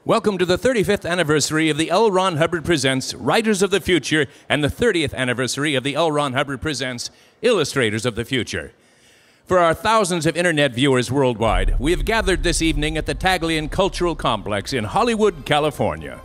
Welcome to the 35th anniversary of the L. Ron Hubbard Presents Writers of the Future and the 30th anniversary of the L. Ron Hubbard Presents Illustrators of the Future. For our thousands of internet viewers worldwide, we have gathered this evening at the Taglian Cultural Complex in Hollywood, California.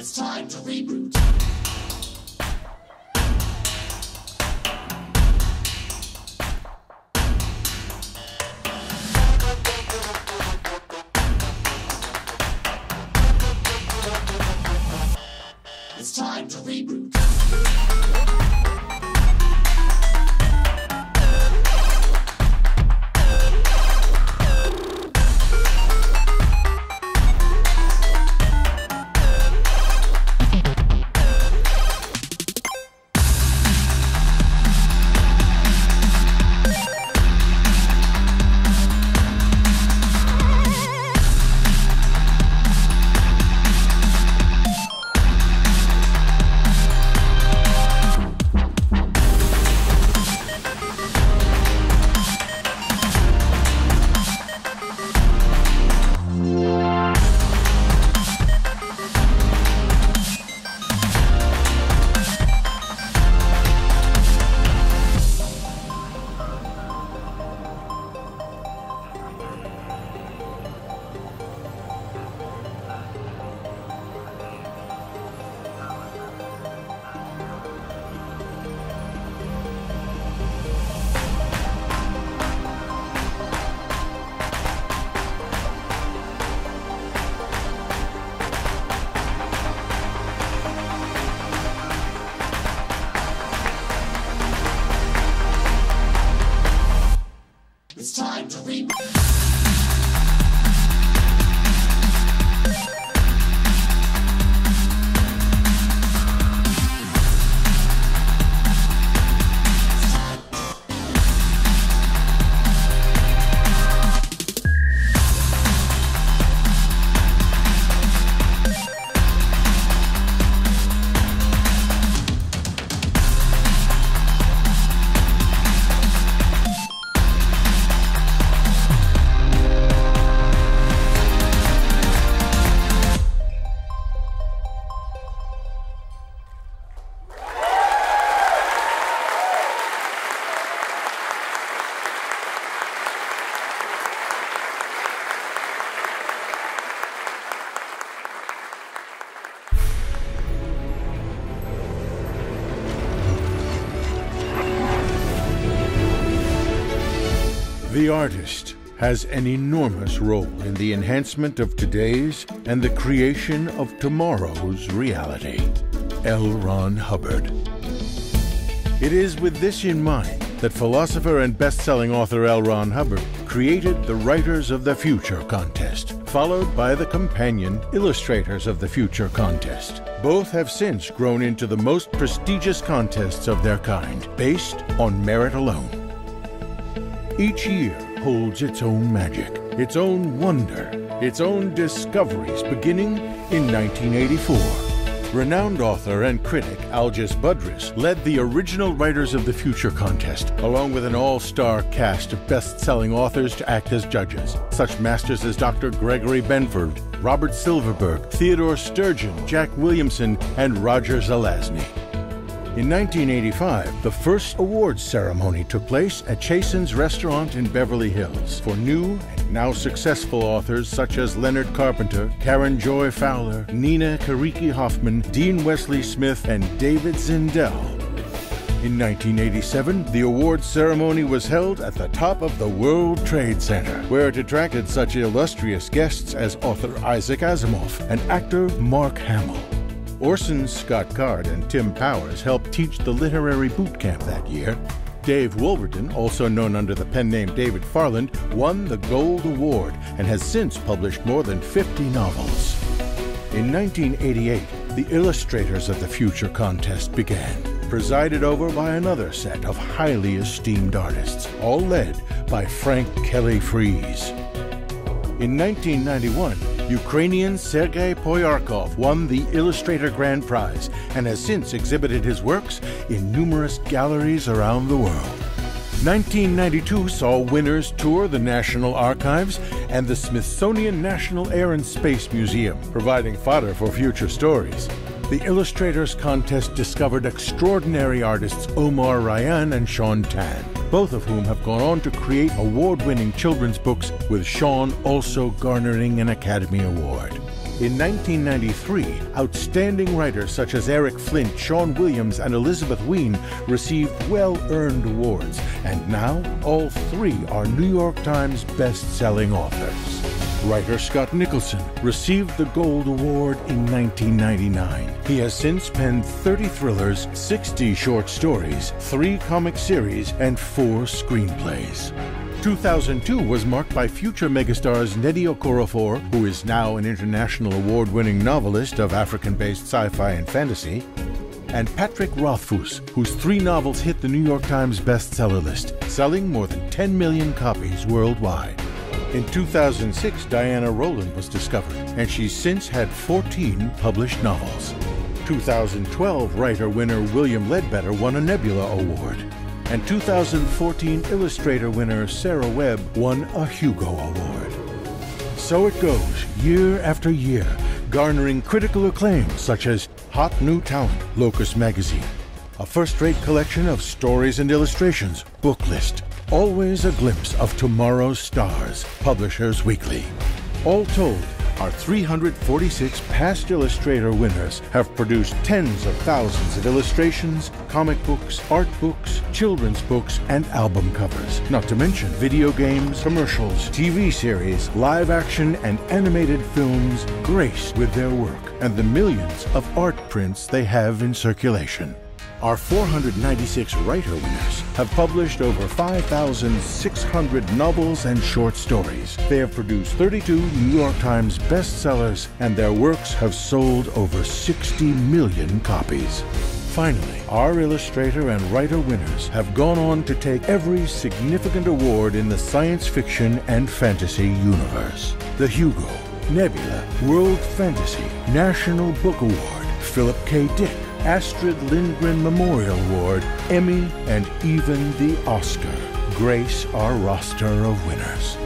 It's time to reboot. It's time to reboot. It's time to reboot. The artist has an enormous role in the enhancement of today's and the creation of tomorrow's reality. L. Ron Hubbard. It is with this in mind that philosopher and best-selling author L. Ron Hubbard created the Writers of the Future contest, followed by the companion Illustrators of the Future contest. Both have since grown into the most prestigious contests of their kind, based on merit alone. Each year holds its own magic, its own wonder, its own discoveries, beginning in 1984. Renowned author and critic Algis Budrys led the original Writers of the Future contest, along with an all-star cast of best-selling authors to act as judges, such masters as Dr. Gregory Benford, Robert Silverberg, Theodore Sturgeon, Jack Williamson, and Roger Zelazny. In 1985, the first awards ceremony took place at Chasen's Restaurant in Beverly Hills for new and now successful authors such as Leonard Carpenter, Karen Joy Fowler, Nina Kariki Hoffman, Dean Wesley Smith, and David Zindel. In 1987, the awards ceremony was held at the top of the World Trade Center, where it attracted such illustrious guests as author Isaac Asimov and actor Mark Hamill. Orson Scott Card and Tim Powers helped teach the literary boot camp that year, Dave Wolverton, also known under the pen name David Farland, won the Gold Award and has since published more than 50 novels. In 1988, the Illustrators of the Future contest began, presided over by another set of highly esteemed artists, all led by Frank Kelly Freas. In 1991, Ukrainian Sergei Poyarkov won the Illustrator Grand Prize and has since exhibited his works in numerous galleries around the world. 1992 saw winners tour the National Archives and the Smithsonian National Air and Space Museum, providing fodder for future stories. The Illustrators contest discovered extraordinary artists Omar Ryan and Sean Tan, both of whom have gone on to create award-winning children's books, with Sean also garnering an Academy Award. In 1993, outstanding writers such as Eric Flint, Sean Williams, and Elizabeth Wein received well-earned awards, and now all three are New York Times best-selling authors. Writer Scott Nicholson received the Gold Award in 1999. He has since penned 30 thrillers, 60 short stories, 3 comic series, and 4 screenplays. 2002 was marked by future megastars Nnedi Okorafor, who is now an international award-winning novelist of African-based sci-fi and fantasy, and Patrick Rothfuss, whose 3 novels hit the New York Times bestseller list, selling more than 10 million copies worldwide. In 2006, Diana Rowland was discovered, and she's since had 14 published novels. 2012 writer-winner William Ledbetter won a Nebula Award, and 2014 illustrator winner Sarah Webb won a Hugo Award. So it goes, year after year, garnering critical acclaim such as Hot New Talent, Locus Magazine, a first-rate collection of stories and illustrations, Booklist, always a glimpse of tomorrow's stars, Publishers Weekly. All told, our 346 past illustrator winners have produced tens of thousands of illustrations, comic books, art books, children's books, and album covers, not to mention video games, commercials, TV series, live action, and animated films graced with their work, and the millions of art prints they have in circulation. Our 496 writer winners have published over 5,600 novels and short stories. They have produced 32 New York Times bestsellers, and their works have sold over 60 million copies. Finally, our illustrator and writer winners have gone on to take every significant award in the science fiction and fantasy universe. The Hugo, Nebula, World Fantasy, National Book Award, Philip K. Dick, Astrid Lindgren Memorial Award, Emmy, and even the Oscar grace our roster of winners.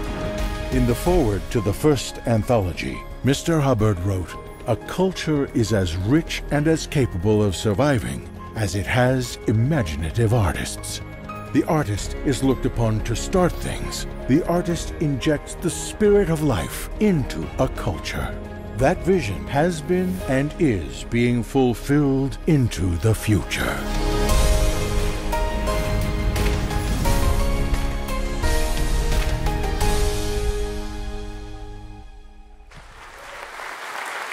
In the foreword to the first anthology, Mr. Hubbard wrote, "A culture is as rich and as capable of surviving as it has imaginative artists. The artist is looked upon to start things. The artist injects the spirit of life into a culture. That vision has been and is being fulfilled into the future."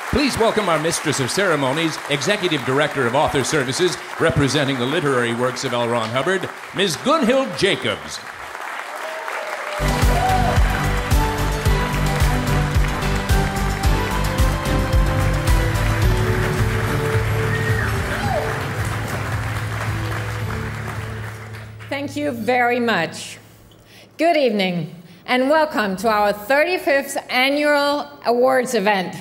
Please welcome our Mistress of Ceremonies, Executive Director of Author Services, representing the literary works of L. Ron Hubbard, Ms. Gunhild Jacobs. Thank you very much. Good evening, and welcome to our 35th annual awards event.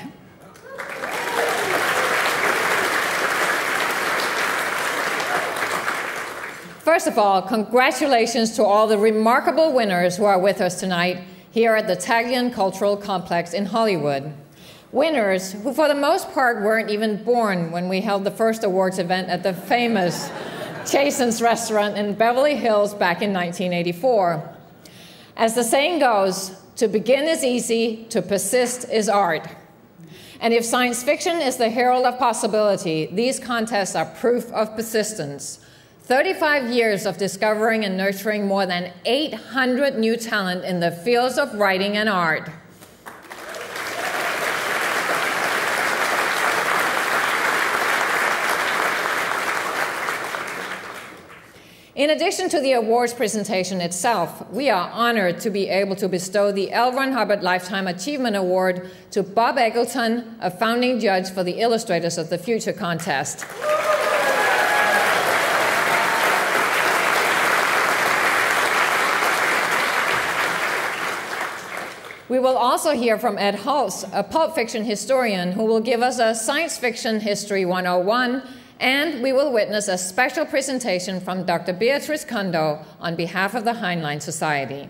First of all, congratulations to all the remarkable winners who are with us tonight here at the Taglian Cultural Complex in Hollywood. Winners who, for the most part, weren't even born when we held the first awards event at the famous Chasen's restaurant in Beverly Hills back in 1984. As the saying goes, to begin is easy, to persist is art. And if science fiction is the herald of possibility, these contests are proof of persistence. 35 years of discovering and nurturing more than 800 new talent in the fields of writing and art. In addition to the awards presentation itself, we are honored to be able to bestow the L. Ron Hubbard Lifetime Achievement Award to Bob Eggleton, a founding judge for the Illustrators of the Future contest. We will also hear from Ed Hulse, a pulp fiction historian who will give us a Science Fiction History 101, and we will witness a special presentation from Dr. Beatrice Kondo on behalf of the Heinlein Society.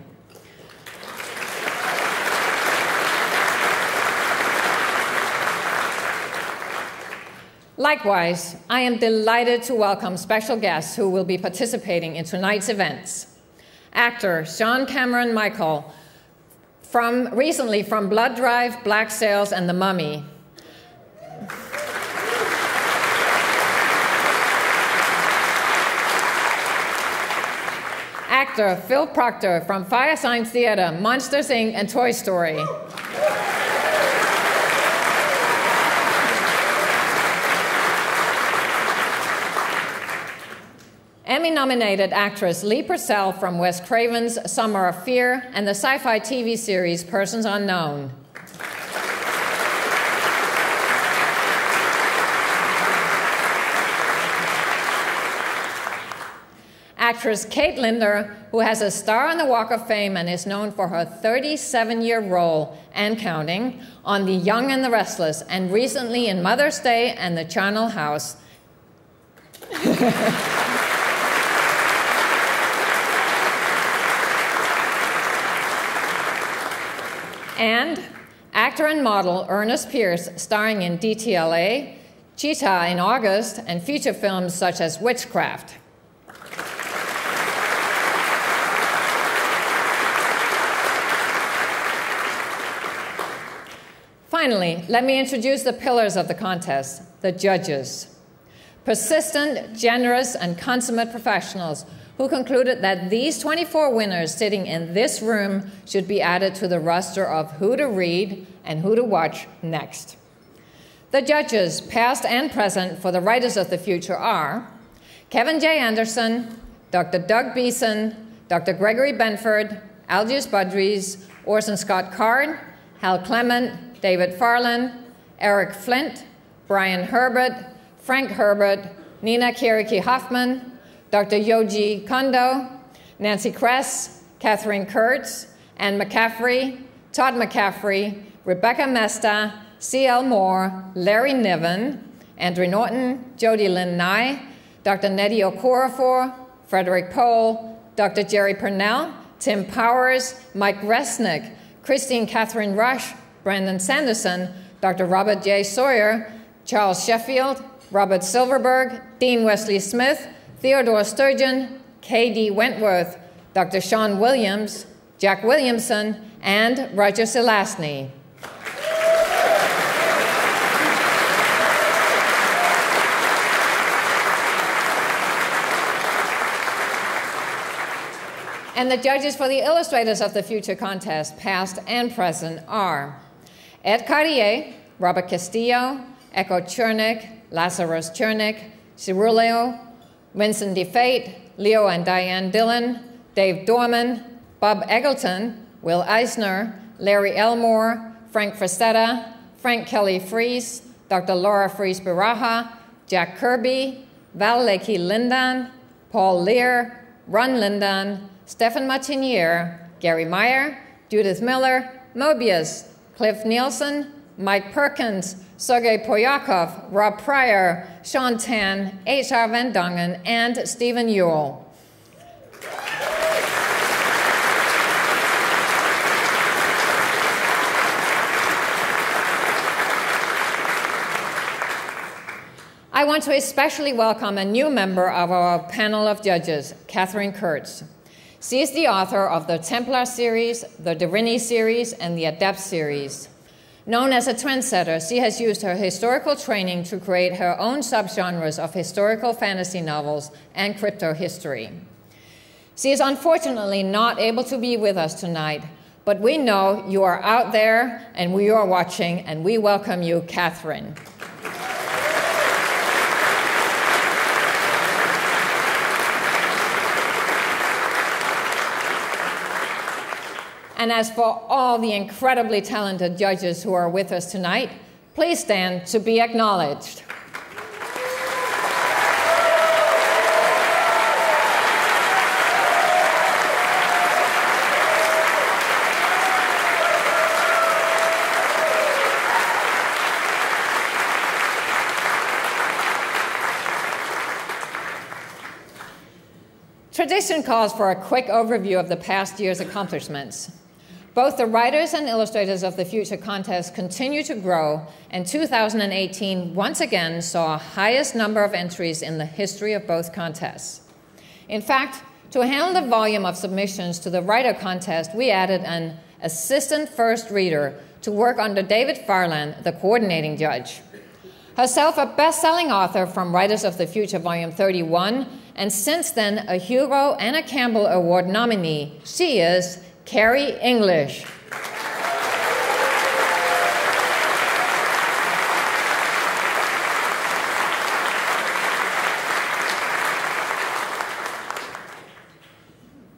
Likewise, I am delighted to welcome special guests who will be participating in tonight's events. Actor Sean Cameron Michael, recently from Blood Drive, Black Sails, and The Mummy. Actor Phil Proctor from Firesign Theater, Monsters, Inc., and Toy Story. Emmy-nominated actress Lee Purcell from Wes Craven's Summer of Fear and the sci-fi TV series Persons Unknown. Actress Kate Linder, who has a star on the Walk of Fame and is known for her 37-year role and counting on The Young and the Restless, and recently in Mother's Day and The Charnel House. And actor and model Ernest Pierce, starring in DTLA, Cheetah in August, and feature films such as Witchcraft. Finally, let me introduce the pillars of the contest, the judges. Persistent, generous, and consummate professionals who concluded that these 24 winners sitting in this room should be added to the roster of who to read and who to watch next. The judges, past and present, for the Writers of the Future are Kevin J. Anderson, Dr. Doug Beeson, Dr. Gregory Benford, Algiers Budries, Orson Scott Card, Hal Clement, David Farland, Eric Flint, Brian Herbert, Frank Herbert, Nina Kiriki Hoffman, Dr. Yoji Kondo, Nancy Kress, Catherine Kurtz, Anne McCaffrey, Todd McCaffrey, Rebecca Mesta, C.L. Moore, Larry Niven, Andrew Norton, Jody Lynn Nye, Dr. Nnedi Okorafor, Frederick Pohl, Dr. Jerry Purnell, Tim Powers, Mike Resnick, Christine Catherine Rush, Brandon Sanderson, Dr. Robert J. Sawyer, Charles Sheffield, Robert Silverberg, Dean Wesley Smith, Theodore Sturgeon, K.D. Wentworth, Dr. Sean Williams, Jack Williamson, and Roger Selastny. And the judges for the Illustrators of the Future contest, past and present, are Ed Cartier, Robert Castillo, Echo Chernick, Lazarus Chernick, Cirulio, Vincent DeFate, Leo and Diane Dillon, Dave Dorman, Bob Eggleton, Will Eisner, Larry Elmore, Frank Frazetta, Frank Kelly Fries, Dr. Laura Fries Baraha, Jack Kirby, Val Leakey Lindan, Paul Lear, Ron Lindan, Stefan Martiniere, Gary Meyer, Judith Miller, Mobius, Cliff Nielsen, Mike Perkins, Sergei Poyakov, Rob Pryor, Sean Tan, H.R. Van Dongen, and Stephen Ewell. I want to especially welcome a new member of our panel of judges, Catherine Kurtz. She is the author of the Templar series, the Derini series, and the Adept series. Known as a trendsetter, she has used her historical training to create her own subgenres of historical fantasy novels and crypto history. She is unfortunately not able to be with us tonight, but we know you are out there and we are watching, and we welcome you, Catherine. And as for all the incredibly talented judges who are with us tonight, please stand to be acknowledged. Tradition calls for a quick overview of the past year's accomplishments. Both the Writers and Illustrators of the Future contest continue to grow, and 2018 once again saw the highest number of entries in the history of both contests. In fact, to handle the volume of submissions to the Writer contest, we added an assistant first reader to work under David Farland, the coordinating judge. Herself a best-selling author from Writers of the Future Volume 31, and since then a Hugo and a Campbell Award nominee, she is Carrie English.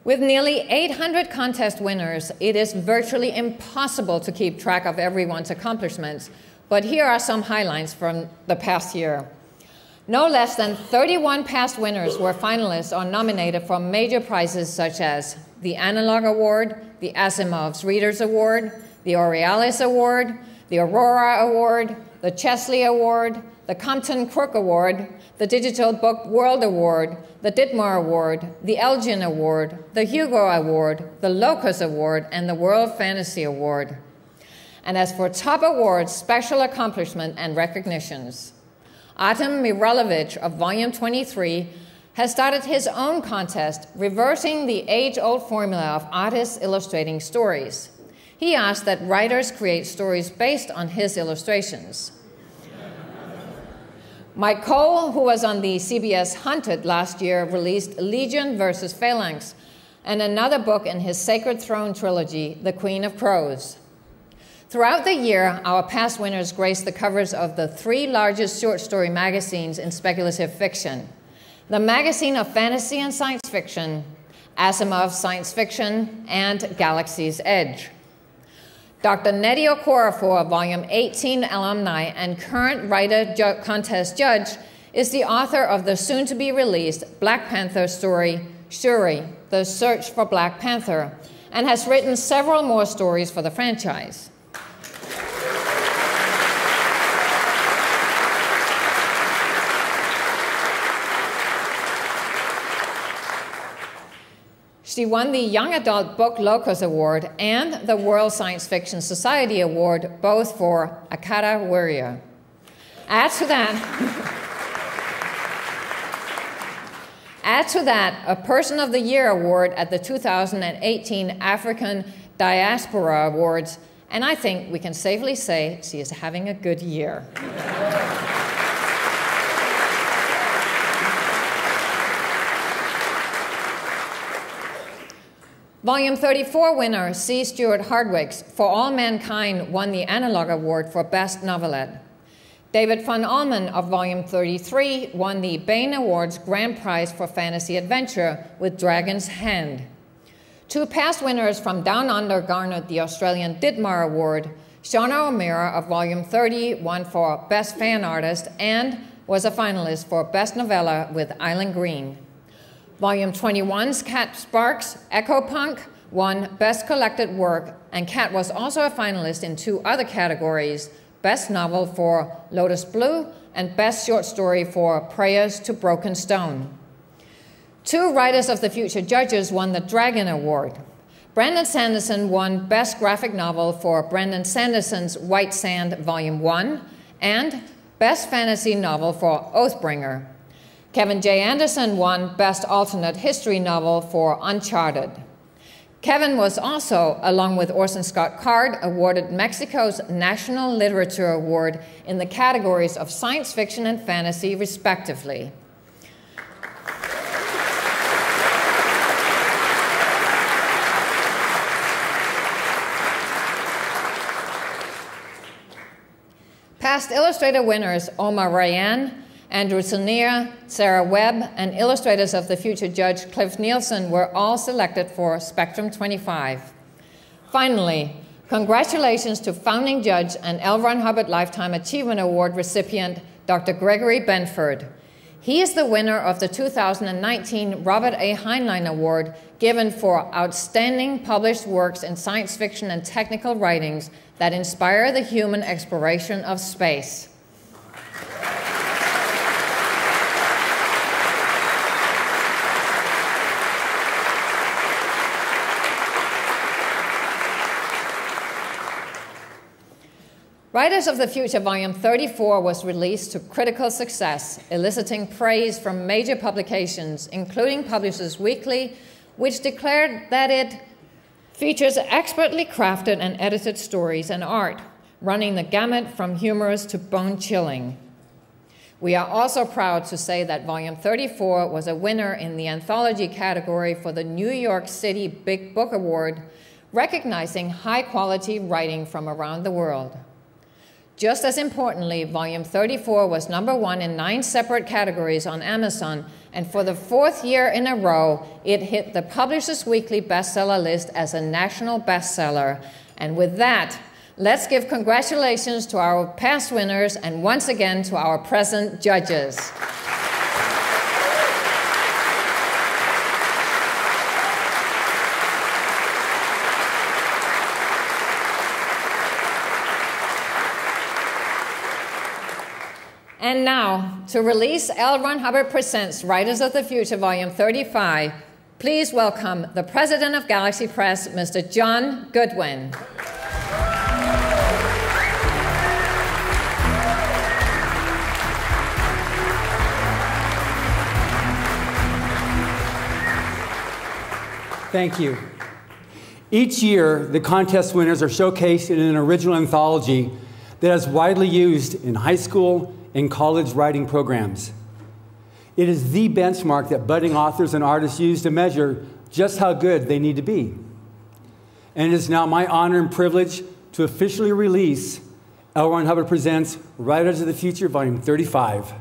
With nearly 800 contest winners, it is virtually impossible to keep track of everyone's accomplishments, but here are some highlights from the past year. No less than 31 past winners were finalists or nominated for major prizes such as the Analog Award, the Asimov's Readers Award, the Aurealis Award, the Aurora Award, the Chesley Award, the Compton Crook Award, the Digital Book World Award, the Ditmar Award, the Elgin Award, the Hugo Award, the Locus Award, and the World Fantasy Award. And as for top awards, special accomplishment, and recognitions, Artem Mirolovich of Volume 23 has started his own contest, reversing the age-old formula of artists illustrating stories. He asked that writers create stories based on his illustrations. Mike Cole, who was on the CBS Hunted last year, released Legion versus Phalanx, and another book in his Sacred Throne trilogy, The Queen of Crows. Throughout the year, our past winners graced the covers of the 3 largest short story magazines in speculative fiction: the Magazine of Fantasy and Science Fiction, Asimov's Science Fiction, and Galaxy's Edge. Dr. Nnedi Okorafor, Volume 18 alumni and current Writer Contest judge, is the author of the soon-to-be-released Black Panther story, Shuri, The Search for Black Panther, and has written several more stories for the franchise. She won the Young Adult Book Locus Award and the World Science Fiction Society Award, both for Akata Warrior. Add to that, a Person of the Year Award at the 2018 African Diaspora Awards, and I think we can safely say she is having a good year. Volume 34 winner C. Stuart Hardwicks, For All Mankind, won the Analog Award for Best Novelette. David von Allman of Volume 33 won the Bain Awards Grand Prize for Fantasy Adventure with Dragon's Hand. 2 past winners from Down Under garnered the Australian Ditmar Award. Shauna O'Meara of Volume 30 won for Best Fan Artist and was a finalist for Best Novella with Island Green. Volume 21's Kat Sparks, Echo Punk, won Best Collected Work, and Kat was also a finalist in 2 other categories, Best Novel for Lotus Blue and Best Short Story for Prayers to Broken Stone. 2 Writers of the Future judges won the Dragon Award. Brandon Sanderson won Best Graphic Novel for Brandon Sanderson's White Sand Volume 1 and Best Fantasy Novel for Oathbringer. Kevin J. Anderson won Best Alternate History Novel for Uncharted. Kevin was also, along with Orson Scott Card, awarded Mexico's National Literature Award in the categories of science fiction and fantasy, respectively. Past illustrator winners Omar Ryan, Andrew Sanier, Sarah Webb, and Illustrators of the Future judge Cliff Nielsen were all selected for Spectrum 25. Finally, congratulations to founding judge and L. Ron Hubbard Lifetime Achievement Award recipient, Dr. Gregory Benford. He is the winner of the 2019 Robert A. Heinlein Award, given for outstanding published works in science fiction and technical writings that inspire the human exploration of space. Writers of the Future Volume 34 was released to critical success, eliciting praise from major publications, including Publishers Weekly, which declared that it features expertly crafted and edited stories and art, running the gamut from humorous to bone-chilling. We are also proud to say that Volume 34 was a winner in the anthology category for the New York City Big Book Award, recognizing high-quality writing from around the world. Just as importantly, Volume 34 was #1 in 9 separate categories on Amazon, and for the 4th year in a row, it hit the Publishers Weekly bestseller list as a national bestseller. And with that, let's give congratulations to our past winners and once again to our present judges. And now, to release L. Ron Hubbard Presents Writers of the Future, Volume 35, please welcome the President of Galaxy Press, Mr. John Goodwin. Thank you. Each year, the contest winners are showcased in an original anthology that is widely used in high school and college writing programs. It is the benchmark that budding authors and artists use to measure just how good they need to be. And it is now my honor and privilege to officially release L. Ron Hubbard Presents Writers of the Future, Volume 35.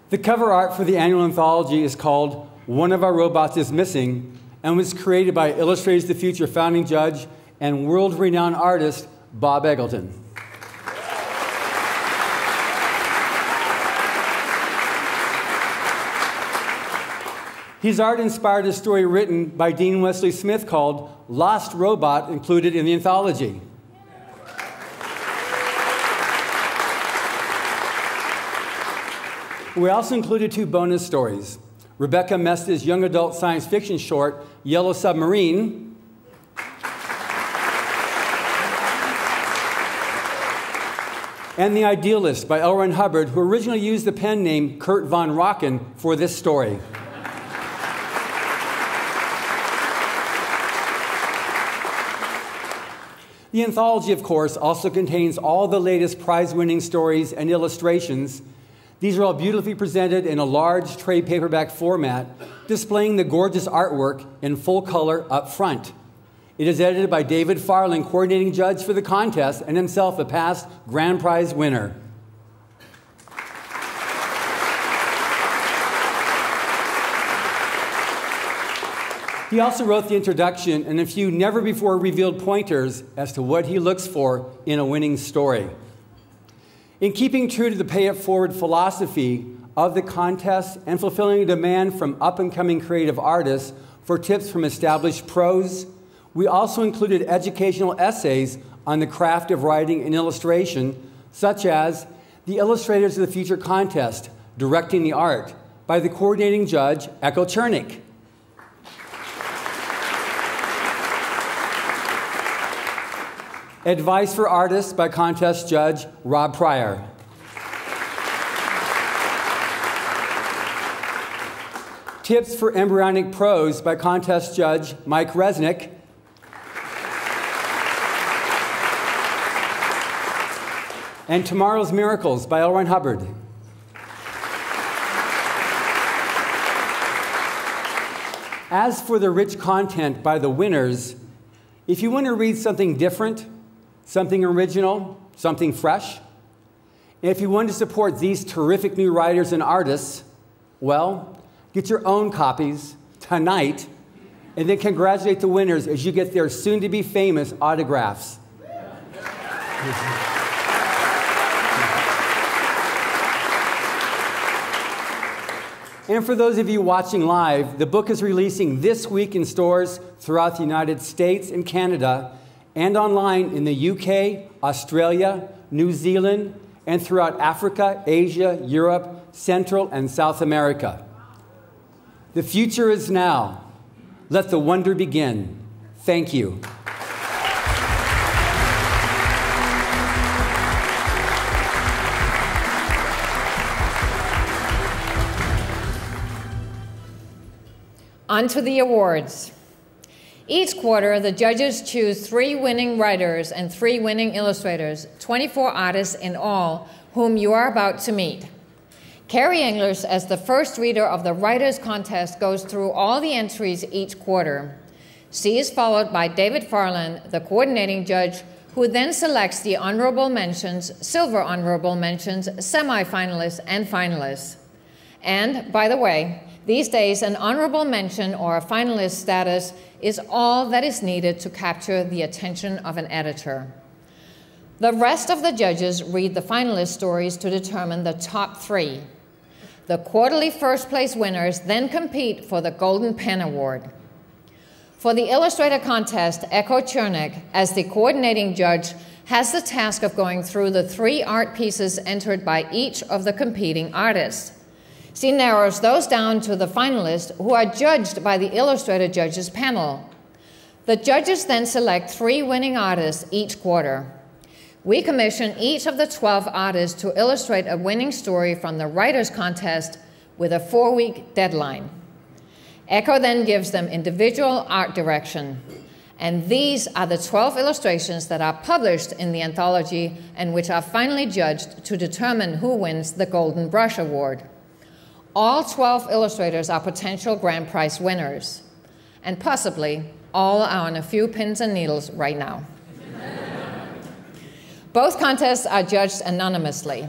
The cover art for the annual anthology is called One of Our Robots is Missing and was created by Illustrators of the Future founding judge and world-renowned artist Bob Eggleton. His art inspired a story written by Dean Wesley Smith called Lost Robot, included in the anthology. We also included 2 bonus stories. Rebecca Mesta's young adult science fiction short, Yellow Submarine, and The Idealist by L. Ron Hubbard, who originally used the pen name Kurt von Rocken for this story. The anthology, of course, also contains all the latest prize-winning stories and illustrations. These are all beautifully presented in a large trade paperback format, displaying the gorgeous artwork in full color up front. It is edited by David Farland, coordinating judge for the contest and himself a past grand prize winner. He also wrote the introduction and a few never-before-revealed pointers as to what he looks for in a winning story. In keeping true to the pay-it-forward philosophy of the contest and fulfilling a demand from up-and-coming creative artists for tips from established pros, we also included educational essays on the craft of writing and illustration, such as The Illustrators of the Future Contest, Directing the Art, by the coordinating judge, Echo Chernick. Advice for Artists by contest judge Rob Pryor. Tips for Embryonic Prose by contest judge Mike Resnick. And Tomorrow's Miracles by L. Ron Hubbard. As for the rich content by the winners, if you want to read something different, something original, something fresh, and if you want to support these terrific new writers and artists, well, get your own copies tonight, and then congratulate the winners as you get their soon-to-be famous autographs. And for those of you watching live, the book is releasing this week in stores throughout the United States and Canada, and online in the UK, Australia, New Zealand, and throughout Africa, Asia, Europe, Central, and South America. The future is now. Let the wonder begin. Thank you. On to the awards. Each quarter, the judges choose 3 winning writers and 3 winning illustrators, 24 artists in all, whom you are about to meet. Carrie English, as the first reader of the Writers' Contest, goes through all the entries each quarter. She is followed by David Farland, the coordinating judge, who then selects the honorable mentions, silver honorable mentions, semi-finalists, and finalists. And, by the way, these days, an honorable mention or a finalist status is all that is needed to capture the attention of an editor. The rest of the judges read the finalist stories to determine the top 3. The quarterly first-place winners then compete for the Golden Pen Award. For the Illustrator Contest, Echo Chernick, as the coordinating judge, has the task of going through the 3 art pieces entered by each of the competing artists. She narrows those down to the finalists, who are judged by the Illustrator Judges panel. The judges then select 3 winning artists each quarter. We commission each of the 12 artists to illustrate a winning story from the Writers' Contest with a 4-week deadline. Echo then gives them individual art direction. And these are the 12 illustrations that are published in the anthology and which are finally judged to determine who wins the Golden Brush Award. All 12 illustrators are potential grand prize winners, and possibly all are on a few pins and needles right now. Both contests are judged anonymously,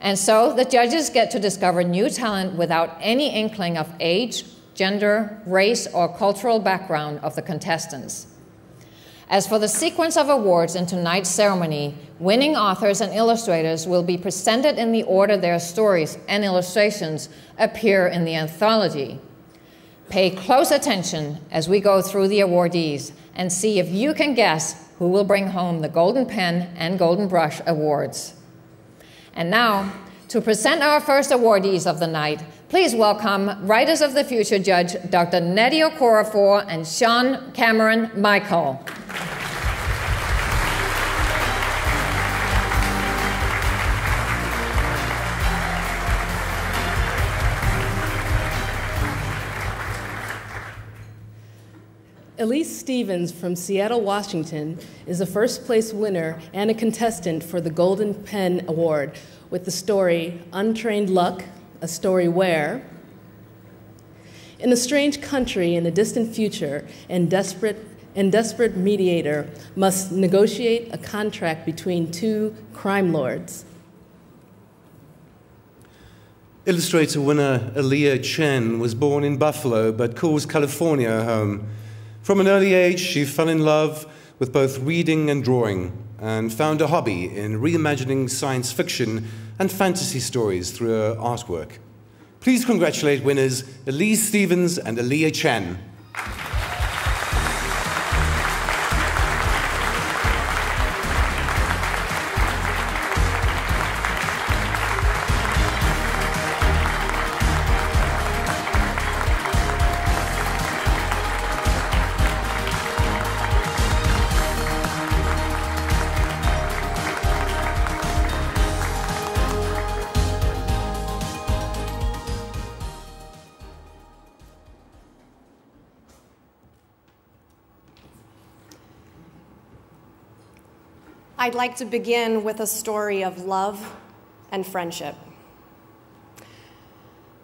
and so the judges get to discover new talent without any inkling of age, gender, race, or cultural background of the contestants. As for the sequence of awards in tonight's ceremony, winning authors and illustrators will be presented in the order their stories and illustrations appear in the anthology. Pay close attention as we go through the awardees and see if you can guess who will bring home the Golden Pen and Golden Brush Awards. And now, To present our first awardees of the night, please welcome Writers of the Future judge Dr. Nnedi Okorafor and Sean Cameron Michael. Elise Stevens from Seattle, Washington is a first-place winner and a contestant for the Golden Pen Award with the story Untrained Luck, a story where, in a strange country in a distant future, a desperate mediator must negotiate a contract between two crime lords. Illustrator winner Aaliyah Chen was born in Buffalo but calls California her home. From an early age, she fell in love with both reading and drawing and found a hobby in reimagining science fiction and fantasy stories through her artwork. Please congratulate winners Elise Stevens and Aaliyah Chen. I'd like to begin with a story of love and friendship.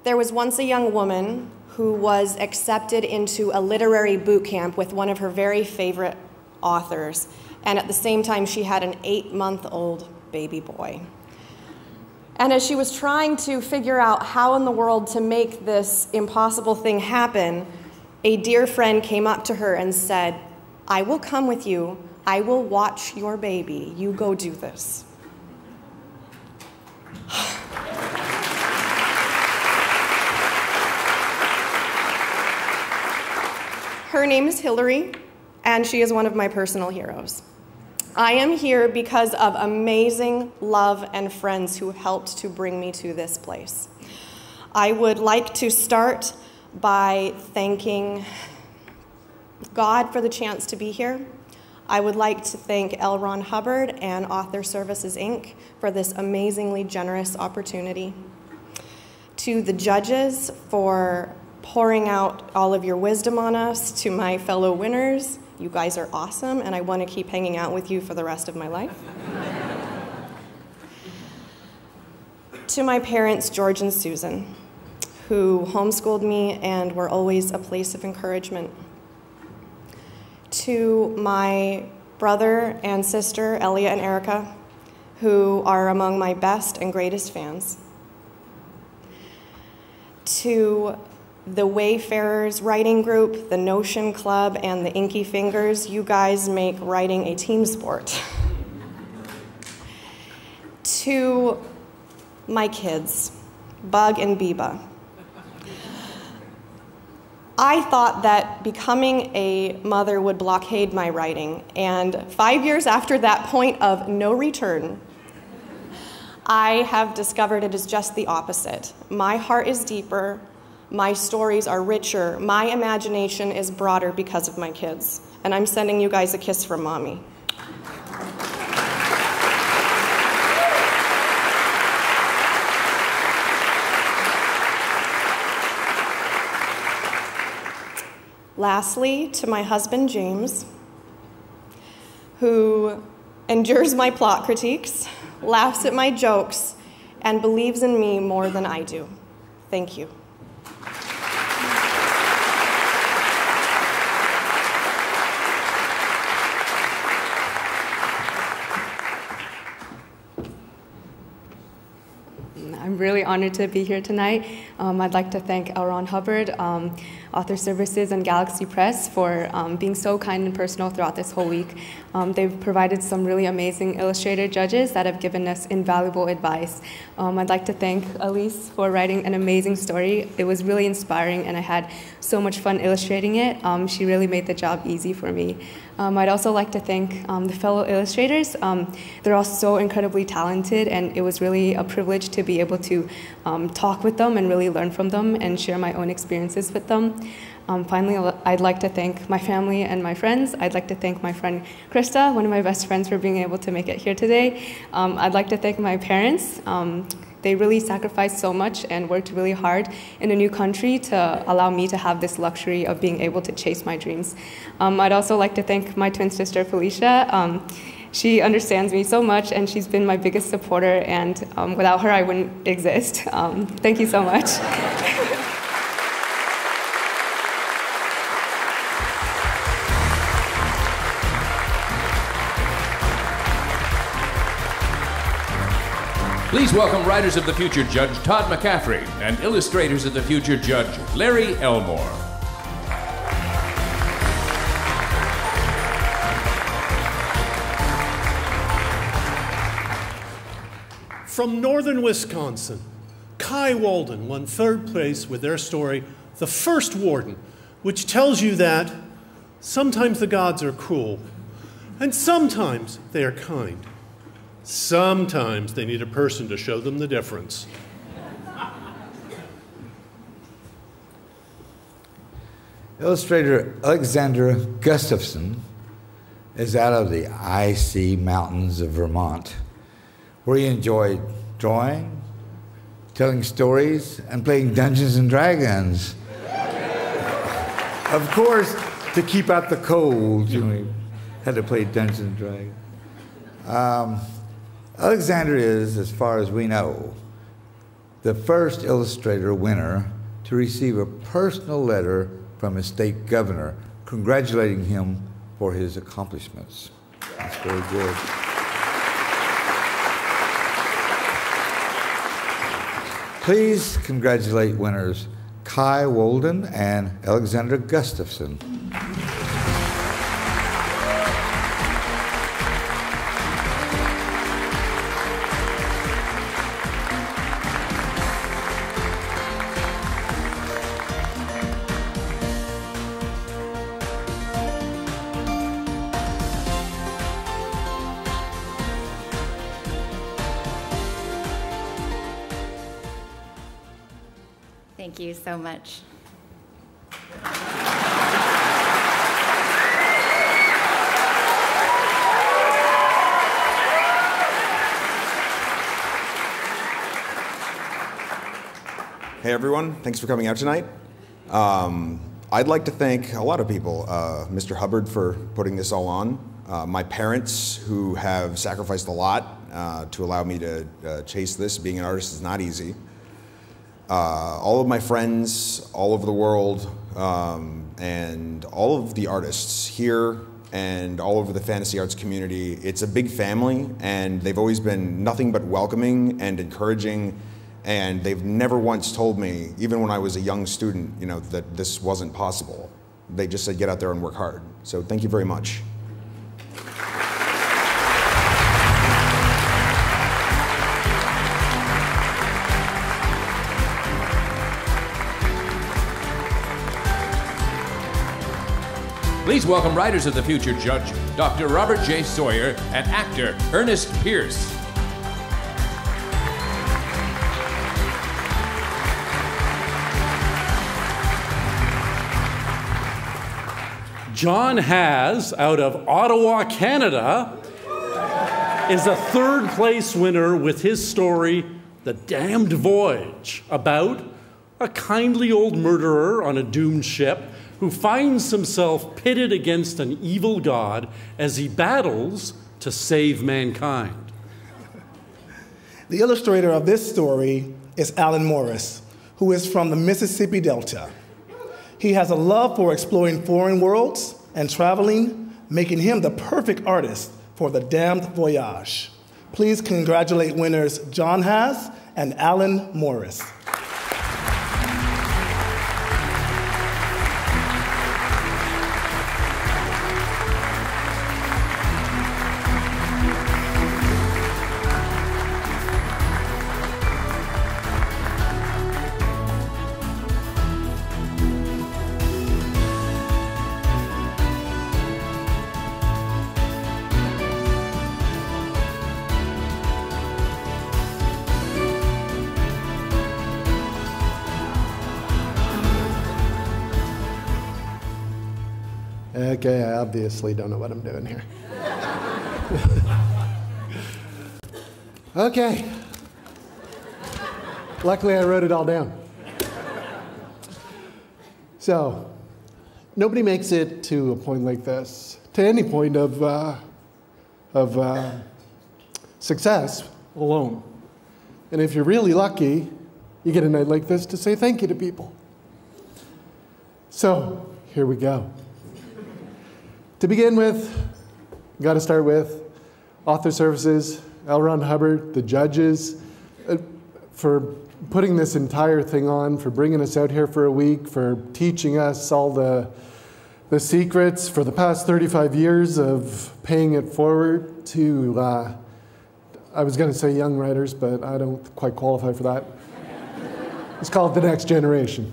There was once a young woman who was accepted into a literary boot camp with one of her very favorite authors, and at the same time she had an 8-month-old baby boy. And as she was trying to figure out how in the world to make this impossible thing happen, a dear friend came up to her and said, "I will come with you. I will watch your baby. You go do this." Her name is Hillary, and she is one of my personal heroes. I am here because of amazing love and friends who helped to bring me to this place. I would like to start by thanking God for the chance to be here. I would like to thank L. Ron Hubbard and Author Services, Inc. for this amazingly generous opportunity. To the judges for pouring out all of your wisdom on us. To my fellow winners, you guys are awesome, and I want to keep hanging out with you for the rest of my life. To my parents, George and Susan, who homeschooled me and were always a place of encouragement. To my brother and sister, Elia and Erica, who are among my best and greatest fans. To the Wayfarers Writing Group, the Notion Club, and the Inky Fingers, you guys make writing a team sport. To my kids, Bug and Biba. I thought that becoming a mother would blockade my writing, and 5 years after that point of no return, I have discovered it is just the opposite. My heart is deeper, my stories are richer, my imagination is broader because of my kids, and I'm sending you guys a kiss from Mommy. Lastly, to my husband, James, who endures my plot critiques, laughs at my jokes, and believes in me more than I do. Thank you. I'm really honored to be here tonight. I'd like to thank L. Ron Hubbard, Author Services, and Galaxy Press for being so kind and personal throughout this whole week. They've provided some really amazing illustrator judges that have given us invaluable advice. I'd like to thank Elise for writing an amazing story. It was really inspiring, and I had so much fun illustrating it. She really made the job easy for me. I'd also like to thank the fellow illustrators. They're all so incredibly talented, and it was really a privilege to be able to talk with them and really learn from them and share my own experiences with them. Finally, I'd like to thank my family and my friends. I'd like to thank my friend Krista, one of my best friends, for being able to make it here today. I'd like to thank my parents. They really sacrificed so much and worked really hard in a new country to allow me to have this luxury of being able to chase my dreams. I'd also like to thank my twin sister, Felicia. She understands me so much, and she's been my biggest supporter, and without her, I wouldn't exist. Thank you so much. Please welcome Writers of the Future Judge Todd McCaffrey and Illustrators of the Future Judge Larry Elmore. From northern Wisconsin, Kai Walden won third place with their story, The First Warden, which tells you that sometimes the gods are cruel, and sometimes they are kind. Sometimes they need a person to show them the difference. Illustrator Alexander Gustafson is out of the icy mountains of Vermont, where he enjoyed drawing, telling stories, and playing Dungeons and Dragons. Of course, to keep out the cold, he had to play Dungeons and Dragons. Alexander is, as far as we know, the first illustrator winner to receive a personal letter from his state governor congratulating him for his accomplishments. That's very good. Please congratulate winners Kai Walden and Alexander Gustafson. Thank you so much. Hey everyone, thanks for coming out tonight. I'd like to thank a lot of people, Mr. Hubbard for putting this all on, my parents who have sacrificed a lot to allow me to chase this. Being an artist is not easy. All of my friends all over the world, and all of the artists here and all over the fantasy arts community. It's a big family, and they've always been nothing but welcoming and encouraging, and they've never once told me, even when I was a young student, that this wasn't possible. They just said, get out there and work hard. So thank you very much. Please welcome Writers of the Future Judge Dr. Robert J. Sawyer and actor Ernest Pierce. John Haas, out of Ottawa, Canada, is a third place winner with his story, The Damned Voyage, about a kindly old murderer on a doomed ship who finds himself pitted against an evil god as he battles to save mankind. The illustrator of this story is Alan Morris, who is from the Mississippi Delta. He has a love for exploring foreign worlds and traveling, making him the perfect artist for The Damned Voyage. Please congratulate winners John Haas and Alan Morris. Okay, I obviously don't know what I'm doing here. Okay. Luckily, I wrote it all down. So, nobody makes it to a point like this, to any point of success alone. And if you're really lucky, you get a night like this to say thank you to people. So, here we go. To begin with, got to start with Author Services, L. Ron Hubbard, the judges, for putting this entire thing on, for bringing us out here for a week, for teaching us all the secrets for the past 35 years of paying it forward to, I was going to say young writers, but I don't quite qualify for that. It's called the next generation.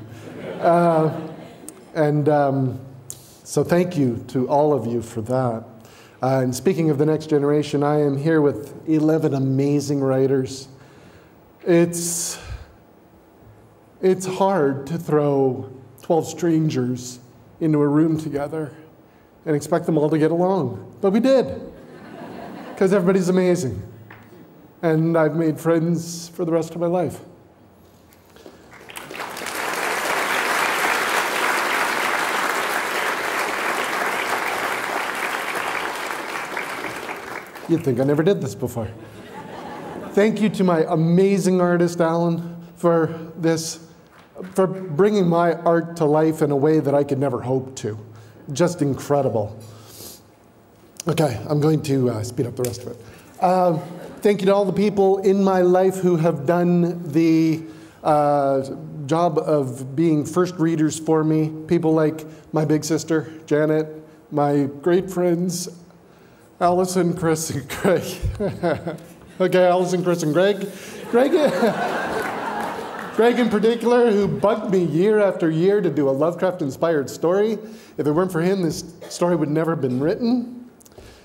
So thank you to all of you for that. And speaking of the next generation, I am here with 11 amazing writers. It's hard to throw 12 strangers into a room together and expect them all to get along. But we did, because everybody's amazing. And I've made friends for the rest of my life. You'd think I never did this before. Thank you to my amazing artist, Alan, for bringing my art to life in a way that I could never hope to. Just incredible. Okay, I'm going to speed up the rest of it. Thank you to all the people in my life who have done the job of being first readers for me. People like my big sister, Janet, my great friends, Allison, Chris, and Greg. Okay, Allison, Chris, and Greg. Greg in particular, who bugged me year after year to do a Lovecraft-inspired story. If it weren't for him, this story would never have been written.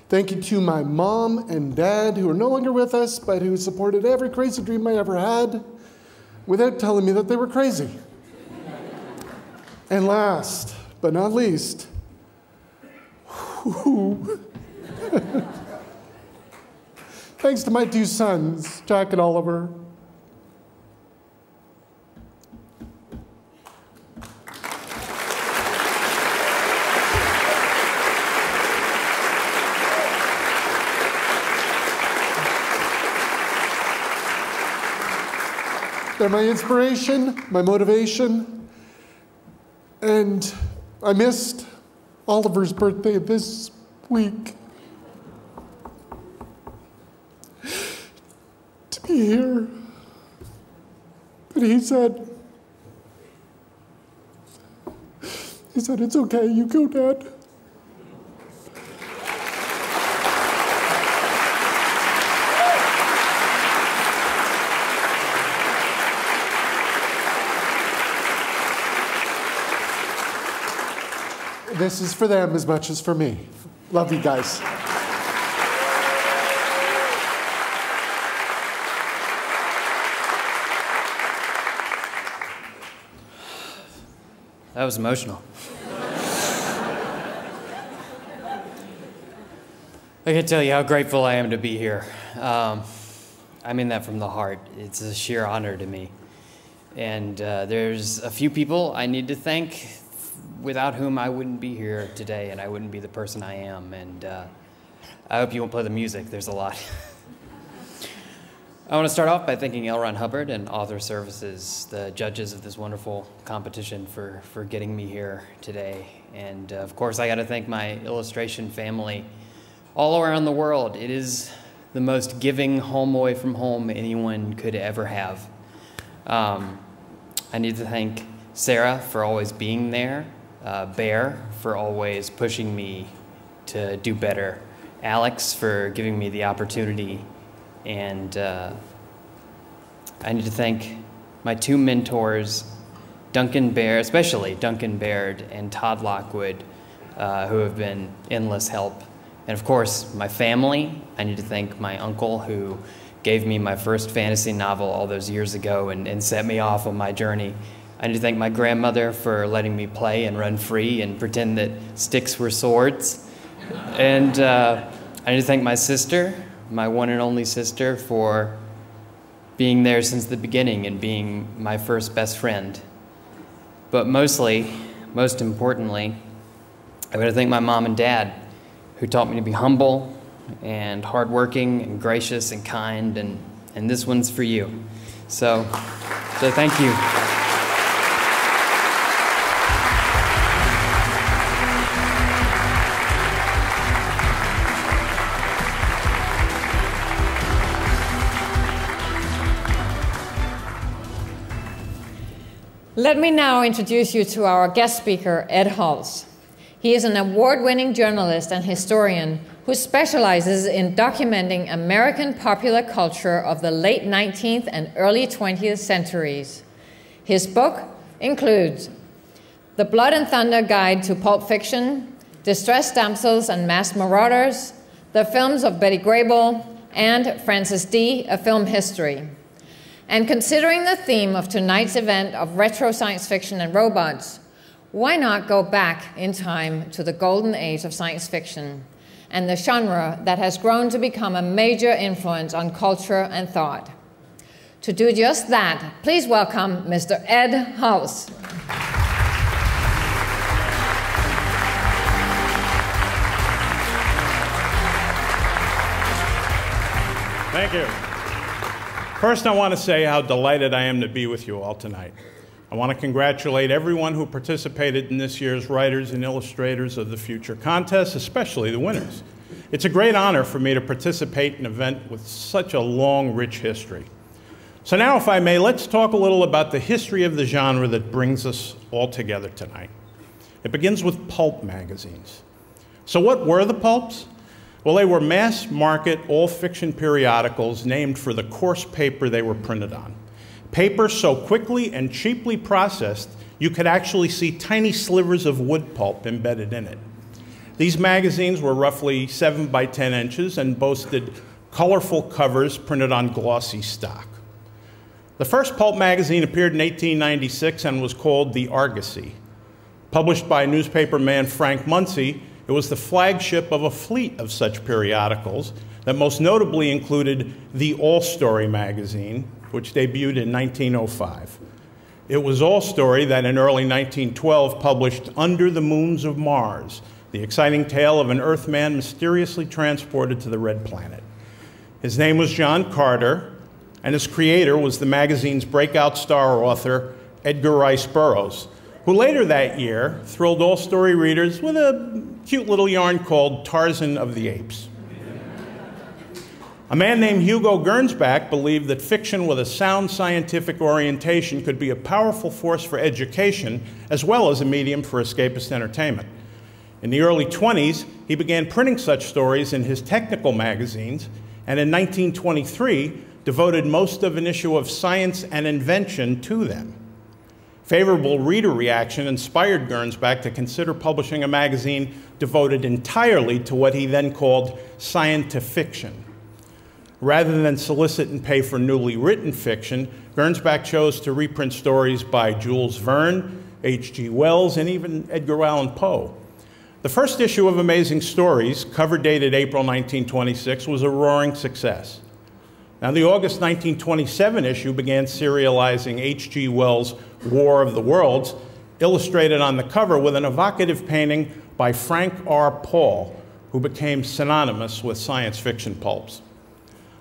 Thank you to my mom and dad, who are no longer with us, but who supported every crazy dream I ever had without telling me that they were crazy. And last but not least, thanks to my two sons, Jack and Oliver. They're my inspiration, my motivation, and I missed Oliver's birthday this week. To be here. But he said, it's okay, you go, Dad. This is for them as much as for me. Love you guys. That was emotional. I can't tell you how grateful I am to be here. I mean that from the heart. It's a sheer honor to me. And there's a few people I need to thank without whom I wouldn't be here today and I wouldn't be the person I am. And I hope you won't play the music. There's a lot. I want to start off by thanking L. Ron Hubbard and Author Services, the judges of this wonderful competition, for getting me here today. And of course, I got to thank my illustration family all around the world. It is the most giving home away from home anyone could ever have. I need to thank Sarah for always being there, Bear for always pushing me to do better, Alex for giving me the opportunity, and I need to thank my two mentors, Duncan Baird, especially Duncan Baird and Todd Lockwood, who have been endless help. And of course, my family. I need to thank my uncle who gave me my first fantasy novel all those years ago and set me off on my journey. I need to thank my grandmother for letting me play and run free and pretend that sticks were swords. And I need to thank my sister, my one and only sister, for being there since the beginning and being my first best friend. But most importantly, I want to thank my mom and dad, who taught me to be humble and hardworking and gracious and kind, and this one's for you. So thank you. Let me now introduce you to our guest speaker, Ed Hulse. He is an award-winning journalist and historian who specializes in documenting American popular culture of the late 19th and early 20th centuries. His book includes The Blood and Thunder Guide to Pulp Fiction, Distressed Damsels and Masked Marauders, The Films of Betty Grable, and Francis D., A Film History. And considering the theme of tonight's event of retro science fiction and robots, why not go back in time to the golden age of science fiction and the genre that has grown to become a major influence on culture and thought? To do just that, please welcome Mr. Ed Hulse. Thank you. First, I want to say how delighted I am to be with you all tonight. I want to congratulate everyone who participated in this year's Writers and Illustrators of the Future contest, especially the winners. It's a great honor for me to participate in an event with such a long, rich history. So now, if I may, let's talk a little about the history of the genre that brings us all together tonight. It begins with pulp magazines. So what were the pulps? Well, they were mass-market, all-fiction periodicals named for the coarse paper they were printed on. Paper so quickly and cheaply processed, you could actually see tiny slivers of wood pulp embedded in it. These magazines were roughly 7 by 10 inches and boasted colorful covers printed on glossy stock. The first pulp magazine appeared in 1896 and was called The Argosy. Published by newspaper man Frank Munsey, it was the flagship of a fleet of such periodicals that most notably included the All Story magazine, which debuted in 1905. It was All Story that in early 1912 published Under the Moons of Mars, the exciting tale of an Earthman mysteriously transported to the Red Planet. His name was John Carter, and his creator was the magazine's breakout star author, Edgar Rice Burroughs, who later that year thrilled All Story readers with a cute little yarn called Tarzan of the Apes. A man named Hugo Gernsback believed that fiction with a sound scientific orientation could be a powerful force for education as well as a medium for escapist entertainment. In the early 20s, he began printing such stories in his technical magazines, and in 1923 devoted most of an issue of Science and Invention to them. Favorable reader reaction inspired Gernsback to consider publishing a magazine devoted entirely to what he then called scientifiction. Rather than solicit and pay for newly written fiction, Gernsback chose to reprint stories by Jules Verne, H.G. Wells, and even Edgar Allan Poe. The first issue of Amazing Stories, cover dated April 1926, was a roaring success. Now, the August 1927 issue began serializing H.G. Wells' War of the Worlds, illustrated on the cover with an evocative painting by Frank R. Paul, who became synonymous with science fiction pulps.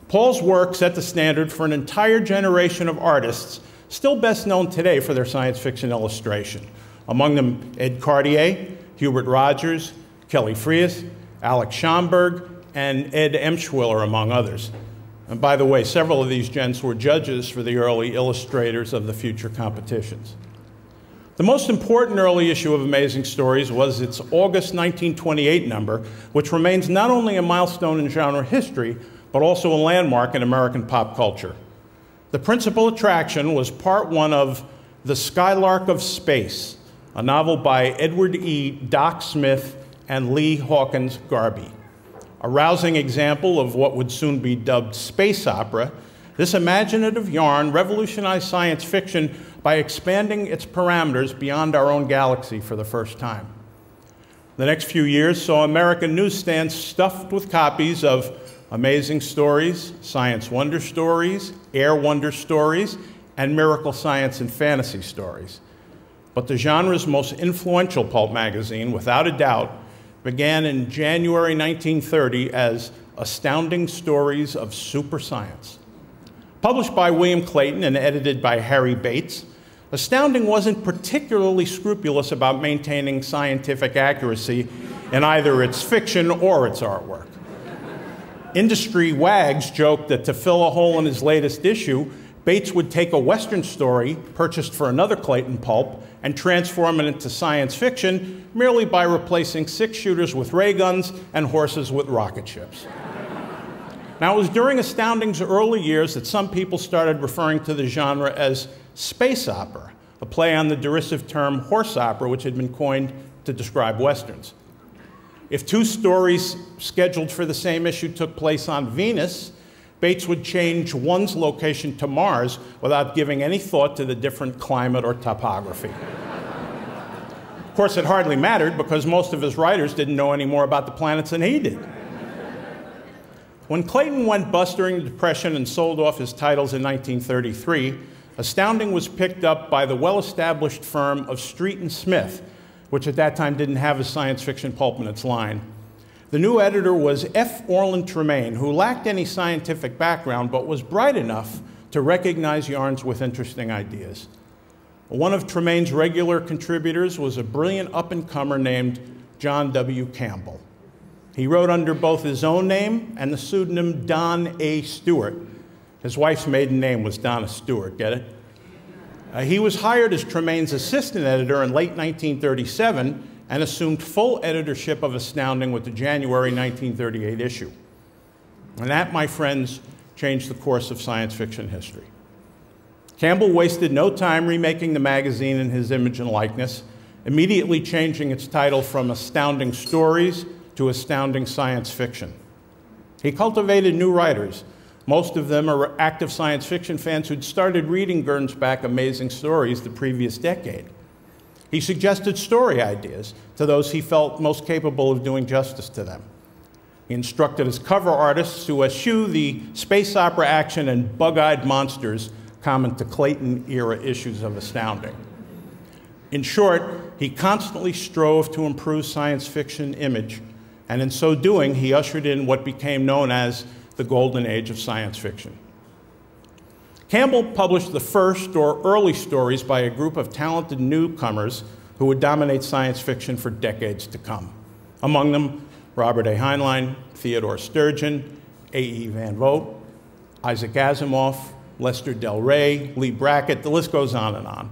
Paul's work set the standard for an entire generation of artists, still best known today for their science fiction illustration. Among them, Ed Cartier, Hubert Rogers, Kelly Freas, Alex Schomburg, and Ed Emshwiller, among others. And by the way, several of these gents were judges for the early Illustrators of the Future competitions. The most important early issue of Amazing Stories was its August 1928 number, which remains not only a milestone in genre history, but also a landmark in American pop culture. The principal attraction was part one of The Skylark of Space, a novel by Edward E. Doc Smith and Lee Hawkins Garby. A rousing example of what would soon be dubbed space opera, this imaginative yarn revolutionized science fiction by by expanding its parameters beyond our own galaxy for the first time. The next few years saw American newsstands stuffed with copies of Amazing Stories, Science Wonder Stories, Air Wonder Stories, and Miracle Science and Fantasy Stories. But the genre's most influential pulp magazine, without a doubt, began in January 1930 as Astounding Stories of Super Science. Published by William Clayton and edited by Harry Bates, Astounding wasn't particularly scrupulous about maintaining scientific accuracy in either its fiction or its artwork. Industry wags joked that to fill a hole in his latest issue, Bates would take a Western story purchased for another Clayton pulp and transform it into science fiction merely by replacing six-shooters with ray guns and horses with rocket ships. Now, it was during Astounding's early years that some people started referring to the genre as space opera, a play on the derisive term horse opera, which had been coined to describe Westerns. If two stories scheduled for the same issue took place on Venus, Bates would change one's location to Mars without giving any thought to the different climate or topography. Of course, it hardly mattered because most of his writers didn't know any more about the planets than he did. When Clayton went bust during the Depression and sold off his titles in 1933, Astounding was picked up by the well-established firm of Street and Smith, which at that time didn't have a science fiction pulp in its line. The new editor was F. Orland Tremaine, who lacked any scientific background but was bright enough to recognize yarns with interesting ideas. One of Tremaine's regular contributors was a brilliant up-and-comer named John W. Campbell. He wrote under both his own name and the pseudonym Don A. Stewart. His wife's maiden name was Donna Stewart, get it? He was hired as Tremaine's assistant editor in late 1937 and assumed full editorship of Astounding with the January 1938 issue. And that, my friends, changed the course of science fiction history. Campbell wasted no time remaking the magazine in his image and likeness, immediately changing its title from Astounding Stories to Astounding Science Fiction. He cultivated new writers. Most of them are active science fiction fans who'd started reading Gernsback Amazing Stories the previous decade. He suggested story ideas to those he felt most capable of doing justice to them. He instructed his cover artists to eschew the space opera action and bug-eyed monsters common to Clayton-era issues of Astounding. In short, he constantly strove to improve science fiction image, and in so doing, he ushered in what became known as the golden age of science fiction. Campbell published the first or early stories by a group of talented newcomers who would dominate science fiction for decades to come. Among them, Robert A. Heinlein, Theodore Sturgeon, A.E. Van Vogt, Isaac Asimov, Lester Del Rey, Lee Brackett, the list goes on and on.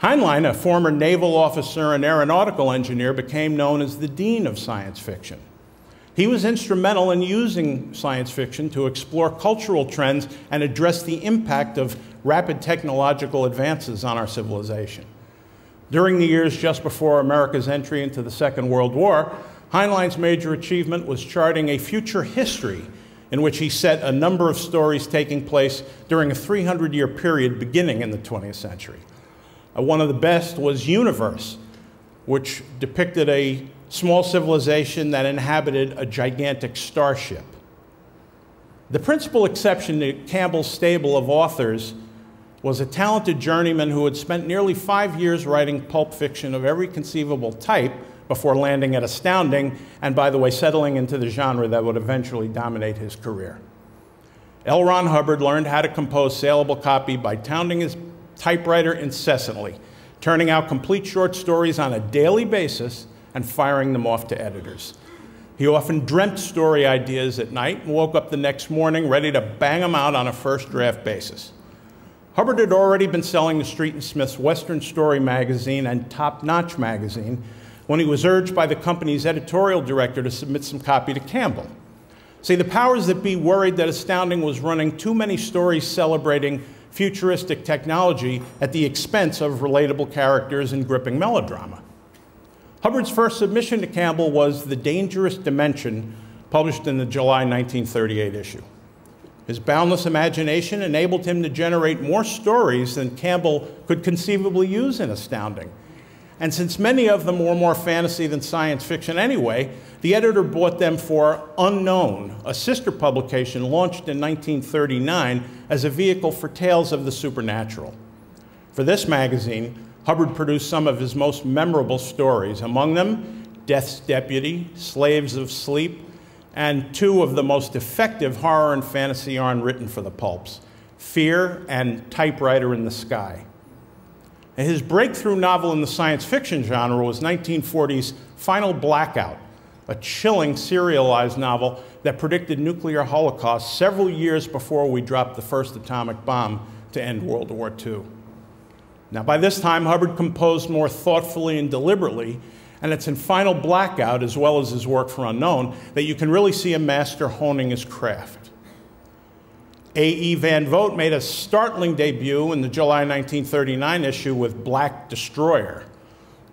Heinlein, a former naval officer and aeronautical engineer, became known as the dean of science fiction. He was instrumental in using science fiction to explore cultural trends and address the impact of rapid technological advances on our civilization. During the years just before America's entry into the Second World War, Heinlein's major achievement was charting a future history in which he set a number of stories taking place during a 300-year period beginning in the 20th century. One of the best was Universe, which depicted a small civilization that inhabited a gigantic starship. The principal exception to Campbell's stable of authors was a talented journeyman who had spent nearly 5 years writing pulp fiction of every conceivable type before landing at Astounding, and by the way, settling into the genre that would eventually dominate his career. L. Ron Hubbard learned how to compose saleable copy by pounding his typewriter incessantly, turning out complete short stories on a daily basis and firing them off to editors. He often dreamt story ideas at night and woke up the next morning ready to bang them out on a first draft basis. Hubbard had already been selling the Street and Smith's Western Story magazine and Top Notch magazine when he was urged by the company's editorial director to submit some copy to Campbell. See, the powers that be worried that Astounding was running too many stories celebrating futuristic technology at the expense of relatable characters and gripping melodrama. Hubbard's first submission to Campbell was The Dangerous Dimension, published in the July 1938 issue. His boundless imagination enabled him to generate more stories than Campbell could conceivably use in Astounding. And since many of them were more fantasy than science fiction anyway, the editor bought them for Unknown, a sister publication launched in 1939 as a vehicle for tales of the supernatural. For this magazine, Hubbard produced some of his most memorable stories, among them Death's Deputy, Slaves of Sleep, and two of the most effective horror and fantasy yarn written for the pulps, Fear and Typewriter in the Sky. And his breakthrough novel in the science fiction genre was 1940's Final Blackout, a chilling serialized novel that predicted nuclear holocaust several years before we dropped the first atomic bomb to end World War II. Now, by this time, Hubbard composed more thoughtfully and deliberately, and it's in Final Blackout, as well as his work for Unknown, that you can really see a master honing his craft. A.E. Van Vogt made a startling debut in the July 1939 issue with Black Destroyer.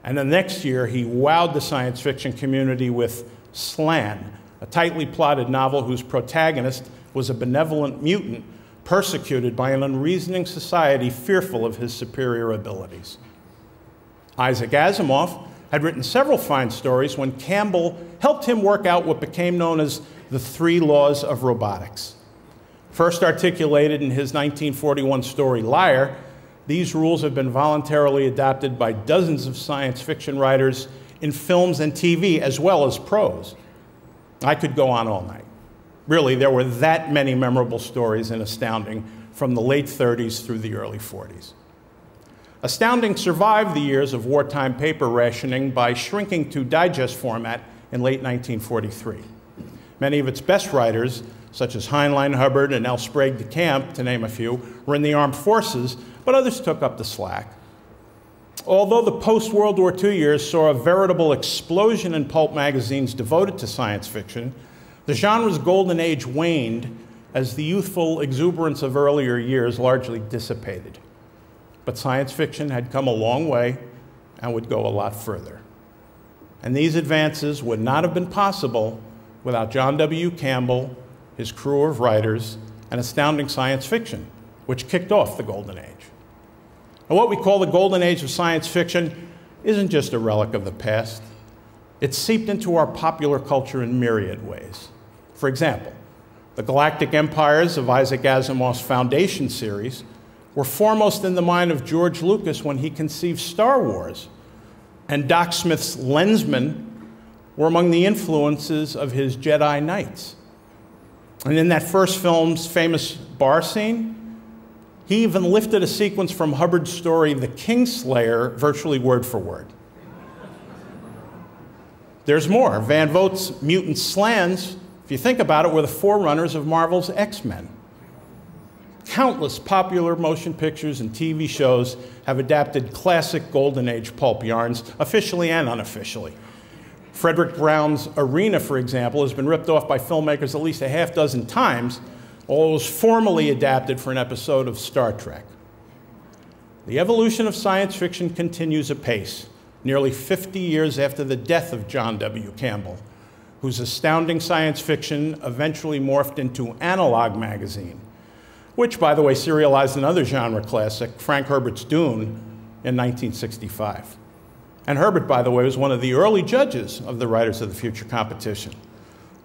And the next year, he wowed the science fiction community with Slan, a tightly plotted novel whose protagonist was a benevolent mutant persecuted by an unreasoning society fearful of his superior abilities. Isaac Asimov had written several fine stories when Campbell helped him work out what became known as the 3 laws of robotics. First articulated in his 1941 story Liar, these rules have been voluntarily adopted by dozens of science fiction writers in films and TV, as well as prose. I could go on all night. Really, there were that many memorable stories in Astounding from the late 30s through the early 40s. Astounding survived the years of wartime paper rationing by shrinking to digest format in late 1943. Many of its best writers, such as Heinlein Hubbard and L. Sprague de Camp, to name a few, were in the armed forces, but others took up the slack. Although the post-World War II years saw a veritable explosion in pulp magazines devoted to science fiction, the genre's golden age waned as the youthful exuberance of earlier years largely dissipated. But science fiction had come a long way and would go a lot further. And these advances would not have been possible without John W. Campbell, his crew of writers, and Astounding Science Fiction, which kicked off the Golden Age. And what we call the Golden Age of science fiction isn't just a relic of the past. It's seeped into our popular culture in myriad ways. For example, the galactic empires of Isaac Asimov's Foundation series were foremost in the mind of George Lucas when he conceived Star Wars, and Doc Smith's Lensmen were among the influences of his Jedi Knights. And in that first film's famous bar scene, he even lifted a sequence from Hubbard's story, The Kingslayer, virtually word for word. There's more. Van Vogt's mutant Slans, if you think about it, were the forerunners of Marvel's X-Men. Countless popular motion pictures and TV shows have adapted classic Golden Age pulp yarns, officially and unofficially. Frederick Brown's Arena, for example, has been ripped off by filmmakers at least a half dozen times, although it was formally adapted for an episode of Star Trek. The evolution of science fiction continues apace, nearly 50 years after the death of John W. Campbell, whose Astounding Science Fiction eventually morphed into Analog magazine, which, by the way, serialized another genre classic, Frank Herbert's Dune, in 1965. And Herbert, by the way, was one of the early judges of the Writers of the Future competition,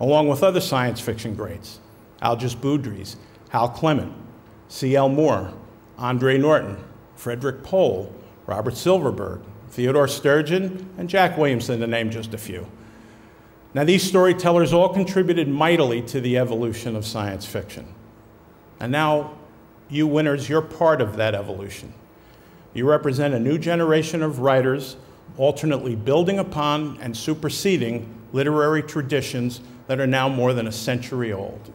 along with other science fiction greats, Algis Budrys, Hal Clement, C.L. Moore, Andre Norton, Frederick Pohl, Robert Silverberg, Theodore Sturgeon, and Jack Williamson, to name just a few. Now, these storytellers all contributed mightily to the evolution of science fiction. And now, you winners, you're part of that evolution. You represent a new generation of writers alternately building upon and superseding literary traditions that are now more than a century old.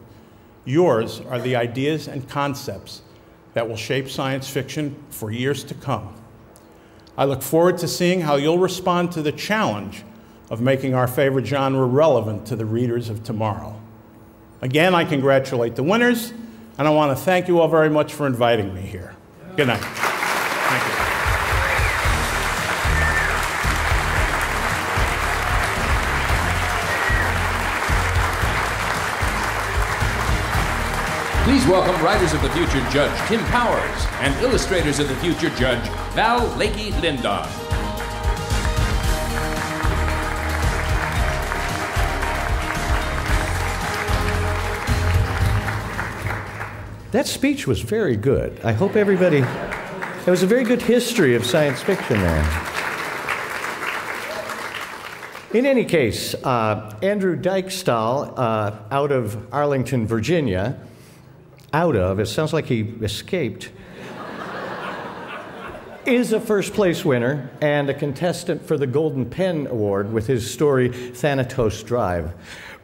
Yours are the ideas and concepts that will shape science fiction for years to come. I look forward to seeing how you'll respond to the challenge of making our favorite genre relevant to the readers of tomorrow. Again, I congratulate the winners, and I want to thank you all very much for inviting me here. Good night. Thank you. Please welcome Writers of the Future Judge Tim Powers and Illustrators of the Future Judge Val Lakey Lindon. That speech was very good. I hope everybody, it was a very good history of science fiction there. In any case, Andrew Dykestall, out of Arlington, Virginia, it sounds like he escaped, is a first place winner and a contestant for the Golden Pen Award with his story Thanatos Drive,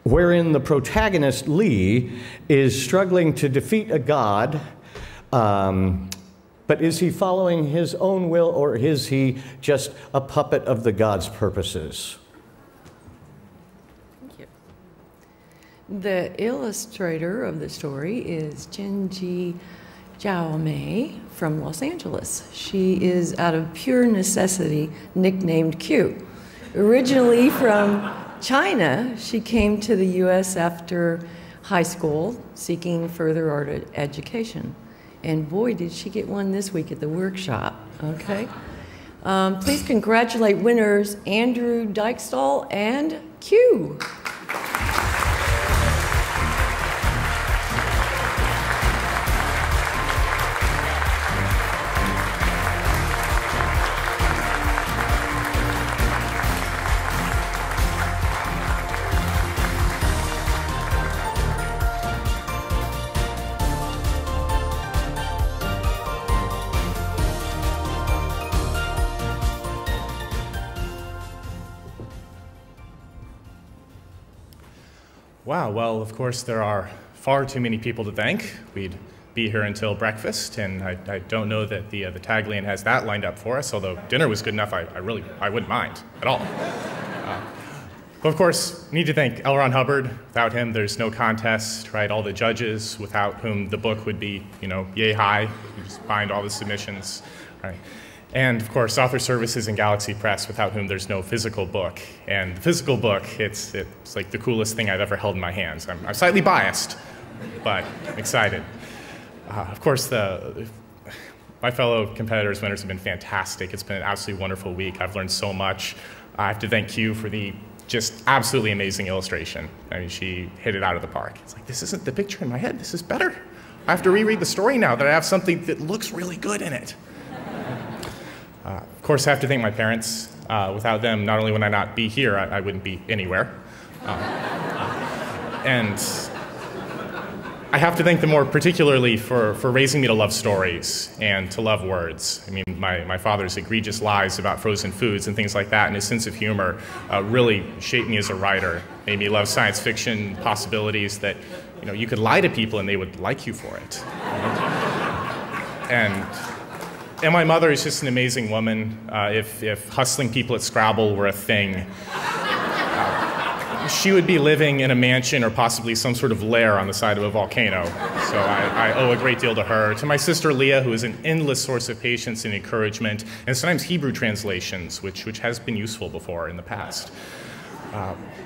wherein the protagonist, Lee, is struggling to defeat a god, but is he following his own will, or is he just a puppet of the god's purposes? The illustrator of the story is Jinji Jiaomei from Los Angeles. She is, out of pure necessity, nicknamed Q. Originally from China, she came to the U.S. after high school, seeking further art education. And boy, did she get one this week at the workshop, okay? Please congratulate winners Andrew Dykestall and Q. Wow, well, of course, there are far too many people to thank. We'd be here until breakfast, and I don't know that the Taglian has that lined up for us, although dinner was good enough, I wouldn't mind at all. But of course, need to thank L. Ron Hubbard. Without him, there's no contest, right? All the judges, without whom the book would be, yay high. You just find all the submissions, right? And of course, Author Services and Galaxy Press, without whom there's no physical book. And the physical book, it's like the coolest thing I've ever held in my hands. I'm slightly biased, but excited. Of course, my fellow competitors, winners have been fantastic. It's been an absolutely wonderful week. I've learned so much. I have to thank Q for the just absolutely amazing illustration. I mean, she hit it out of the park. It's like, this isn't the picture in my head. This is better. I have to reread the story now that I have something that looks really good in it. Of course, I have to thank my parents. Without them, not only would I not be here, I wouldn't be anywhere. And I have to thank them more particularly for raising me to love stories and to love words. I mean, my father's egregious lies about frozen foods and things like that, and his sense of humor really shaped me as a writer, made me love science fiction possibilities that, you could lie to people and they would like you for it. And my mother is just an amazing woman. If hustling people at Scrabble were a thing, she would be living in a mansion or possibly some sort of lair on the side of a volcano. So I owe a great deal to her. To my sister Leah, who is an endless source of patience and encouragement, and sometimes Hebrew translations, which has been useful before in the past.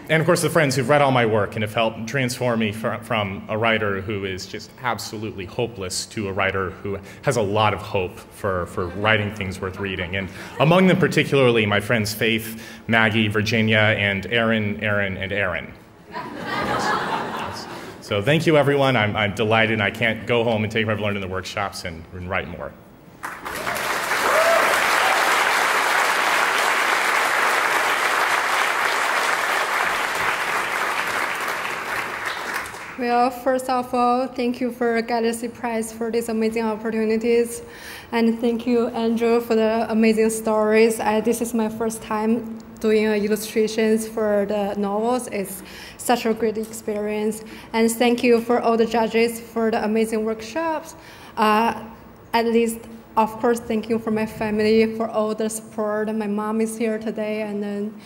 And of course, the friends who've read all my work and have helped transform me from a writer who is just absolutely hopeless to a writer who has a lot of hope for writing things worth reading. And among them particularly, my friends Faith, Maggie, Virginia, and Aaron, and Aaron. Yes. So thank you, everyone. I'm delighted. I can't go home and take what I've learned in the workshops and write more. Well, first of all, thank you for Galaxy Press for these amazing opportunities. And thank you, Andrew, for the amazing stories. This is my first time doing illustrations for the novels. It's such a great experience. And thank you for all the judges for the amazing workshops. At least, of course, thank you for my family for all the support. My mom is here today, and then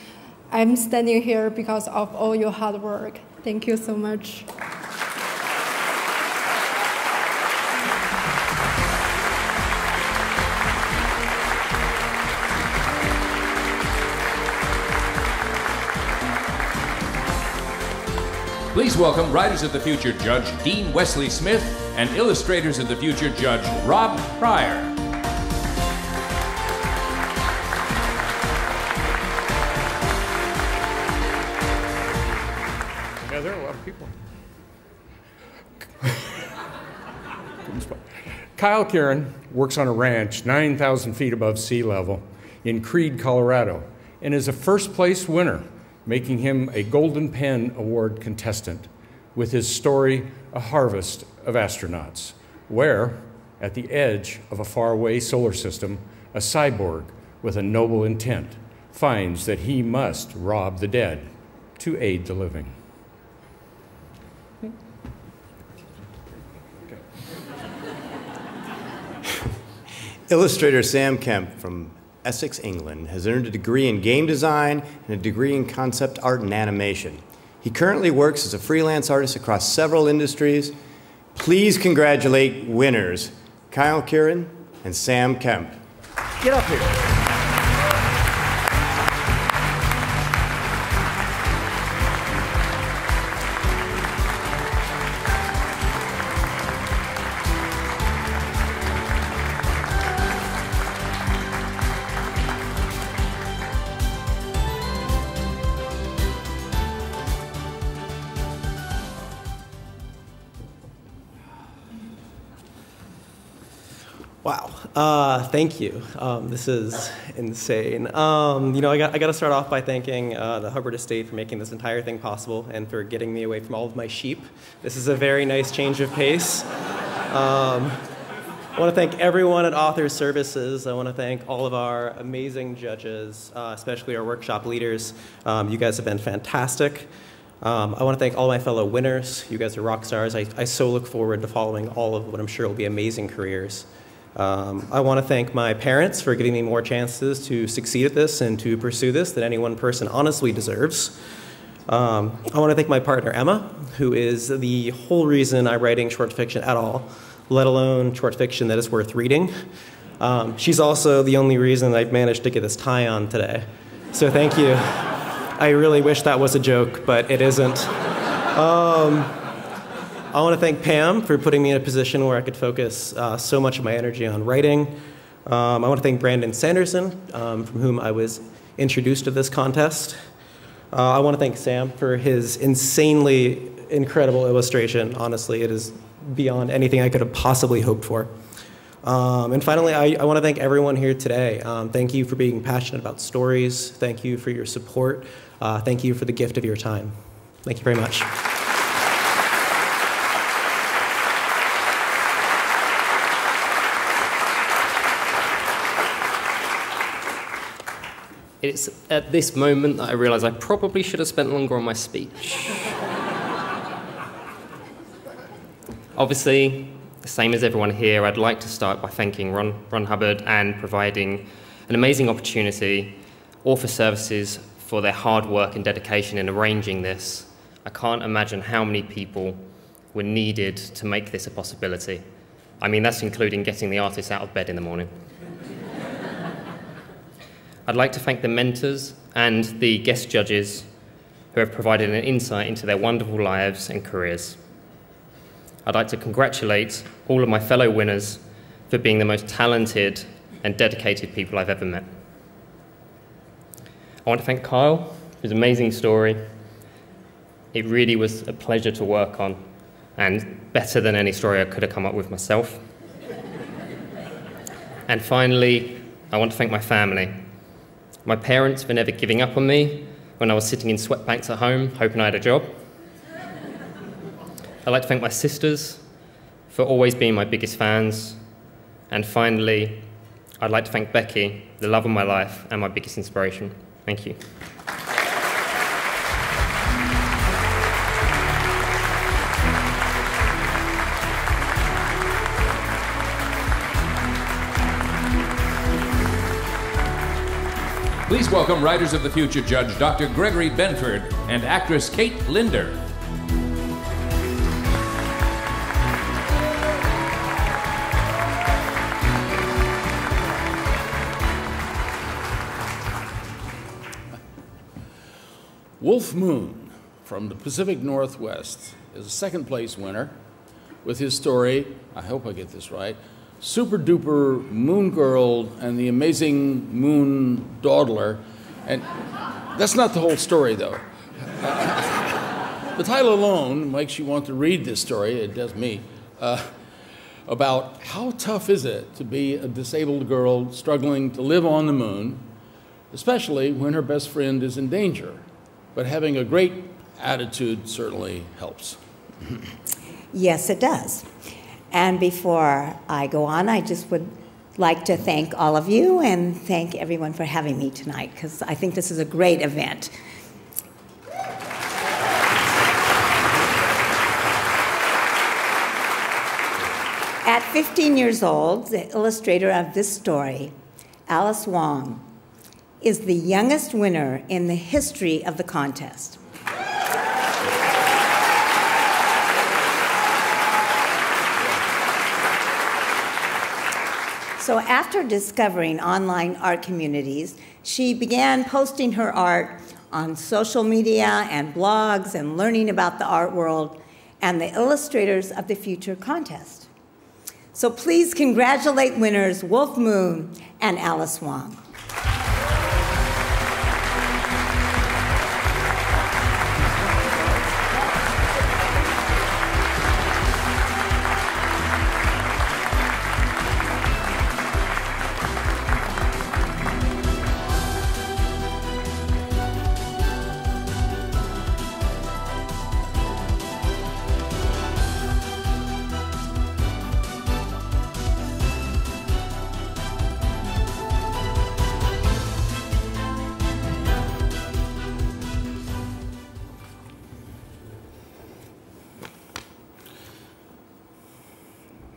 I'm standing here because of all your hard work. Thank you so much. Please welcome Writers of the Future Judge Dean Wesley Smith and Illustrators of the Future Judge Rob Pryor. Yeah, there are a lot of people. Kyle Kieran works on a ranch 9,000 feet above sea level in Creede, Colorado, and is a first-place winner, making him a Golden Pen Award contestant with his story, A Harvest of Astronauts, where, at the edge of a faraway solar system, a cyborg with a noble intent finds that he must rob the dead to aid the living. Illustrator Sam Kemp from Essex, England, has earned a degree in game design and a degree in concept art and animation. He currently works as a freelance artist across several industries. Please congratulate winners, Kyle Kieran and Sam Kemp. Get up here. Wow. Thank you. This is insane. I got to start off by thanking the Hubbard Estate for making this entire thing possible and for getting me away from all of my sheep. This is a very nice change of pace. I want to thank everyone at Authors Services. I want to thank all of our amazing judges, especially our workshop leaders. You guys have been fantastic. I want to thank all my fellow winners. You guys are rock stars. I so look forward to following all of what I'm sure will be amazing careers. I want to thank my parents for giving me more chances to succeed at this and to pursue this than any one person honestly deserves. I want to thank my partner, Emma, who is the whole reason I'm writing short fiction at all, let alone short fiction that is worth reading. She's also the only reason I've managed to get this tie on today. So thank you. I really wish that was a joke, but it isn't. I want to thank Pam for putting me in a position where I could focus so much of my energy on writing. I want to thank Brandon Sanderson, from whom I was introduced to this contest. I want to thank Sam for his insanely incredible illustration. Honestly, it is beyond anything I could have possibly hoped for. And finally, I want to thank everyone here today. Thank you for being passionate about stories. Thank you for your support. Thank you for the gift of your time. Thank you very much. It's at this moment that I realise I probably should have spent longer on my speech. Obviously, the same as everyone here, I'd like to start by thanking Ron Hubbard and providing an amazing opportunity, Authors Services, for their hard work and dedication in arranging this. I can't imagine how many people were needed to make this a possibility. I mean, that's including getting the artists out of bed in the morning. I'd like to thank the mentors and the guest judges who have provided an insight into their wonderful lives and careers. I'd like to congratulate all of my fellow winners for being the most talented and dedicated people I've ever met. I want to thank Kyle for his amazing story. It really was a pleasure to work on, and better than any story I could have come up with myself. And finally, I want to thank my family. My parents for never giving up on me when I was sitting in sweatpants at home, hoping I had a job. I'd like to thank my sisters for always being my biggest fans. And finally, I'd like to thank Becky, the love of my life and my biggest inspiration. Thank you. Please welcome Writers of the Future Judge Dr. Gregory Benford and actress Kate Linder. Wolf Moon from the Pacific Northwest is a second place winner with his story, I hope I get this right, Super Duper Moon Girl and the Amazing Moon Dawdler. And that's not the whole story, though. The title alone makes you want to read this story, it does me, about how tough is it to be a disabled girl struggling to live on the moon, especially when her best friend is in danger. But having a great attitude certainly helps. Yes, it does. And before I go on, I just would like to thank all of you and thank everyone for having me tonight, because I think this is a great event. At 15 years old, the illustrator of this story, Alice Wong, is the youngest winner in the history of the contest. So after discovering online art communities, she began posting her art on social media and blogs and learning about the art world and the Illustrators of the Future contest. So please congratulate winners Wolf Moon and Alice Wong.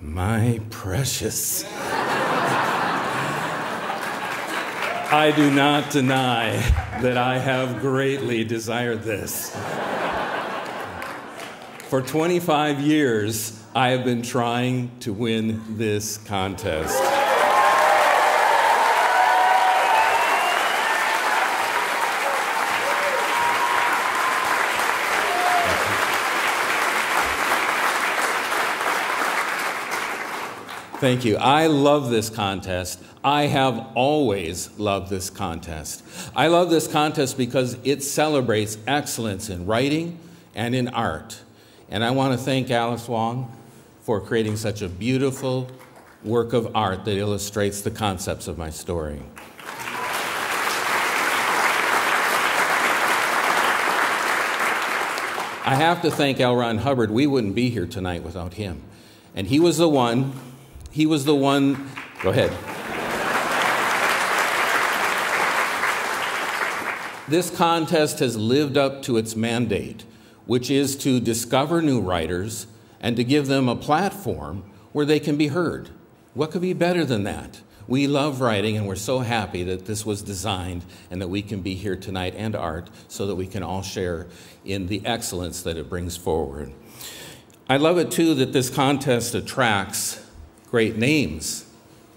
My precious. I do not deny that I have greatly desired this. For 25 years, I have been trying to win this contest. Thank you. I love this contest. I have always loved this contest. I love this contest because it celebrates excellence in writing and in art. And I want to thank Alice Wong for creating such a beautiful work of art that illustrates the concepts of my story. I have to thank L. Ron Hubbard. We wouldn't be here tonight without him. And he was the one, go ahead. This contest has lived up to its mandate, which is to discover new writers and to give them a platform where they can be heard. What could be better than that? We love writing, and we're so happy that this was designed and that we can be here tonight, and art, so that we can all share in the excellence that it brings forward. I love it, too, that this contest attracts great names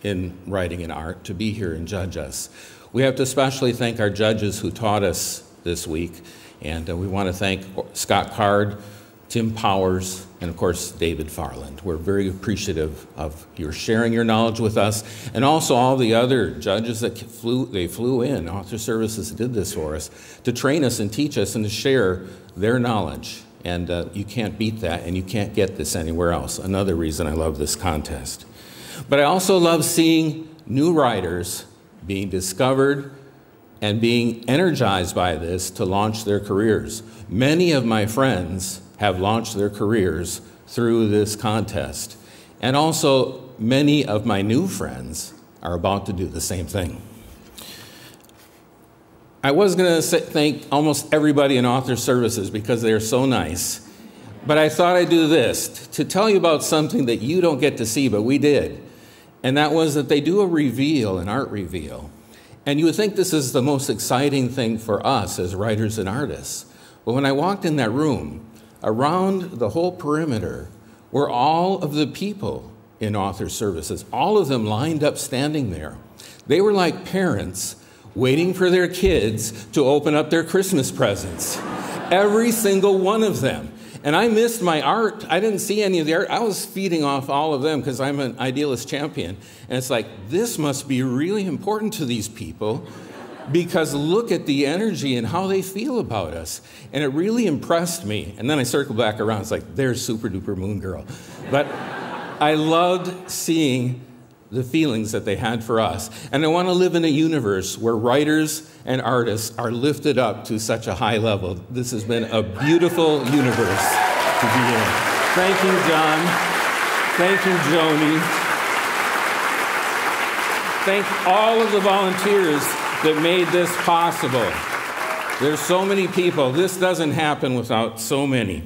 in writing and art to be here and judge us. We have to especially thank our judges who taught us this week, and we want to thank Scott Card, Tim Powers, and of course David Farland. We're very appreciative of your sharing your knowledge with us, and also all the other judges that flew in. Author Services did this for us to train us and teach us and to share their knowledge. And you can't beat that, and you can't get this anywhere else. Another reason I love this contest. But I also love seeing new writers being discovered and being energized by this to launch their careers. Many of my friends have launched their careers through this contest. And also, many of my new friends are about to do the same thing. I was going to thank almost everybody in Author Services because they are so nice. But I thought I'd do this to tell you about something that you don't get to see, but we did. And that was that they do a reveal, an art reveal. And you would think this is the most exciting thing for us as writers and artists. But when I walked in that room, around the whole perimeter were all of the people in Author Services, all of them lined up standing there. They were like parents waiting for their kids to open up their Christmas presents. Every single one of them. And I missed my art. I didn't see any of the art. I was feeding off all of them because I'm an idealist champion. And it's like, this must be really important to these people because look at the energy and how they feel about us. And it really impressed me. And then I circled back around. It's like, there's Super Duper Moon Girl. But I loved seeing the feelings that they had for us. And I want to live in a universe where writers and artists are lifted up to such a high level. This has been a beautiful universe to be in. Thank you, John. Thank you, Joni. Thank all of the volunteers that made this possible. There's so many people. This doesn't happen without so many.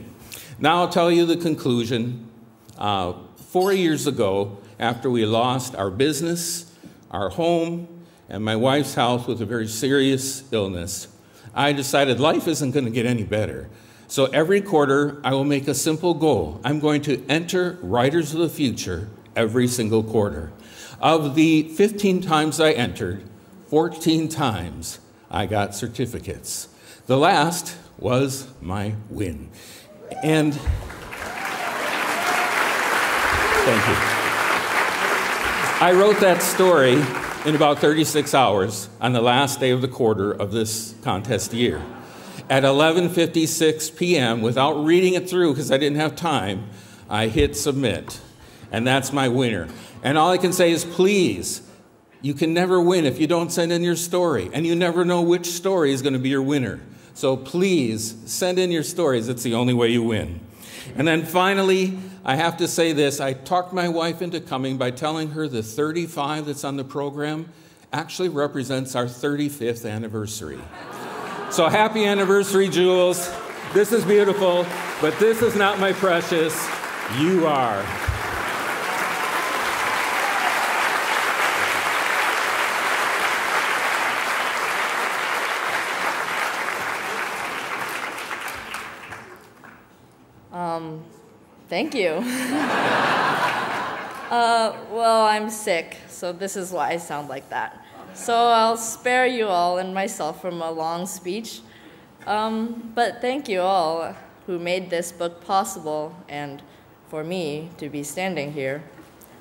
Now I'll tell you the conclusion. 4 years ago, after we lost our business, our home, and my wife's health with a very serious illness, I decided life isn't going to get any better. So every quarter, I will make a simple goal. I'm going to enter Writers of the Future every single quarter. Of the 15 times I entered, 14 times I got certificates. The last was my win. And thank you. I wrote that story in about 36 hours on the last day of the quarter of this contest year. At 11:56 p.m., without reading it through because I didn't have time, I hit submit. And that's my winner. And all I can say is, please, you can never win if you don't send in your story. And you never know which story is going to be your winner. So please, send in your stories. It's the only way you win. And then finally, I have to say this. I talked my wife into coming by telling her the 35 that's on the program actually represents our 35th anniversary. So happy anniversary, Jules. This is beautiful, but this is not my precious. You are. Thank you. Well, I'm sick, so this is why I sound like that. So I'll spare you all and myself from a long speech. But thank you all who made this book possible and for me to be standing here.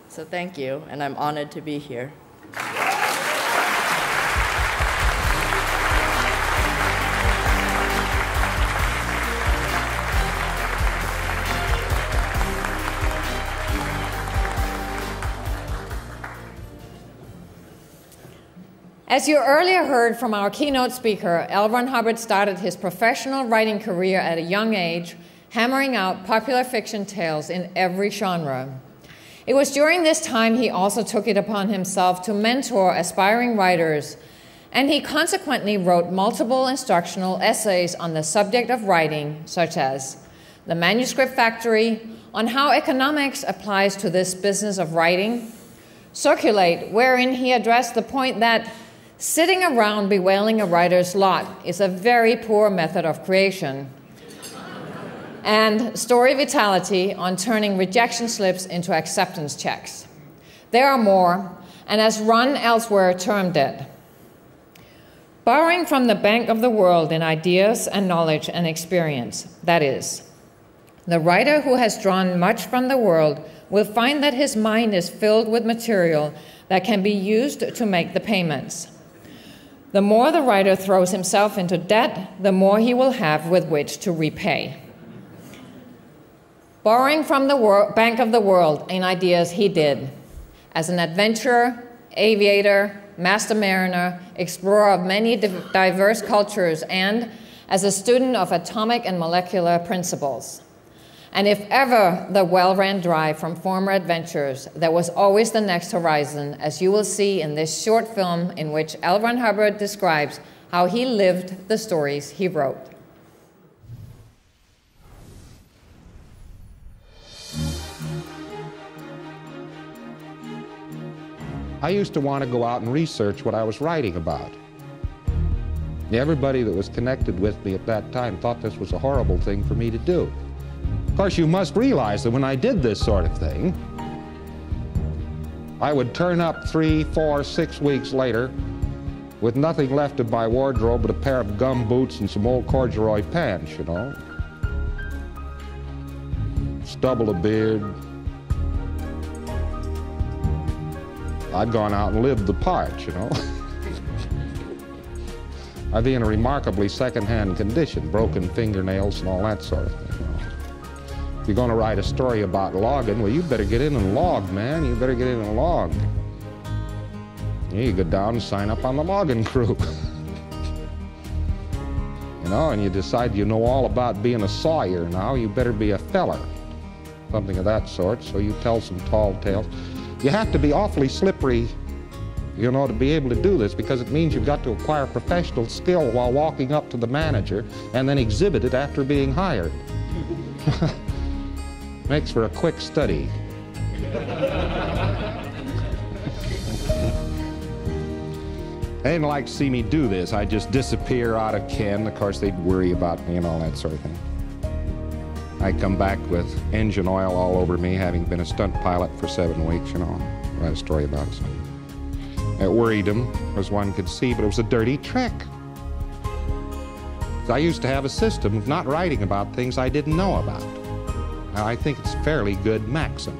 So thank you, and I'm honored to be here. As you earlier heard from our keynote speaker, L. Ron Hubbard started his professional writing career at a young age, hammering out popular fiction tales in every genre. It was during this time he also took it upon himself to mentor aspiring writers, and he consequently wrote multiple instructional essays on the subject of writing, such as The Manuscript Factory, on how economics applies to this business of writing, Circulate, wherein he addressed the point that sitting around bewailing a writer's lot is a very poor method of creation, and Story Vitality, on turning rejection slips into acceptance checks. There are more, and as Ron elsewhere termed it, borrowing from the bank of the world in ideas and knowledge and experience, that is, the writer who has drawn much from the world will find that his mind is filled with material that can be used to make the payments. The more the writer throws himself into debt, the more he will have with which to repay. Borrowing from the bank of the world in ideas he did. As an adventurer, aviator, master mariner, explorer of many diverse cultures, and as a student of atomic and molecular principles. And if ever the well ran dry from former adventures, there was always the next horizon, as you will see in this short film in which L. Ron Hubbard describes how he lived the stories he wrote. I used to want to go out and research what I was writing about. Everybody that was connected with me at that time thought this was a horrible thing for me to do. Of course, you must realize that when I did this sort of thing, I would turn up 3, 4, 6 weeks later with nothing left of my wardrobe but a pair of gum boots and some old corduroy pants, you know. Stubble of beard. I'd gone out and lived the part, you know. I'd be in a remarkably second-hand condition, broken fingernails and all that sort of thing, you know. If you're going to write a story about logging, well, you better get in and log, man. You better get in and log. You go down and sign up on the logging crew. You know, and you decide you know all about being a sawyer now, you better be a feller. Something of that sort, so you tell some tall tales. You have to be awfully slippery, you know, to be able to do this, because it means you've got to acquire professional skill while walking up to the manager and then exhibit it after being hired. Makes for a quick study. They didn't like to see me do this. I'd just disappear out of ken. Of course, they'd worry about me and all that sort of thing. I'd come back with engine oil all over me, having been a stunt pilot for 7 weeks, you know. Write a story about it. It worried them, as one could see, but it was a dirty trick. I used to have a system of not writing about things I didn't know about. I think it's a fairly good maxim.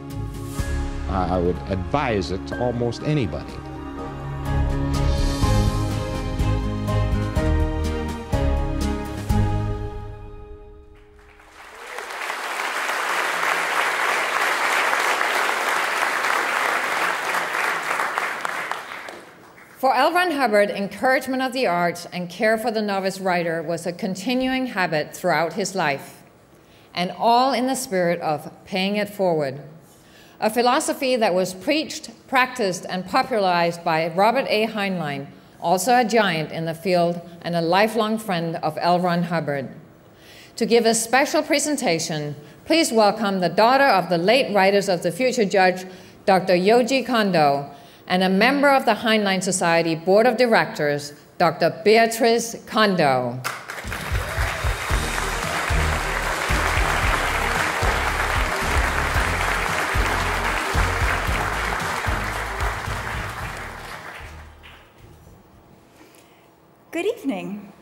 I would advise it to almost anybody. For L. Ron Hubbard, encouragement of the arts and care for the novice writer was a continuing habit throughout his life, and all in the spirit of paying it forward, a philosophy that was preached, practiced, and popularized by Robert A. Heinlein, also a giant in the field and a lifelong friend of L. Ron Hubbard. To give a special presentation, please welcome the daughter of the late Writers of the Future judge, Dr. Yoji Kondo, and a member of the Heinlein Society Board of Directors, Dr. Beatrice Kondo. Good evening.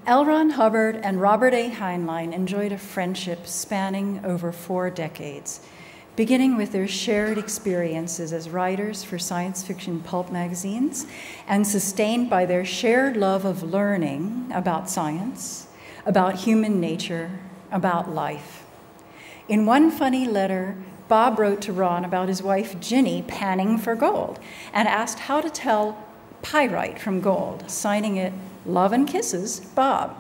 L. Ron Hubbard and Robert A. Heinlein enjoyed a friendship spanning over 4 decades. Beginning with their shared experiences as writers for science fiction pulp magazines, and sustained by their shared love of learning about science, about human nature, about life. In one funny letter, Bob wrote to Ron about his wife Ginny panning for gold and asked how to tell pyrite from gold, signing it, "Love and Kisses, Bob."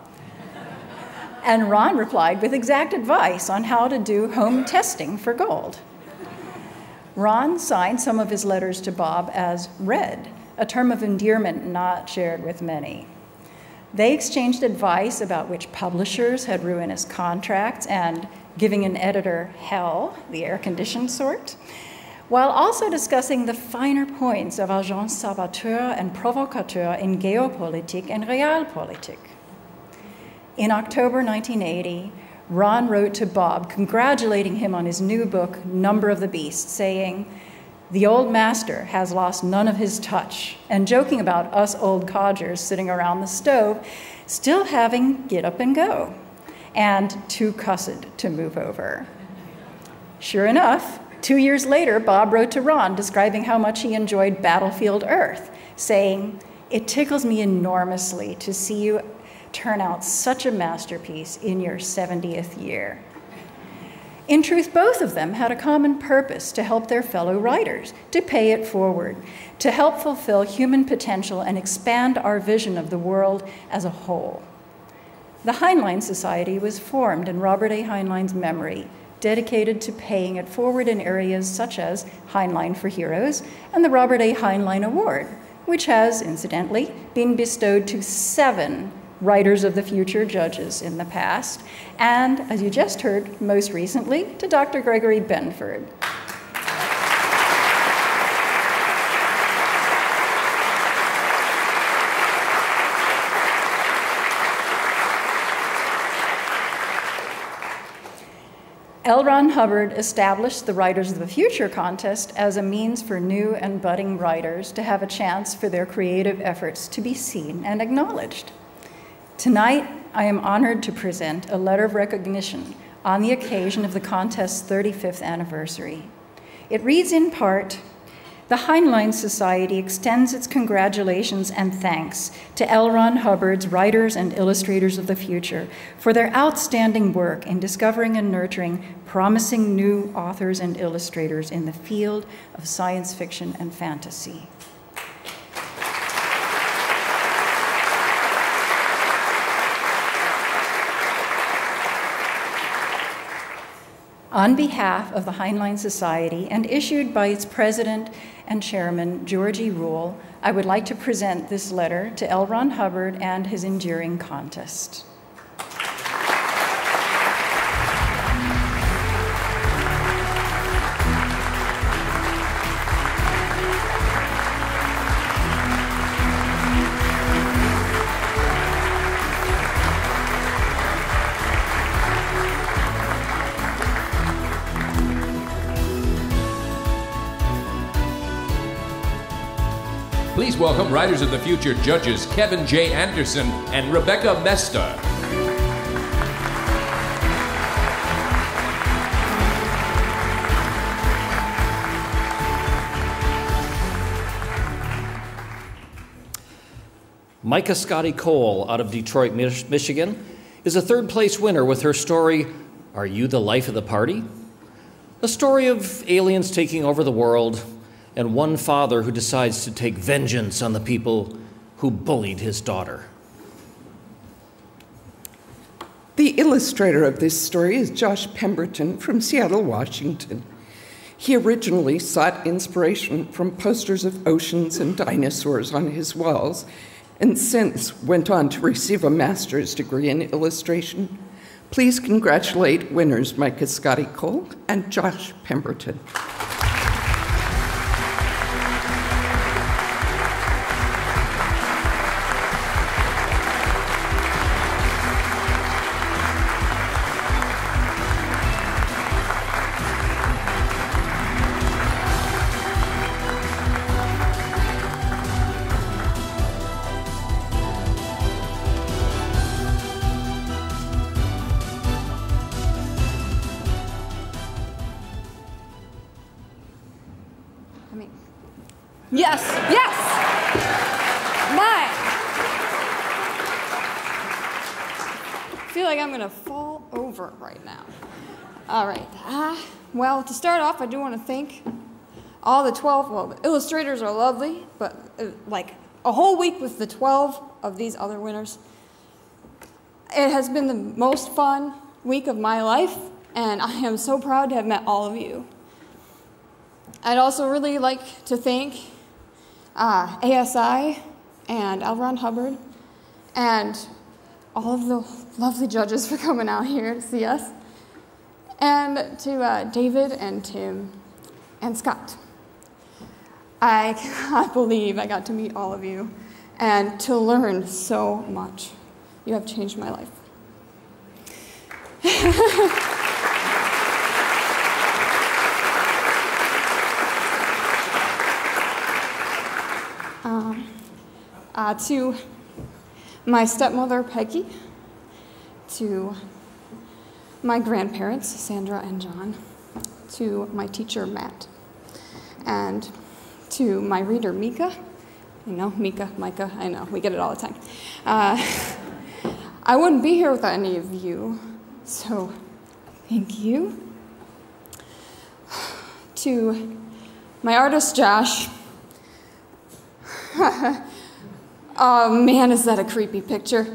And Ron replied with exact advice on how to do home testing for gold. Ron signed some of his letters to Bob as Red, a term of endearment not shared with many. They exchanged advice about which publishers had ruinous contracts and giving an editor hell, the air-conditioned sort, while also discussing the finer points of agent saboteur and provocateur in géopolitique and realpolitik. In October 1980, Ron wrote to Bob congratulating him on his new book, Number of the Beast, saying, "The old master has lost none of his touch," and joking about us old codgers sitting around the stove, still having get up and go, and too cussed to move over. Sure enough, 2 years later, Bob wrote to Ron describing how much he enjoyed Battlefield Earth, saying, "It tickles me enormously to see you turn out such a masterpiece in your 70th year." In truth, both of them had a common purpose: to help their fellow writers, to pay it forward, to help fulfill human potential and expand our vision of the world as a whole. The Heinlein Society was formed in Robert A. Heinlein's memory, dedicated to paying it forward in areas such as Heinlein for Heroes and the Robert A. Heinlein Award, which has, incidentally, been bestowed to 7 Writers of the Future judges in the past, and, as you just heard, most recently, to Dr. Gregory Benford. L. Ron Hubbard established the Writers of the Future contest as a means for new and budding writers to have a chance for their creative efforts to be seen and acknowledged. Tonight, I am honored to present a letter of recognition on the occasion of the contest's 35th anniversary. It reads in part, "The Heinlein Society extends its congratulations and thanks to L. Ron Hubbard's Writers and Illustrators of the Future for their outstanding work in discovering and nurturing promising new authors and illustrators in the field of science fiction and fantasy." On behalf of the Heinlein Society and issued by its president and chairman, Georgie Rule, I would like to present this letter to L. Ron Hubbard and his enduring contest. Please welcome Writers of the Future judges Kevin J. Anderson and Rebecca Mesta. Micah Scotty Cole out of Detroit, Michigan, is a third-place winner with her story, Are You the Life of the Party? A story of aliens taking over the world and one father who decides to take vengeance on the people who bullied his daughter. The illustrator of this story is Josh Pemberton from Seattle, Washington. He originally sought inspiration from posters of oceans and dinosaurs on his walls, and since went on to receive a master's degree in illustration. Please congratulate winners Micah Scotty Cole and Josh Pemberton. Yes, yes! Mine! I feel like I'm gonna fall over right now. All right, well, to start off, I do want to thank all the 12, well, the illustrators are lovely, but like a whole week with the 12 of these other winners, it has been the most fun week of my life, and I am so proud to have met all of you. I'd also really like to thank ASI and L. Ron Hubbard and all of the lovely judges for coming out here to see us, and to David and Tim and Scott. I cannot believe I got to meet all of you and to learn so much. You have changed my life. To my stepmother, Peggy, to my grandparents, Sandra and John, to my teacher, Matt, and to my reader, Mika. I know, Mika, Micah, I know, we get it all the time. I wouldn't be here without any of you, so thank you. To my artist, Josh. Oh man, is that a creepy picture?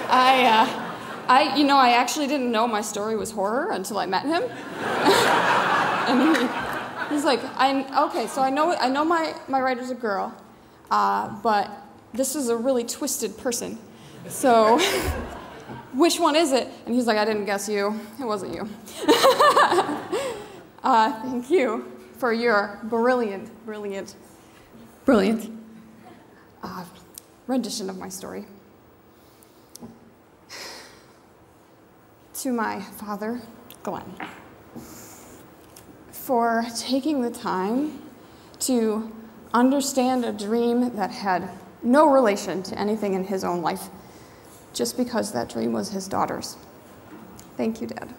I actually didn't know my story was horror until I met him. And he's like, okay, so I know my writer's a girl, but this is a really twisted person. So which one is it? And he's like, I didn't guess you. It wasn't you. Thank you for your brilliant rendition of my story. to my father, Glenn, for taking the time to understand a dream that had no relation to anything in his own life, just because that dream was his daughter's. Thank you, Dad.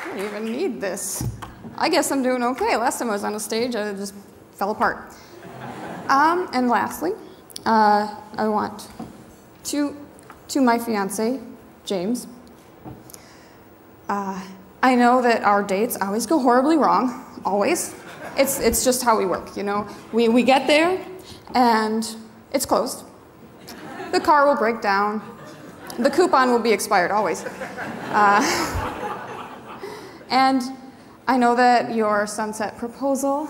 I don't even need this. I guess I'm doing okay. Last time I was on a stage, I just fell apart. And lastly, I want to my fiance, James. I know that our dates always go horribly wrong, always. It's just how we work, you know. We get there, and it's closed. The car will break down. The coupon will be expired, always. And I know that your sunset proposal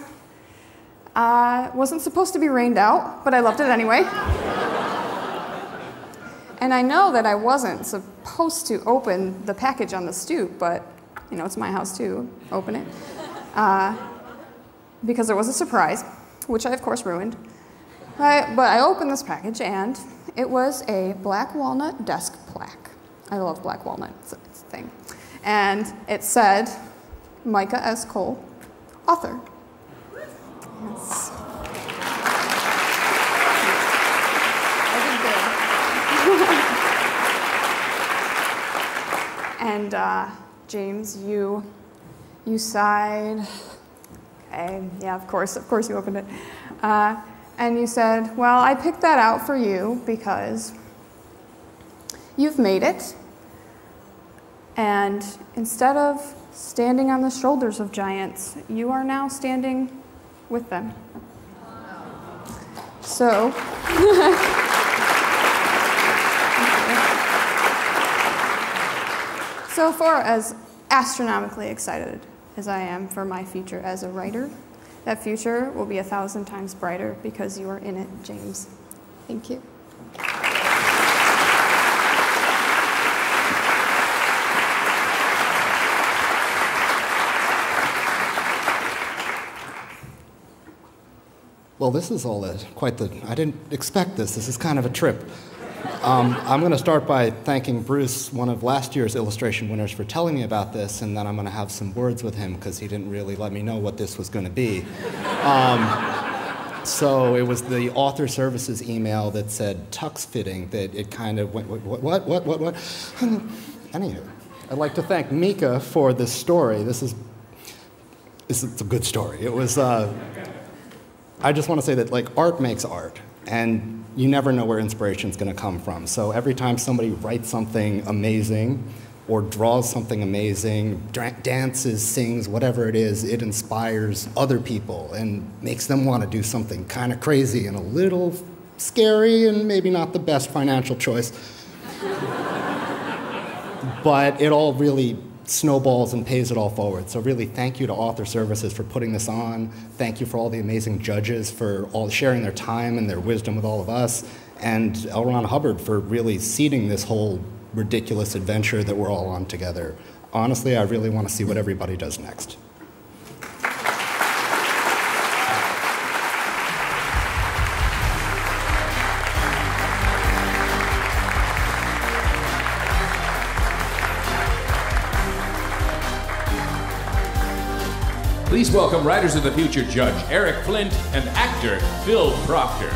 wasn't supposed to be rained out, but I loved it anyway. And I know that I wasn't supposed to open the package on the stoop, but, you know, it's my house too, open it. Because there was a surprise, which I, of course, ruined. But I opened this package, and it was a black walnut desk plaque. I love black walnut, it's a thing. And it said, Micah S. Cole, author. Yes. And James, you sighed. Okay, yeah, of course you opened it. And you said, well, I picked that out for you because you've made it. And instead of standing on the shoulders of giants, you are now standing with them. So, so far as astronomically excited as I am for my future as a writer, that future will be 1,000 times brighter because you are in it, James. Thank you. Well, this is all I didn't expect this. This is kind of a trip. I'm going to start by thanking Bruce, one of last year's illustration winners, for telling me about this, and then I'm going to have some words with him because he didn't really let me know what this was going to be. So it was the author services email that said tux fitting that it kind of went, what? Anywho, I'd like to thank Mika for this story. This is a good story. It was, I just want to say that, like, art makes art, and you never know where inspiration's going to come from. So every time somebody writes something amazing or draws something amazing, dances, sings, whatever it is, it inspires other people and makes them want to do something kind of crazy and a little scary and maybe not the best financial choice. But it all really snowballs and pays it all forward. So really, thank you to Author Services for putting this on. Thank you for all the amazing judges for all sharing their time and their wisdom with all of us. And L. Ron Hubbard for really seeding this whole ridiculous adventure that we're all on together. Honestly, I really want to see what everybody does next. Please welcome Writers of the Future Judge Eric Flint and actor Phil Proctor.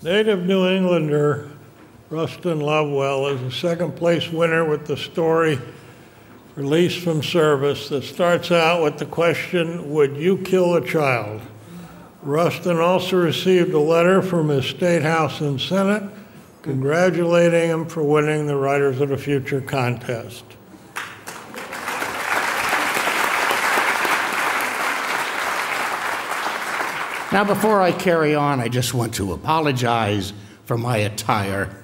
Native New Englander Rustin Lovewell is a second-place winner with the story Release from Service that starts out with the question, would you kill a child? Rustin also received a letter from his state house and Senate congratulating him for winning the Writers of the Future contest. Now, before I carry on, I just want to apologize for my attire.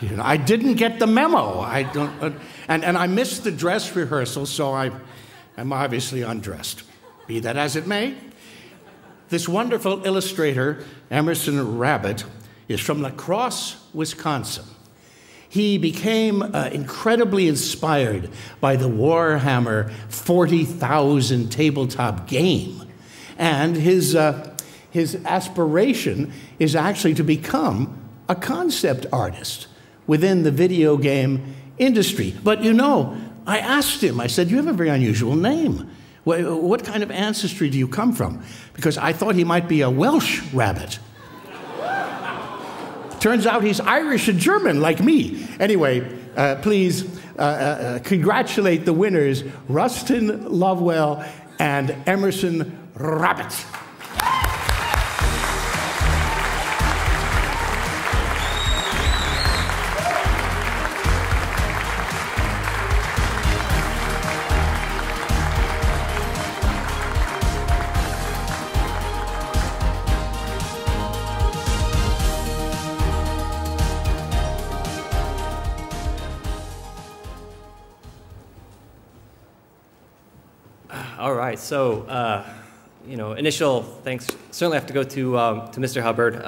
You know, I didn't get the memo. And I missed the dress rehearsal, so I'm obviously undressed. Be that as it may, this wonderful illustrator, Emerson Rabbit, is from La Crosse, Wisconsin. he became incredibly inspired by the Warhammer 40,000 tabletop game. And his aspiration is actually to become a concept artist within the video game industry. But you know, I asked him, I said, you have a very unusual name. What kind of ancestry do you come from? Because I thought he might be a Welsh rabbit. Turns out he's Irish and German, like me. Anyway, please congratulate the winners, Rustin Lovewell and Emerson Rabbit. All right, so initial thanks certainly have to go to Mr. Hubbard,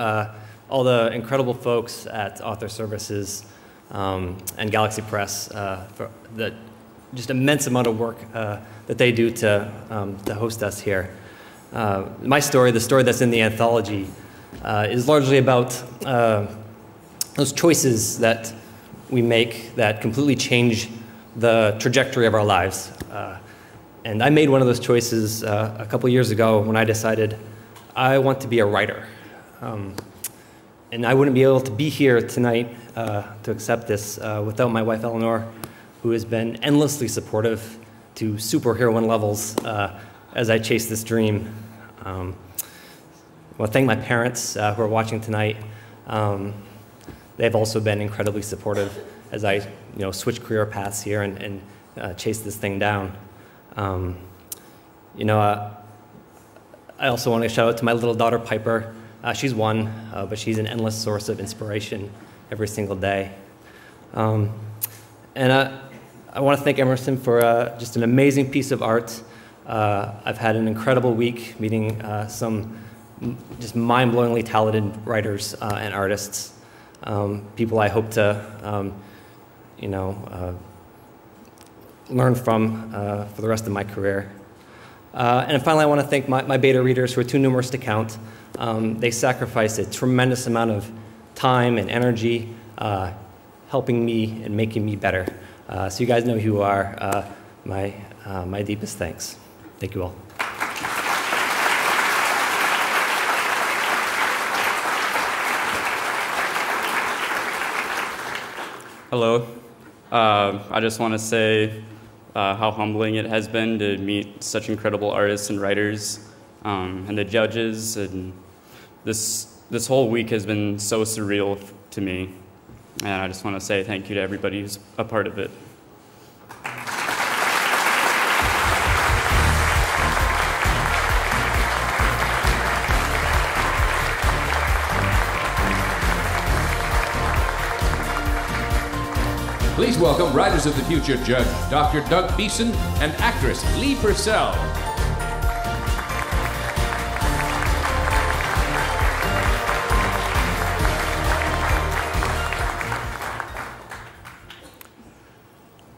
all the incredible folks at Author Services and Galaxy Press for the just immense amount of work that they do to host us here. My story, the story that's in the anthology, is largely about those choices that we make that completely change the trajectory of our lives. And I made one of those choices a couple years ago when I decided I want to be a writer. And I wouldn't be able to be here tonight to accept this without my wife, Eleanor, who has been endlessly supportive to superhero levels as I chase this dream. I want to thank my parents who are watching tonight. They've also been incredibly supportive as I switch career paths here and chase this thing down. I also want to shout out to my little daughter, Piper. She's one, but she's an endless source of inspiration every single day. And I want to thank Emerson for just an amazing piece of art. I've had an incredible week meeting some just mind-blowingly talented writers and artists, people I hope to, learn from for the rest of my career. And finally, I want to thank my beta readers who are too numerous to count. They sacrifice a tremendous amount of time and energy helping me and making me better. So you guys know who you are. My deepest thanks. Thank you all. Hello. I just want to say how humbling it has been to meet such incredible artists and writers, and the judges, and this whole week has been so surreal to me, and I just want to say thank you to everybody who's a part of it. Please welcome Writers of the Future judge, Dr. Doug Beeson, and actress Lee Purcell.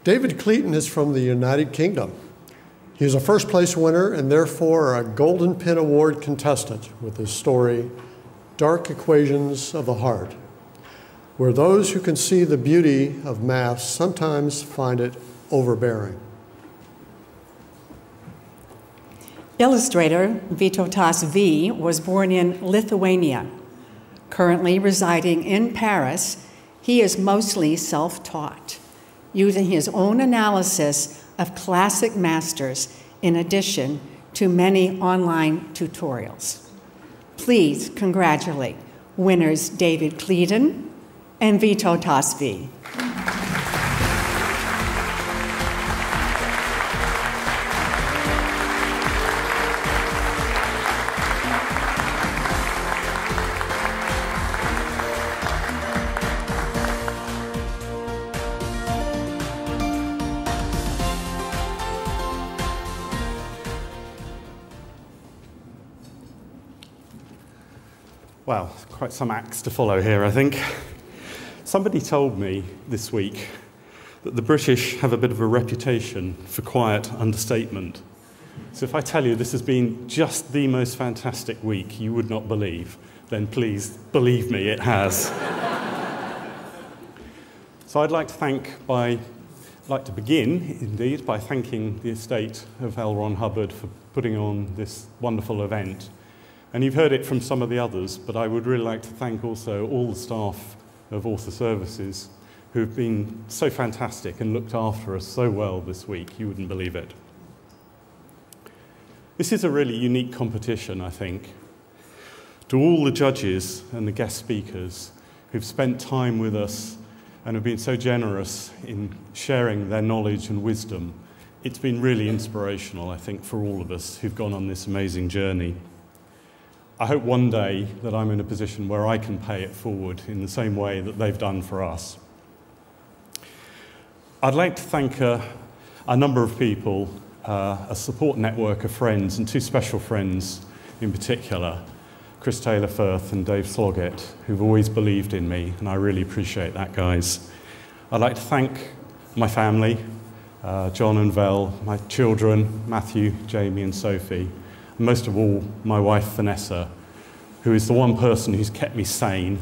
David Cleaton is from the United Kingdom. He is a first-place winner and therefore a Golden Pin Award contestant with his story, Dark Equations of the Heart, where those who can see the beauty of math sometimes find it overbearing. Illustrator Vytautas V. was born in Lithuania. Currently residing in Paris, he is mostly self-taught, using his own analysis of classic masters in addition to many online tutorials. Please congratulate winners David Cleaton and Vytautas V. Well, quite some acts to follow here, I think. Somebody told me this week that the British have a bit of a reputation for quiet understatement. So if I tell you this has been just the most fantastic week you would not believe, then please believe me, it has. So I'd like to begin, indeed, by thanking the estate of L. Ron Hubbard for putting on this wonderful event. And you've heard it from some of the others, but I would really like to thank also all the staff of Author Services who've been so fantastic and looked after us so well this week, you wouldn't believe it. This is a really unique competition, I think. To all the judges and the guest speakers who've spent time with us and have been so generous in sharing their knowledge and wisdom, it's been really inspirational, I think, for all of us who've gone on this amazing journey. I hope one day that I'm in a position where I can pay it forward in the same way that they've done for us. I'd like to thank a number of people, a support network of friends, and two special friends in particular, Chris Taylor Firth and Dave Sloggett, who've always believed in me, and I really appreciate that, guys. I'd like to thank my family, John and Vel, my children, Matthew, Jamie and Sophie, and most of all, my wife Vanessa, who is the one person who's kept me sane,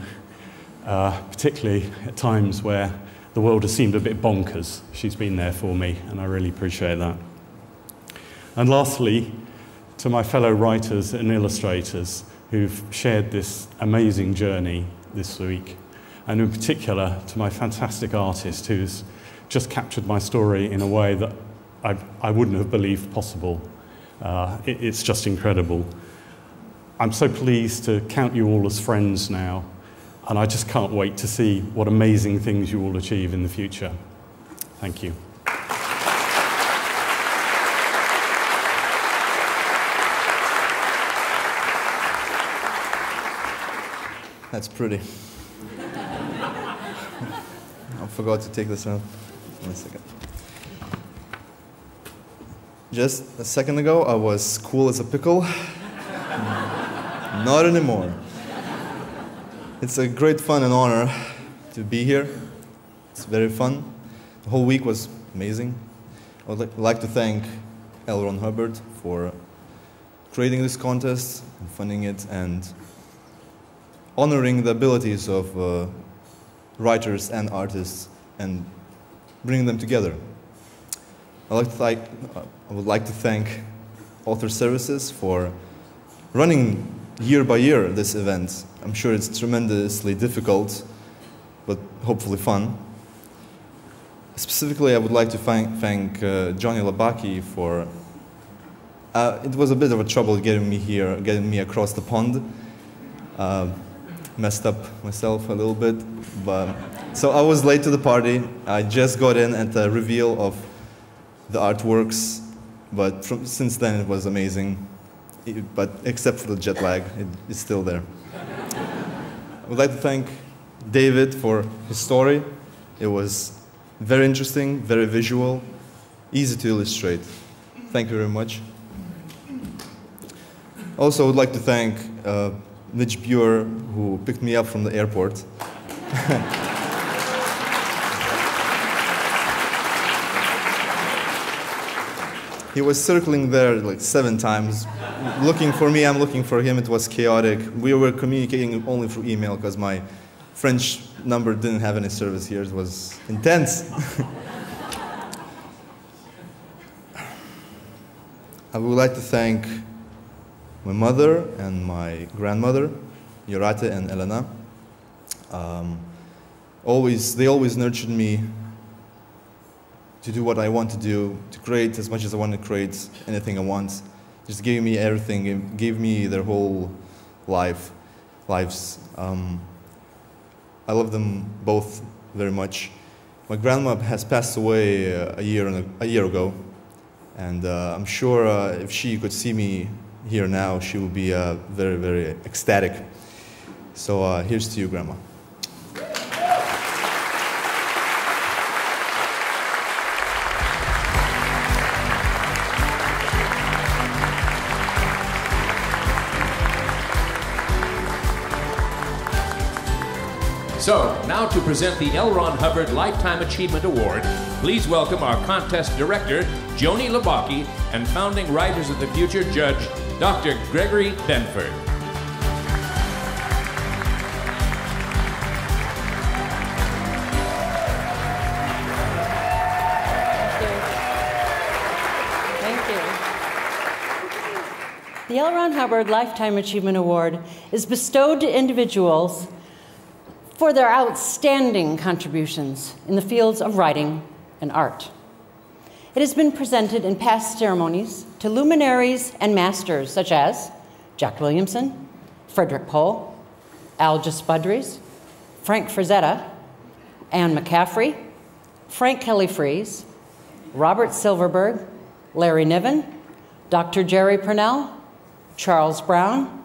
particularly at times where the world has seemed a bit bonkers. She's been there for me, and I really appreciate that. And lastly, to my fellow writers and illustrators who've shared this amazing journey this week, and in particular to my fantastic artist who's just captured my story in a way that I wouldn't have believed possible. It's just incredible. I'm so pleased to count you all as friends now, and I just can't wait to see what amazing things you will achieve in the future. Thank you. That's pretty. I forgot to take this out. 1 second. Just a second ago, I was cool as a pickle. Not anymore. It's a great fun and honor to be here. It's very fun. The whole week was amazing. I would like to thank L. Ron Hubbard for creating this contest, and funding it, and honoring the abilities of writers and artists and bringing them together. I would like to thank Author Services for running year by year this event. I'm sure it's tremendously difficult, but hopefully fun. Specifically, I would like to thank Johnny Labaki for, it was a bit of a trouble getting me here, getting me across the pond. Messed up myself a little bit, but so I was late to the party. I just got in at the reveal of the artworks, but since then it was amazing. But except for the jet lag, it's still there. I would like to thank David for his story. It was very interesting, very visual, easy to illustrate. Thank you very much. Also, I would like to thank Mitch Buer, who picked me up from the airport. He was circling there like 7 times, looking for me, I'm looking for him. It was chaotic. We were communicating only through email because my French number didn't have any service here. It was intense. I would like to thank my mother and my grandmother, Yorate and Elena. They always nurtured me to do what I want to do, to create as much as I want to create, anything I want. Just gave me everything, gave me their whole lives. I love them both very much. My grandma has passed away a year ago, and I'm sure if she could see me here now, she would be very, very ecstatic. So here's to you, Grandma. So, now to present the L. Ron Hubbard Lifetime Achievement Award, please welcome our contest director, Joni Labaki, and founding Writers of the Future judge, Dr. Gregory Benford. The L. Ron Hubbard Lifetime Achievement Award is bestowed to individuals for their outstanding contributions in the fields of writing and art. It has been presented in past ceremonies to luminaries and masters such as Jack Williamson, Frederick Pohl, Algis Budrys, Frank Frazetta, Anne McCaffrey, Frank Kelly Freas, Robert Silverberg, Larry Niven, Dr. Jerry Purnell, Charles Brown,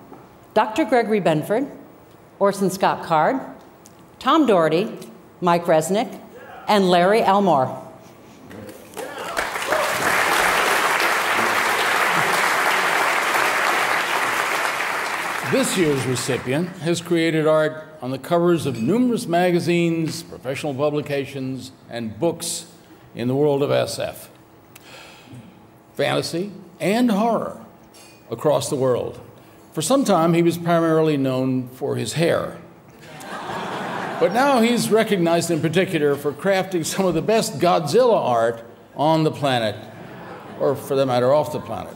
Dr. Gregory Benford, Orson Scott Card, Tom Doherty, Mike Resnick, and Larry Elmore. This year's recipient has created art on the covers of numerous magazines, professional publications, and books in the world of SF, fantasy, and horror across the world. For some time, he was primarily known for his hair. But now he's recognized in particular for crafting some of the best Godzilla art on the planet, or for that matter, off the planet.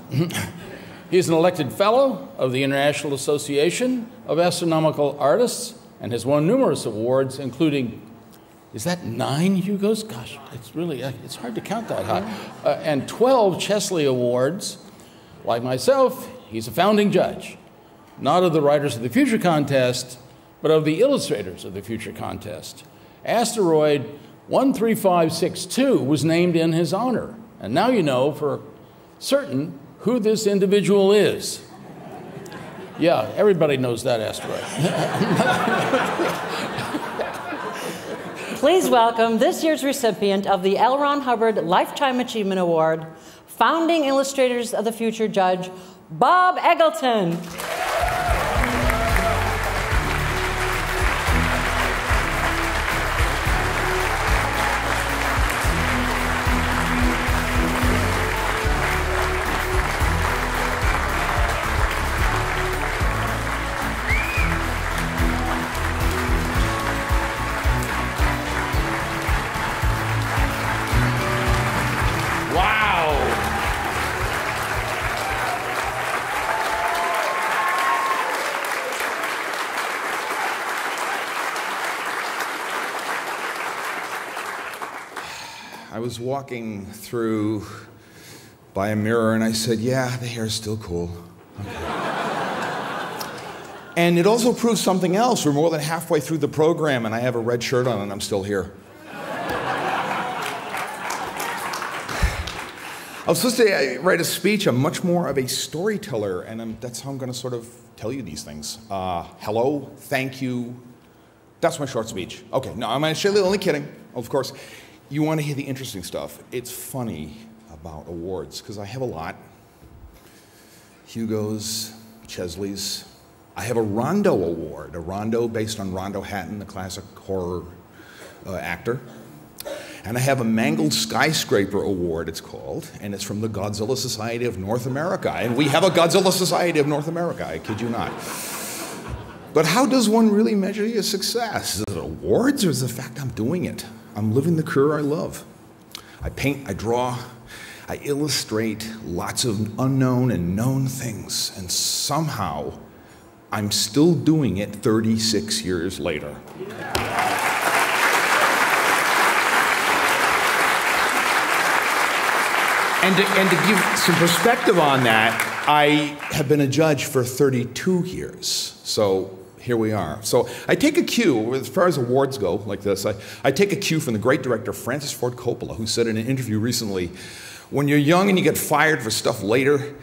He's an elected fellow of the International Association of Astronomical Artists and has won numerous awards, including, is that 9 Hugos? Gosh, it's hard to count that high. And 12 Chesley Awards. Like myself, he's a founding judge, not of the Writers of the Future contest, but of the Illustrators of the Future contest. Asteroid 13562 was named in his honor. And now you know for certain who this individual is. Yeah, everybody knows that asteroid. Please welcome this year's recipient of the L. Ron Hubbard Lifetime Achievement Award, founding Illustrators of the Future judge, Bob Eggleton. I was walking through by a mirror and I said, yeah, the hair's still cool. Okay. And it also proves something else. We're more than halfway through the program and I have a red shirt on and I'm still here. I was supposed to write a speech. I'm much more of a storyteller, and that's how I'm going to sort of tell you these things. Hello, thank you. That's my short speech. Okay, no, I'm actually only kidding, of course. You want to hear the interesting stuff. It's funny about awards, because I have a lot. Hugos, Chesleys. I have a Rondo Award, a Rondo based on Rondo Hatton, the classic horror actor. And I have a Mangled Skyscraper Award, it's called, and it's from the Godzilla Society of North America. And we have a Godzilla Society of North America, I kid you not. But how does one really measure your success? Is it awards, or is it the fact I'm doing it? I'm living the career I love. I paint, I draw, I illustrate lots of unknown and known things, and somehow I'm still doing it 36 years later. And to give some perspective on that, I have been a judge for 32 years. So here we are. So I take a cue, as far as awards go, like this, I take a cue from the great director Francis Ford Coppola, who said in an interview recently, when you're young and you get fired for stuff later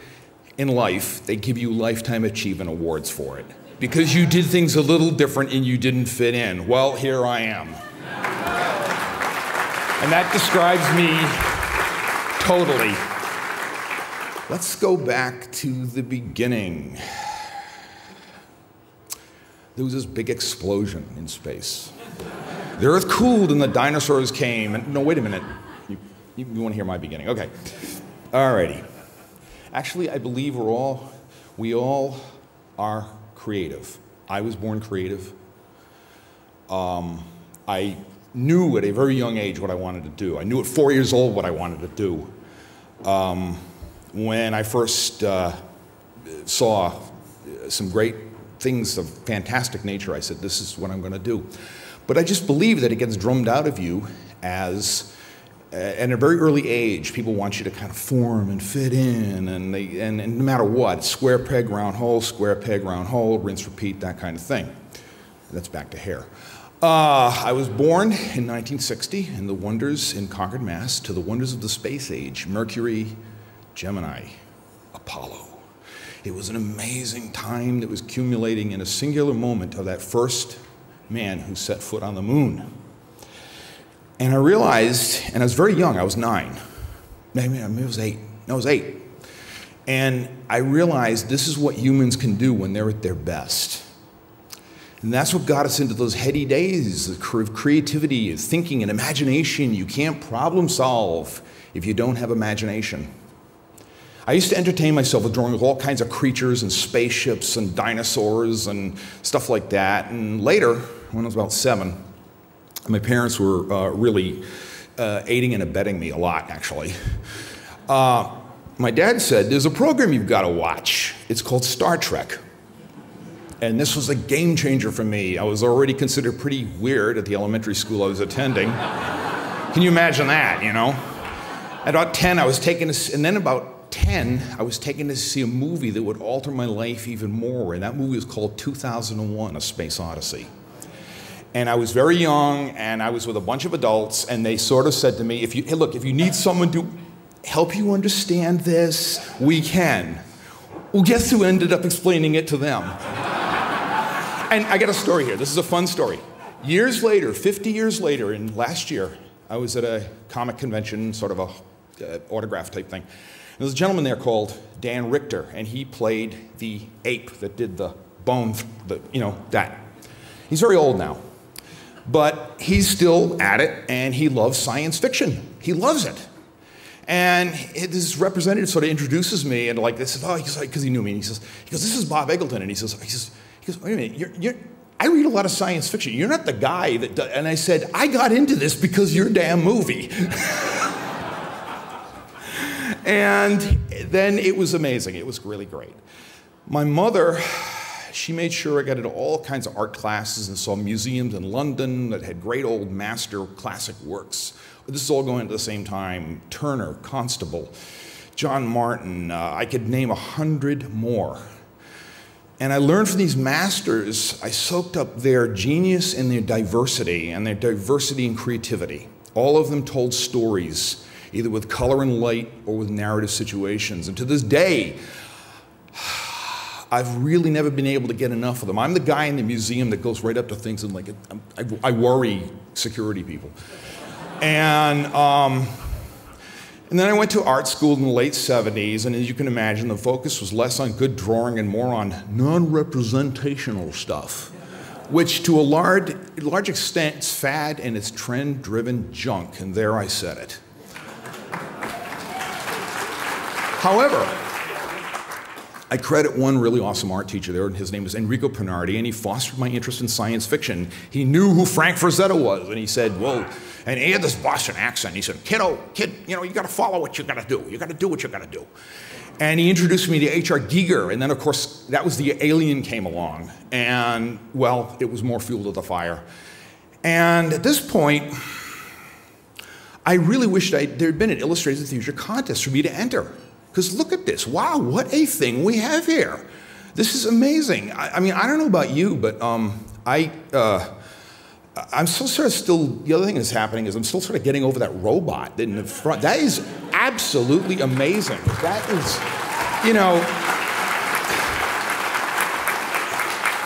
in life, they give you lifetime achievement awards for it. Because you did things a little different and you didn't fit in. Well, here I am. And that describes me totally. Let's go back to the beginning. There was this big explosion in space. The earth cooled and the dinosaurs came. And no, wait a minute. You want to hear my beginning? Okay. Alrighty. Actually, I believe we all are creative. I was born creative. I knew at a very young age what I wanted to do. I knew at 4 years old what I wanted to do. When I first saw some great things of fantastic nature, I said, this is what I'm going to do. But I just believe that it gets drummed out of you as, at a very early age, people want you to kind of form and fit in, and no matter what, square peg, round hole, rinse, repeat, that kind of thing. That's back to hair. I was born in 1960 in the wonders in Concord, Mass, to the wonders of the space age, Mercury, Gemini, Apollo. It was an amazing time that was accumulating in a singular moment of that first man who set foot on the moon. And I realized, and I was very young, I was 9. Maybe I was 8. No, I was 8. And I realized this is what humans can do when they're at their best. And that's what got us into those heady days of creativity, of thinking and imagination. You can't problem solve if you don't have imagination. I used to entertain myself with drawing all kinds of creatures and spaceships and dinosaurs and stuff like that. And later, when I was about 7, my parents were really aiding and abetting me a lot, actually. My dad said, there's a program you've got to watch. It's called Star Trek. And this was a game changer for me. I was already considered pretty weird at the elementary school I was attending. Can you imagine that, you know? At about 10, I was taken to, and then about 10, I was taken to see a movie that would alter my life even more, and that movie was called 2001: A Space Odyssey. And I was very young, and I was with a bunch of adults, and they sort of said to me, hey, look, if you need someone to help you understand this, we can. Well, guess who ended up explaining it to them? And I got a story here. This is a fun story. Years later, 50 years later, in last year, I was at a comic convention, sort of a autograph type thing. And there was a gentleman there called Dan Richter, and he played the ape that did the bone, that. He's very old now, but he's still at it, and he loves science fiction. He loves it. And this representative sort of introduces me, and like this, he's like, because he knew me, and he goes, this is Bob Eggleton, and he goes, wait a minute, I read a lot of science fiction. You're not the guy that does, and I said, I got into this because of your damn movie. And then it was amazing. It was really great. My mother, she made sure I got into all kinds of art classes and saw museums in London that had great old master classic works. This is all going at the same time. Turner, Constable, John Martin, I could name 100 more. And I learned from these masters, I soaked up their genius and their diversity and creativity. All of them told stories, either with color and light or with narrative situations. And to this day, I've really never been able to get enough of them. I'm the guy in the museum that goes right up to things and like, I worry security people. And then I went to art school in the late 70s, and as you can imagine, the focus was less on good drawing and more on non-representational stuff, which to a large extent is fad and it's trend-driven junk, and there I said it. However, I credit one really awesome art teacher there, and his name is Enrico Pernardi, and he fostered my interest in science fiction. He knew who Frank Frazetta was, and he said, well, and he had this Boston accent. He said, kid, you got to follow what you got to do. You got to do what you got to do. And he introduced me to H.R. Giger, and then, of course, that was the Alien came along, and, well, it was more fuel to the fire. And at this point, I really wished there had been an Illustrators of the Future contest for me to enter. Because look at this. Wow, what a thing we have here. This is amazing. I mean, I don't know about you, but I'm still sort of the other thing that's happening is I'm still sort of getting over that robot in the front. That is absolutely amazing. That is,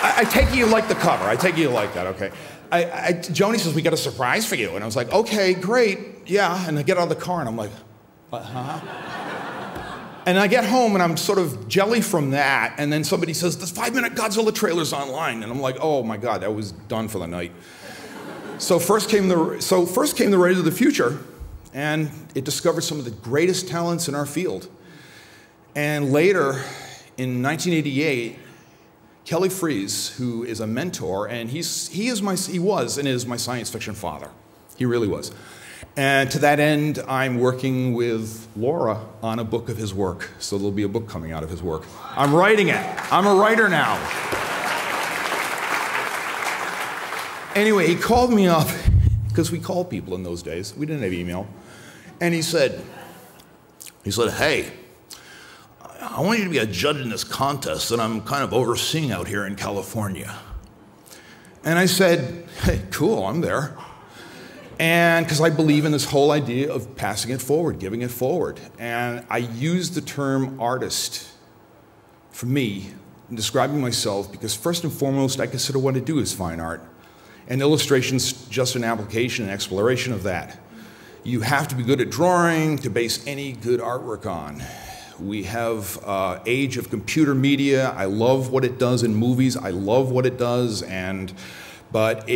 I take it you like the cover. I take it you like that, okay. Joni says, we got a surprise for you. And I was like, okay, great, yeah. And I get out of the car and I'm like, huh? And I get home and I'm sort of jelly from that, and then somebody says, there's 5-minute Godzilla trailers online. And I'm like, oh my God, that was done for the night. So first came the Writers of the Future, and it discovered some of the greatest talents in our field. And later, in 1988, Kelly Freas, who is a mentor, and he was and is my science fiction father. He really was. And to that end, I'm working with Laura on a book of his work. So there'll be a book coming out of his work. I'm writing it. I'm a writer now. Anyway, he called me up, because we called people in those days. We didn't have email. And he said, hey, I want you to be a judge in this contest that I'm kind of overseeing out here in California. And I said, hey, cool, I'm there. And because I believe in this whole idea of passing it forward, giving it forward. And I use the term artist for me in describing myself because first and foremost, I consider what I do as fine art. And illustration's just an application and exploration of that. You have to be good at drawing to base any good artwork on. We have age of computer media. I love what it does in movies. I love what it does, but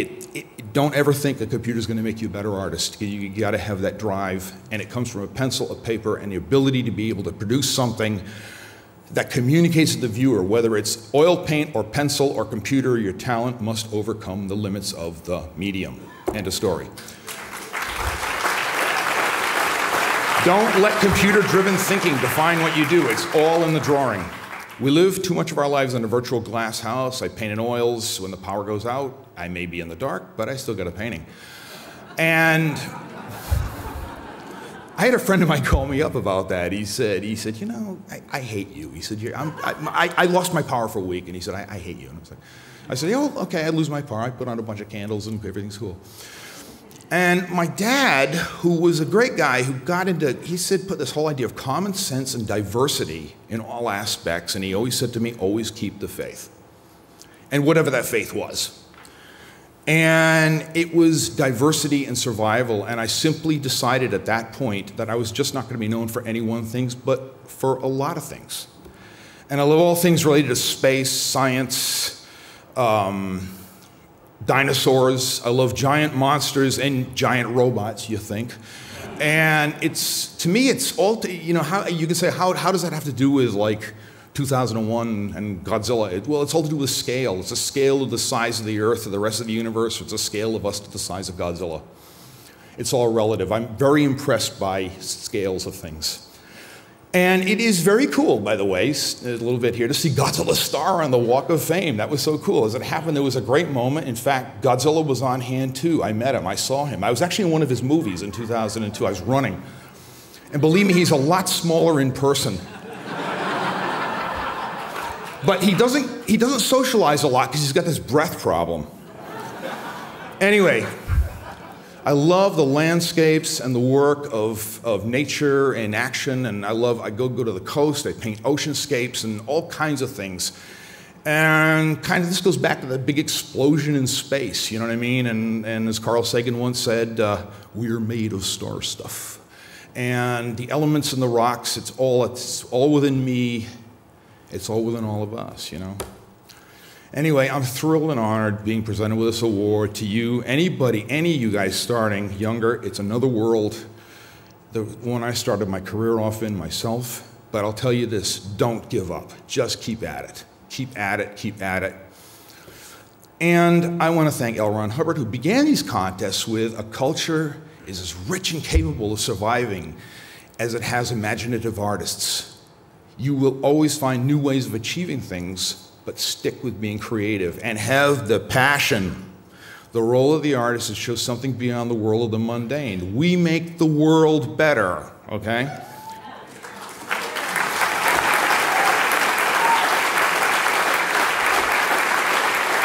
don't ever think a computer's going to make you a better artist. You got to have that drive, and it comes from a pencil, a paper, and the ability to be able to produce something that communicates to the viewer, whether it's oil paint or pencil or computer, your talent must overcome the limits of the medium. End of story. Don't let computer-driven thinking define what you do. It's all in the drawing. We live too much of our lives in a virtual glass house. I paint in oils. When the power goes out, I may be in the dark, but I still got a painting. And I had a friend of mine call me up about that. He said, you know, I hate you. He said, I lost my power for a week, and he said, I hate you. And I said, oh, okay, I lose my power. I put on a bunch of candles, and everything's cool. And my dad, who was a great guy, who got into, he said, put this whole idea of common sense and diversity in all aspects, and he always said to me, always keep the faith. And whatever that faith was. And it was diversity and survival, and I simply decided at that point that I was just not going to be known for any one thing, but for a lot of things. And I love all things related to space, science, dinosaurs. I love giant monsters and giant robots, you think. And to me, it's all, you know, how you can say, how does that have to do with like 2001 and Godzilla? Well, it's all to do with scale. It's a scale of the size of the Earth or the rest of the universe. It's a scale of us to the size of Godzilla. It's all relative. I'm very impressed by scales of things. And it is very cool, by the way, a little bit here, to see Godzilla star on the Walk of Fame. That was so cool. As it happened, there was a great moment. In fact, Godzilla was on hand too. I met him. I saw him. I was actually in one of his movies in 2002. I was running. And believe me, he's a lot smaller in person. But he doesn't socialize a lot because he's got this breath problem. Anyway, I love the landscapes and the work of nature and action, and I go to the coast, I paint oceanscapes and all kinds of things. And kind of this goes back to that big explosion in space, you know what I mean? And as Carl Sagan once said, we're made of star stuff. And the elements in the rocks, it's all within me. It's all within all of us, you know? Anyway, I'm thrilled and honored being presented with this award to you. Anybody, any of you guys starting younger, it's another world. The one I started my career off in myself. But I'll tell you this, don't give up. Just keep at it. Keep at it, keep at it. And I want to thank L. Ron Hubbard, who began these contests with a culture is as rich and capable of surviving as it has imaginative artists. You will always find new ways of achieving things, but stick with being creative and have the passion. The role of the artist is to show something beyond the world of the mundane. We make the world better, okay?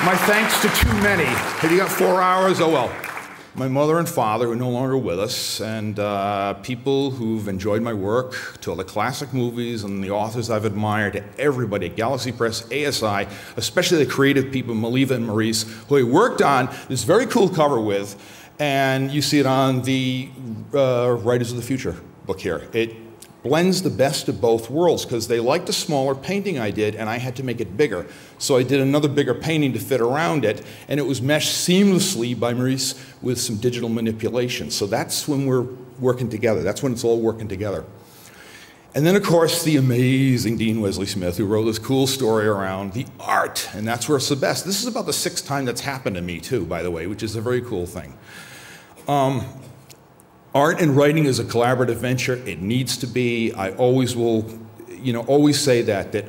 My thanks to too many. Have you got 4 hours? Oh well. My mother and father, who are no longer with us, and people who've enjoyed my work, to all the classic movies and the authors I've admired, to everybody at Galaxy Press, ASI, especially the creative people, Maliva and Maurice, who I worked on this very cool cover with, and you see it on the Writers of the Future book here. blends the best of both worlds, because they liked the smaller painting I did, and I had to make it bigger. So I did another bigger painting to fit around it, and it was meshed seamlessly by Maurice with some digital manipulation. So that's when we're working together. That's when it's all working together. And then, of course, the amazing Dean Wesley Smith, who wrote this cool story around the art, and that's where it's the best. This is about the 6th time that's happened to me, too, by the way, which is a very cool thing. Art and writing is a collaborative venture. It needs to be. I always will, always say that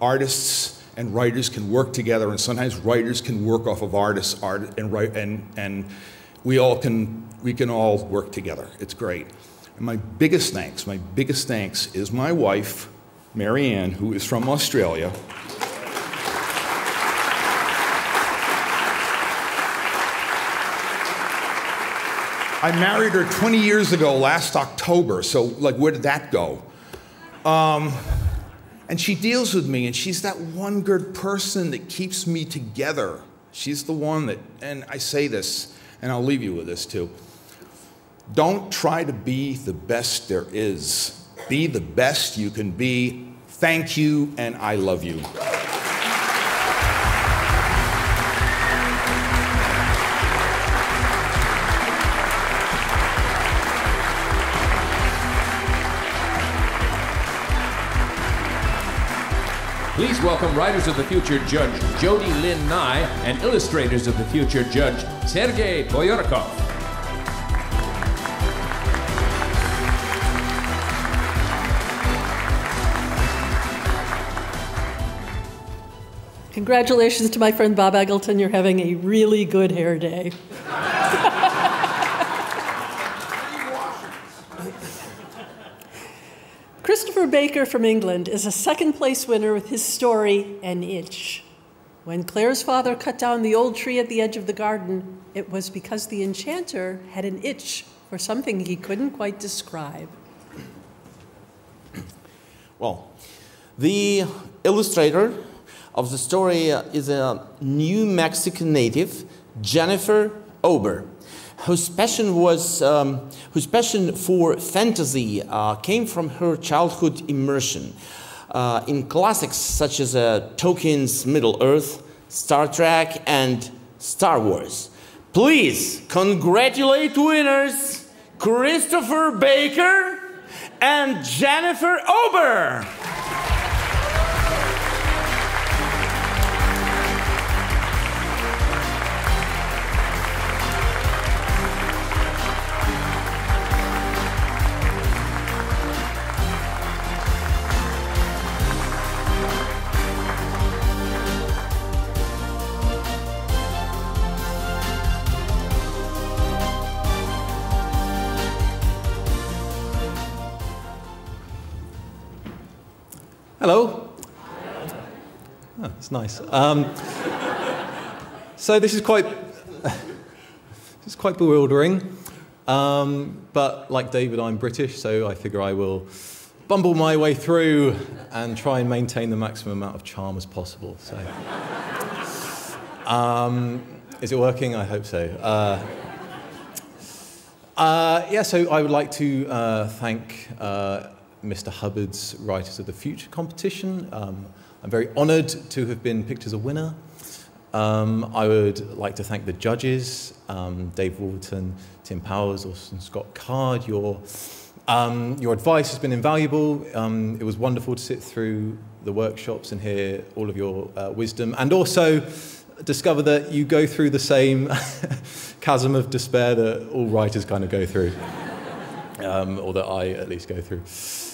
artists and writers can work together, and sometimes writers can work off of artists' art and we can all work together. It's great. And my biggest thanks is my wife, Mary Ann, who is from Australia. I married her 20 years ago last October, so like, where did that go? And she deals with me, and she's that one good person that keeps me together. She's the one that, and I say this, and I'll leave you with this too. Don't try to be the best there is. Be the best you can be. Thank you, and I love you. Please welcome Writers of the Future Judge Jody Lynn Nye and Illustrators of the Future Judge Sergei Boyorkov. Congratulations to my friend Bob Eggleton. You're having a really good hair day. Christopher Baker from England is a second-place winner with his story, An Itch. When Claire's father cut down the old tree at the edge of the garden, it was because the enchanter had an itch for something he couldn't quite describe. Well, the illustrator of the story is a New Mexican native, Jennifer Ober, whose passion for fantasy came from her childhood immersion in classics such as Tolkien's Middle-earth, Star Trek, and Star Wars. Please congratulate winners Christopher Baker and Jennifer Ober. Hello. Oh, that's nice. So this is quite bewildering. But like David, I'm British, so I figure I will bumble my way through and try and maintain the maximum amount of charm as possible. So, is it working? I hope so. Yeah. So I would like to thank Mr. Hubbard's Writers of the Future competition. I'm very honoured to have been picked as a winner. I would like to thank the judges, Dave Wolverton, Tim Powers, Orson Scott Card. Your advice has been invaluable. It was wonderful to sit through the workshops and hear all of your wisdom, and also discover that you go through the same chasm of despair that all writers kind of go through, or that I at least go through.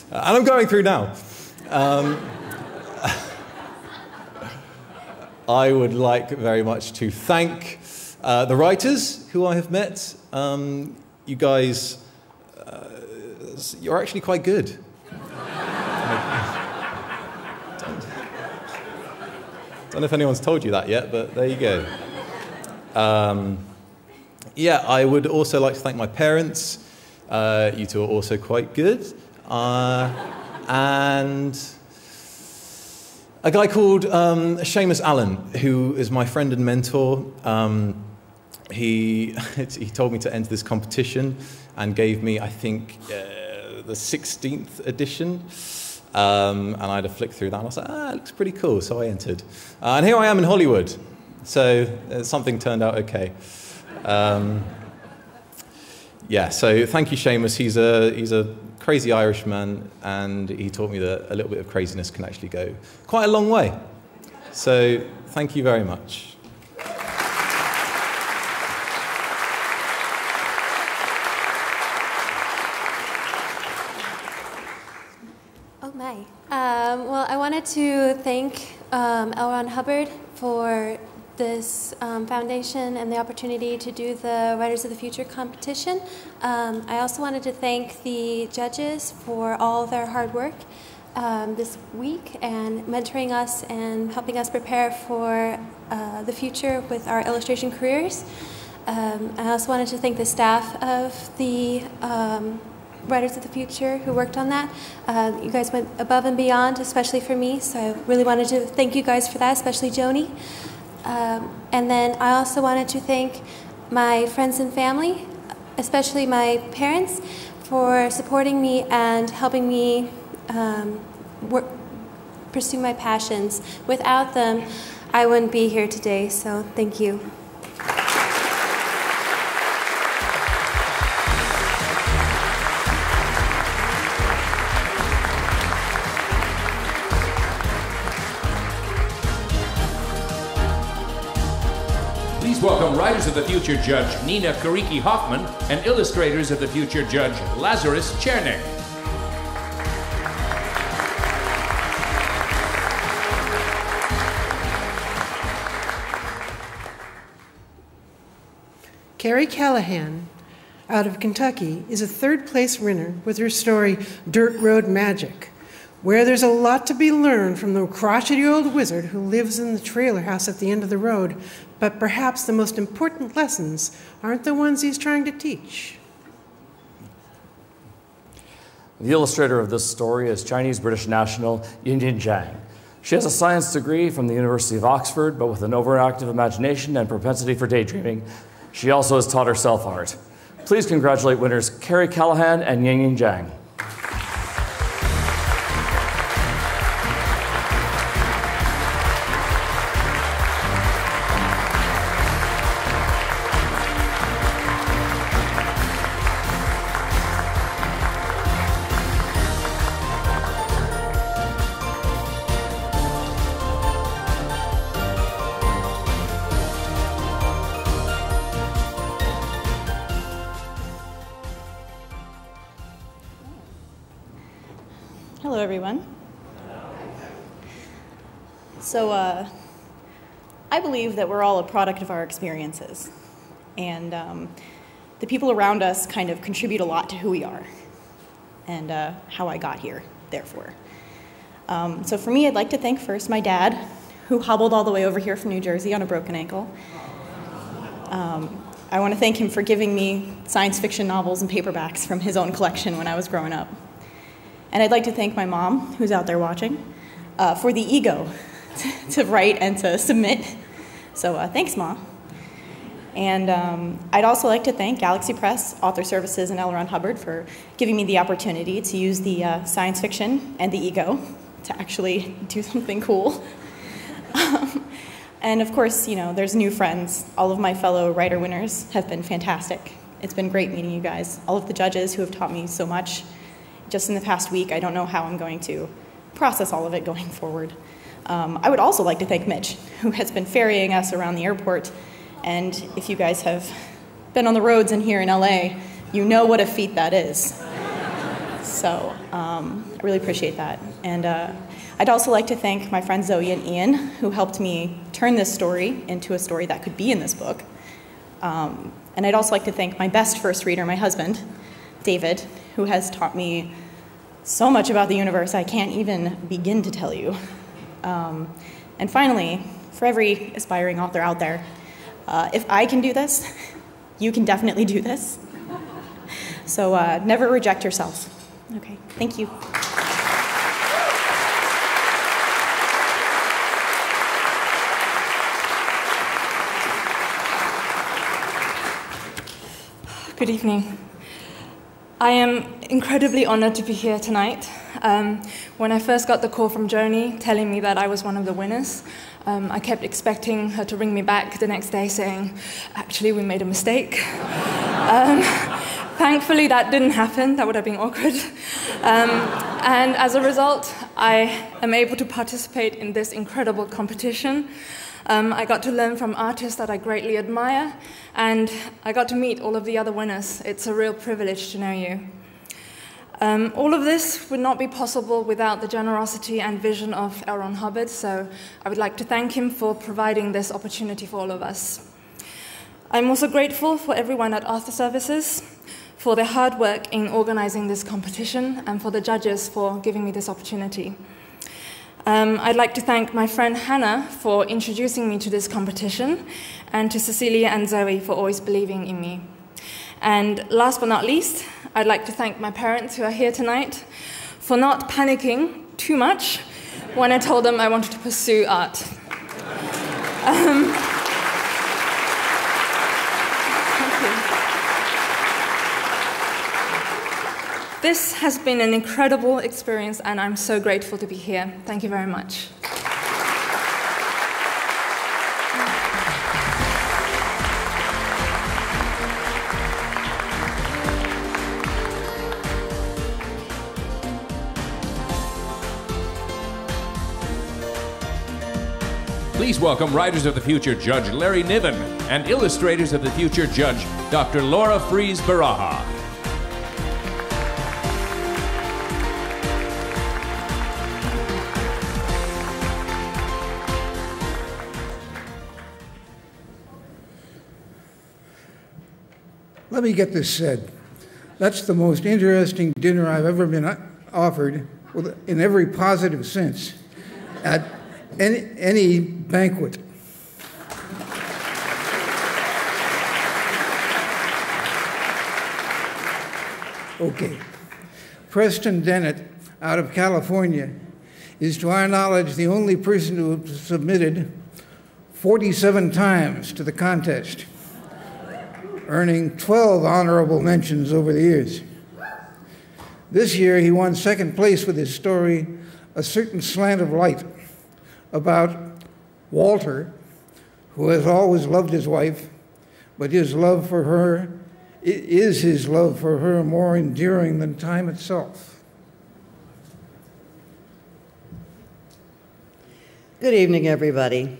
And I'm going through now. I would like very much to thank the writers who I have met. You guys, you're actually quite good. Don't know if anyone's told you that yet, but there you go. Yeah, I would also like to thank my parents. You two are also quite good. And a guy called Seamus Allen, who is my friend and mentor. He told me to enter this competition and gave me, I think, the 16th edition. And I had a flick through that, and I was like, it looks pretty cool, so I entered. And here I am in Hollywood, so something turned out okay. Yeah, so thank you, Seamus. He's a crazy Irishman, and he taught me that a little bit of craziness can actually go quite a long way. So thank you very much. Oh my. Well, I wanted to thank L. Ron Hubbard for this foundation and the opportunity to do the Writers of the Future competition. I also wanted to thank the judges for all their hard work this week and mentoring us and helping us prepare for the future with our illustration careers. I also wanted to thank the staff of the Writers of the Future who worked on that. You guys went above and beyond, especially for me, so I really wanted to thank you guys for that, especially Joni. And then I also wanted to thank my friends and family, especially my parents, for supporting me and helping me pursue my passions. Without them, I wouldn't be here today, so thank you. Please welcome Writers of the Future Judge Nina Kariki Hoffman and Illustrators of the Future Judge Lazarus Chernik. Carrie Callahan, out of Kentucky, is a third-place winner with her story Dirt Road Magic, where there's a lot to be learned from the crotchety old wizard who lives in the trailer house at the end of the road, but perhaps the most important lessons aren't the ones he's trying to teach. The illustrator of this story is Chinese-British national Yinyin Zhang. She has a science degree from the University of Oxford, but with an overactive imagination and propensity for daydreaming, she also has taught herself art. Please congratulate winners Carrie Callahan and Yinyin Zhang. Hello, everyone. So, I believe that we're all a product of our experiences. And the people around us kind of contribute a lot to who we are and how I got here, therefore. So for me, I'd like to thank first my dad, who hobbled all the way over here from New Jersey on a broken ankle. I want to thank him for giving me science fiction novels and paperbacks from his own collection when I was growing up. And I'd like to thank my mom, who's out there watching, for the ego to write and to submit. So thanks, Mom. And I'd also like to thank Galaxy Press, Author Services, and L. Ron Hubbard for giving me the opportunity to use the science fiction and the ego to actually do something cool. And of course, you know, there's new friends. All of my fellow writer winners have been fantastic. It's been great meeting you guys. All of the judges who have taught me so much. Just in the past week, I don't know how I'm going to process all of it going forward. I would also like to thank Mitch, who has been ferrying us around the airport. And if you guys have been on the roads in here in LA, you know what a feat that is. So I really appreciate that. And I'd also like to thank my friends Zoe and Ian, who helped me turn this story into a story that could be in this book. And I'd also like to thank my best first reader, my husband, David, who has taught me so much about the universe I can't even begin to tell you. And finally, for every aspiring author out there, if I can do this, you can definitely do this. So never reject yourself. Okay, thank you. Good evening. I am incredibly honored to be here tonight. When I first got the call from Joni telling me that I was one of the winners, I kept expecting her to ring me back the next day saying, actually, we made a mistake. Thankfully, that didn't happen. That would have been awkward. And as a result, I am able to participate in this incredible competition. I got to learn from artists that I greatly admire, and I got to meet all of the other winners. It's a real privilege to know you. All of this would not be possible without the generosity and vision of L. Ron Hubbard, so I would like to thank him for providing this opportunity for all of us. I'm also grateful for everyone at Author Services for their hard work in organizing this competition and for the judges for giving me this opportunity. I'd like to thank my friend Hannah for introducing me to this competition, and to Cecilia and Zoe for always believing in me. And last but not least, I'd like to thank my parents who are here tonight for not panicking too much when I told them I wanted to pursue art. This has been an incredible experience, and I'm so grateful to be here. Thank you very much. Please welcome Writers of the Future Judge Larry Niven and Illustrators of the Future Judge Dr. Laura Fries Baraha. Let me get this said. That's the most interesting dinner I've ever been offered, in every positive sense, at any banquet. Okay. Preston Dennett, out of California, is, to our knowledge, the only person who has submitted 47 times to the contest, earning 12 honorable mentions over the years. This year, he won second place with his story, A Certain Slant of Light, about Walter, who has always loved his wife, but his love for her more enduring than time itself. Good evening, everybody.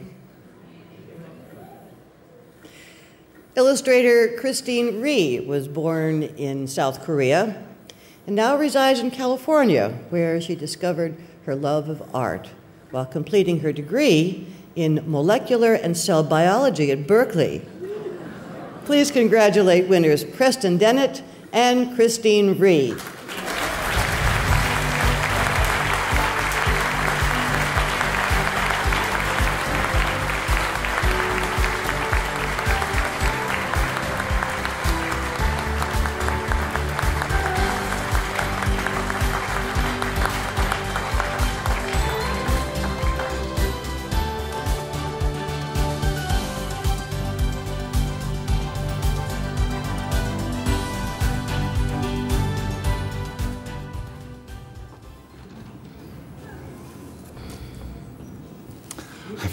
Illustrator Christine Rhee was born in South Korea and now resides in California, where she discovered her love of art while completing her degree in molecular and cell biology at Berkeley. Please congratulate winners Preston Dennett and Christine Rhee.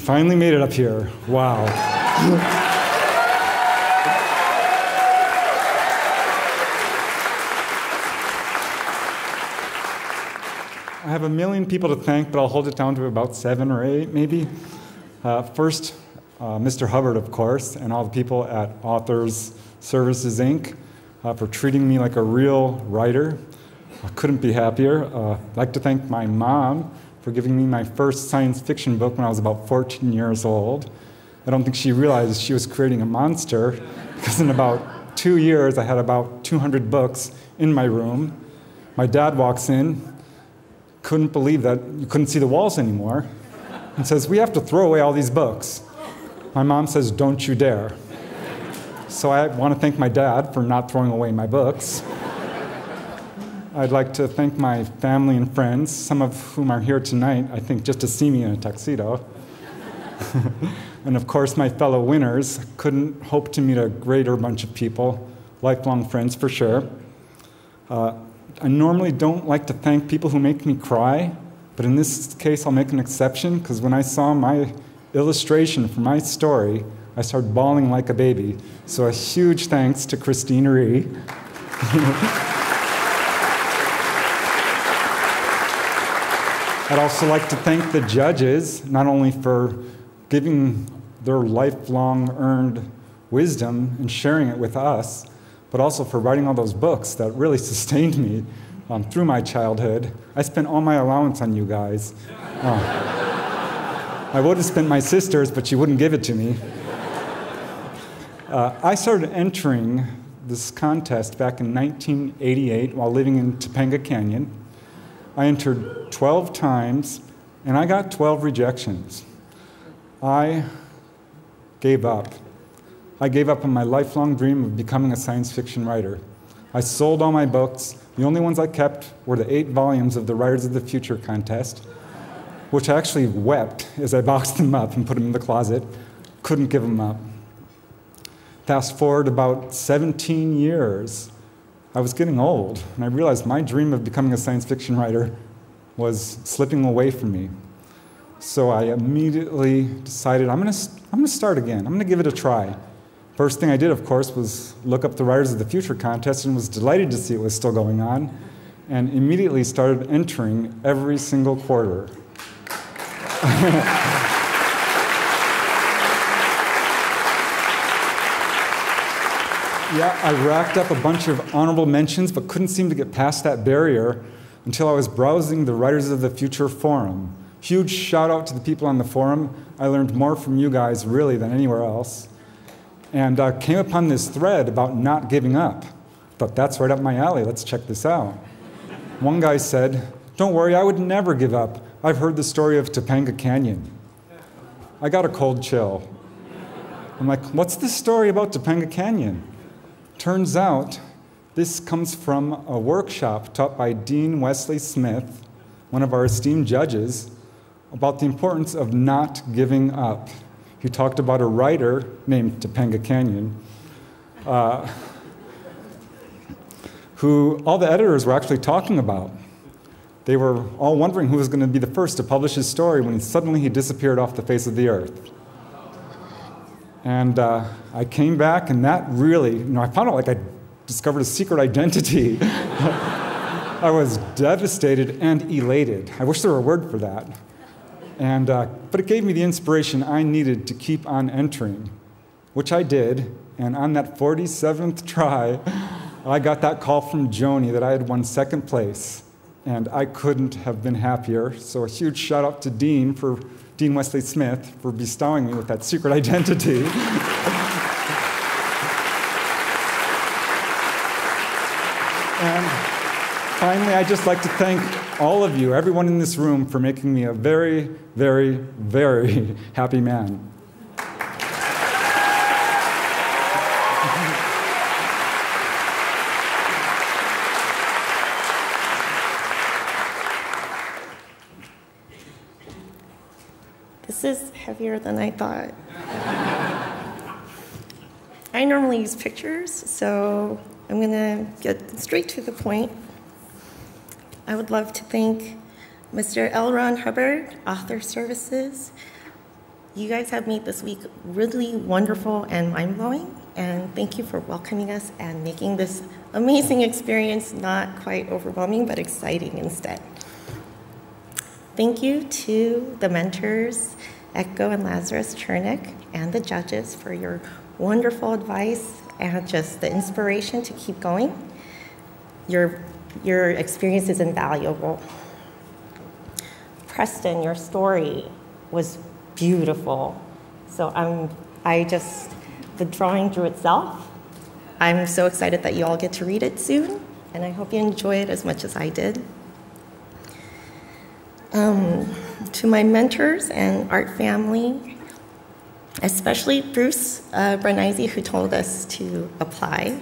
Finally made it up here. Wow. I have a million people to thank, but I'll hold it down to about 7 or 8, maybe. First, Mr. Hubbard, of course, and all the people at Authors Services, Inc. For treating me like a real writer. I couldn't be happier. I'd like to thank my mom for giving me my first science fiction book when I was about 14 years old. I don't think she realized she was creating a monster, because in about 2 years I had about 200 books in my room. My dad walks in, couldn't believe that you couldn't see the walls anymore, and says, "We have to throw away all these books." My mom says, "Don't you dare." So I want to thank my dad for not throwing away my books. I'd like to thank my family and friends, some of whom are here tonight, I think, just to see me in a tuxedo. And of course, my fellow winners. Couldn't hope to meet a greater bunch of people, lifelong friends for sure. I normally don't like to thank people who make me cry, but in this case I'll make an exception, because when I saw my illustration for my story, I started bawling like a baby. So a huge thanks to Christine Rhee. I'd also like to thank the judges, not only for giving their lifelong earned wisdom and sharing it with us, but also for writing all those books that really sustained me through my childhood. I spent all my allowance on you guys. I would have spent my sister's, but she wouldn't give it to me. I started entering this contest back in 1988 while living in Topanga Canyon. I entered 12 times, and I got 12 rejections. I gave up. I gave up on my lifelong dream of becoming a science fiction writer. I sold all my books. The only ones I kept were the 8 volumes of the Writers of the Future contest, which I actually wept as I boxed them up and put them in the closet. Couldn't give them up. Fast forward about 17 years, I was getting old, and I realized my dream of becoming a science fiction writer was slipping away from me. So I immediately decided I'm going to start again. I'm going to give it a try. First thing I did, of course, was look up the Writers of the Future contest and was delighted to see it was still going on, and immediately started entering every single quarter. Yeah, I racked up a bunch of honorable mentions, but couldn't seem to get past that barrier until I was browsing the Writers of the Future forum. Huge shout out to the people on the forum. I learned more from you guys, really, than anywhere else. And came upon this thread about not giving up. Thought, that's right up my alley, let's check this out. One guy said, don't worry, I would never give up. I've heard the story of Topanga Canyon. I got a cold chill. I'm like, what's the story about Topanga Canyon? Turns out, this comes from a workshop taught by Dean Wesley Smith, one of our esteemed judges, about the importance of not giving up. He talked about a writer named Topanga Canyon, who all the editors were actually talking about. They were all wondering who was going to be the first to publish his story when suddenly he disappeared off the face of the earth. And I came back, and that really, I found out like I discovered a secret identity. I was devastated and elated. I wish there were a word for that. And, but it gave me the inspiration I needed to keep on entering, which I did. And on that 47th try, I got that call from Joni that I had won second place. And I couldn't have been happier. So a huge shout out to Dean Wesley Smith for bestowing me with that secret identity. And finally, I'd just like to thank all of you, everyone in this room, for making me a very, very, very happy man. This is heavier than I thought. I normally use pictures, so I'm going to get straight to the point. I would love to thank Mr. L. Ron Hubbard, Author Services. You guys have made this week really wonderful and mind-blowing, and thank you for welcoming us and making this amazing experience not quite overwhelming, but exciting instead. Thank you to the mentors, Echo and Lazarus Chernick, and the judges for your wonderful advice and just the inspiration to keep going. Your experience is invaluable. Preston, your story was beautiful. So the drawing drew itself. I'm so excited that you all get to read it soon, and I hope you enjoy it as much as I did. To my mentors and art family, especially Bruce Branise, who told us to apply.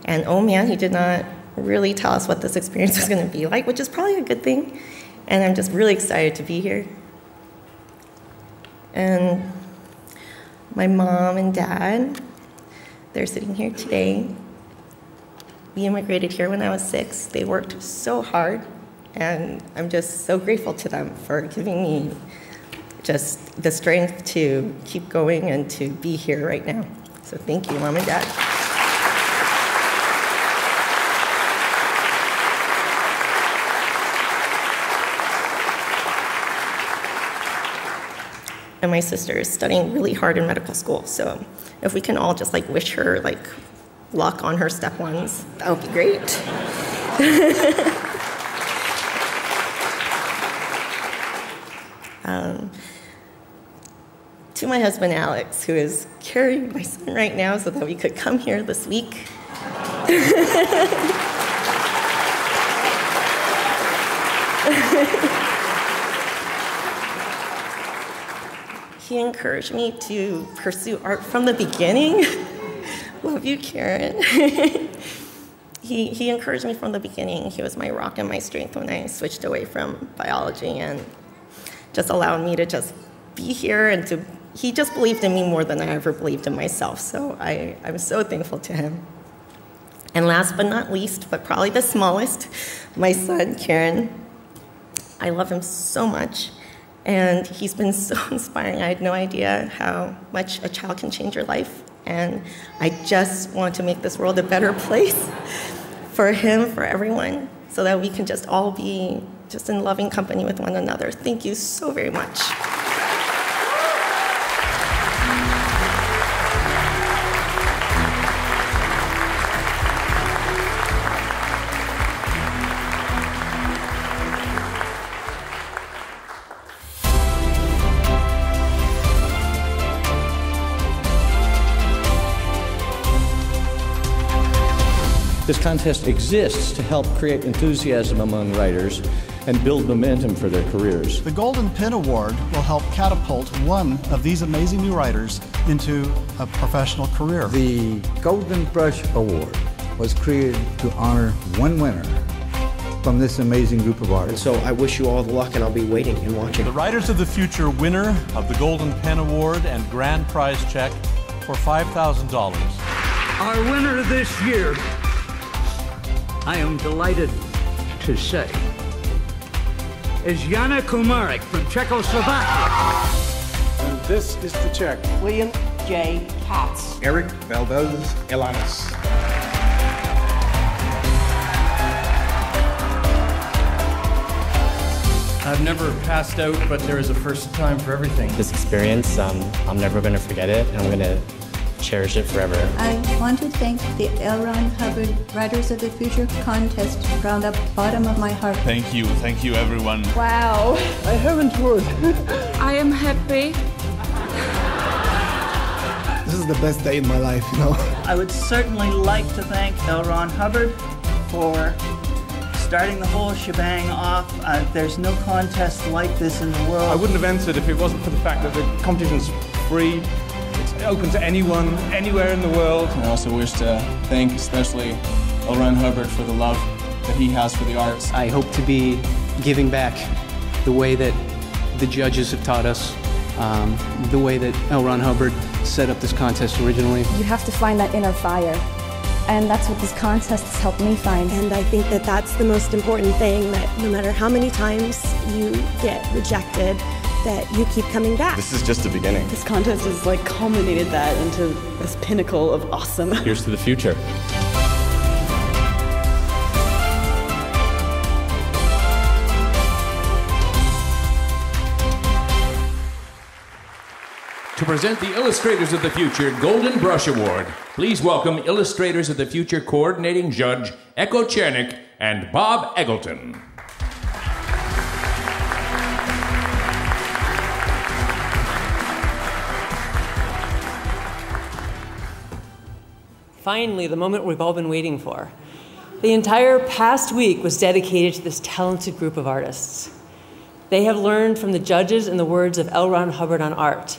And oh man, he did not really tell us what this experience was going to be like, which is probably a good thing. And I'm just really excited to be here. And my mom and dad, they're sitting here today. We immigrated here when I was 6. They worked so hard, and I'm just so grateful to them for giving me just the strength to keep going and to be here right now. So thank you, Mom and Dad. And my sister is studying really hard in medical school, so if we can all just like wish her like luck on her step ones, that would be great. To my husband Alex, who is carrying my son right now so that we could come here this week. He encouraged me to pursue art from the beginning. Love you, Karen. He encouraged me from the beginning. He was my rock and my strength when I switched away from biology, and just allowed me to just be here, and he just believed in me more than I ever believed in myself. So I'm so thankful to him. And last but not least, but probably the smallest, my son, Kieran. I love him so much. And he's been so inspiring. I had no idea how much a child can change your life. And I just want to make this world a better place for him, for everyone, so that we can just all be just in loving company with one another. Thank you so very much. This contest exists to help create enthusiasm among writers and build momentum for their careers. The Golden Pin Award will help catapult one of these amazing new writers into a professional career. The Golden Brush Award was created to honor one winner from this amazing group of artists. So I wish you all the luck, and I'll be waiting and watching. The Writers of the Future winner of the Golden Pen Award and grand prize check for $5,000. Our winner this year, I am delighted to say, is Jana Kumarek from Czechoslovakia. And this is the check. William J. Katz. Eric Valdez Elanis. I've never passed out, but there is a first time for everything. This experience, I'm never going to forget it, and I'm going to cherish it forever. I want to thank the L. Ron Hubbard Writers of the Future contest from the bottom of my heart. Thank you everyone. Wow. I haven't heard. I am happy. This is the best day in my life, you know. I would certainly like to thank L. Ron Hubbard for starting the whole shebang off. There's no contest like this in the world. I wouldn't have entered if it wasn't for the fact that the competition's free. It's open to anyone, anywhere in the world. I also wish to thank especially L. Ron Hubbard for the love that he has for the arts. I hope to be giving back the way that the judges have taught us, the way that L. Ron Hubbard set up this contest originally. You have to find that inner fire, and that's what this contest has helped me find. And I think that that's the most important thing, that no matter how many times you get rejected, that you keep coming back. This is just the beginning. This contest has like culminated that into this pinnacle of awesome. Here's to the future. To present the Illustrators of the Future Golden Brush Award, please welcome Illustrators of the Future Coordinating Judge Echo Chernick and Bob Eggleton. Finally, the moment we've all been waiting for. The entire past week was dedicated to this talented group of artists. They have learned from the judges and the words of L. Ron Hubbard on art.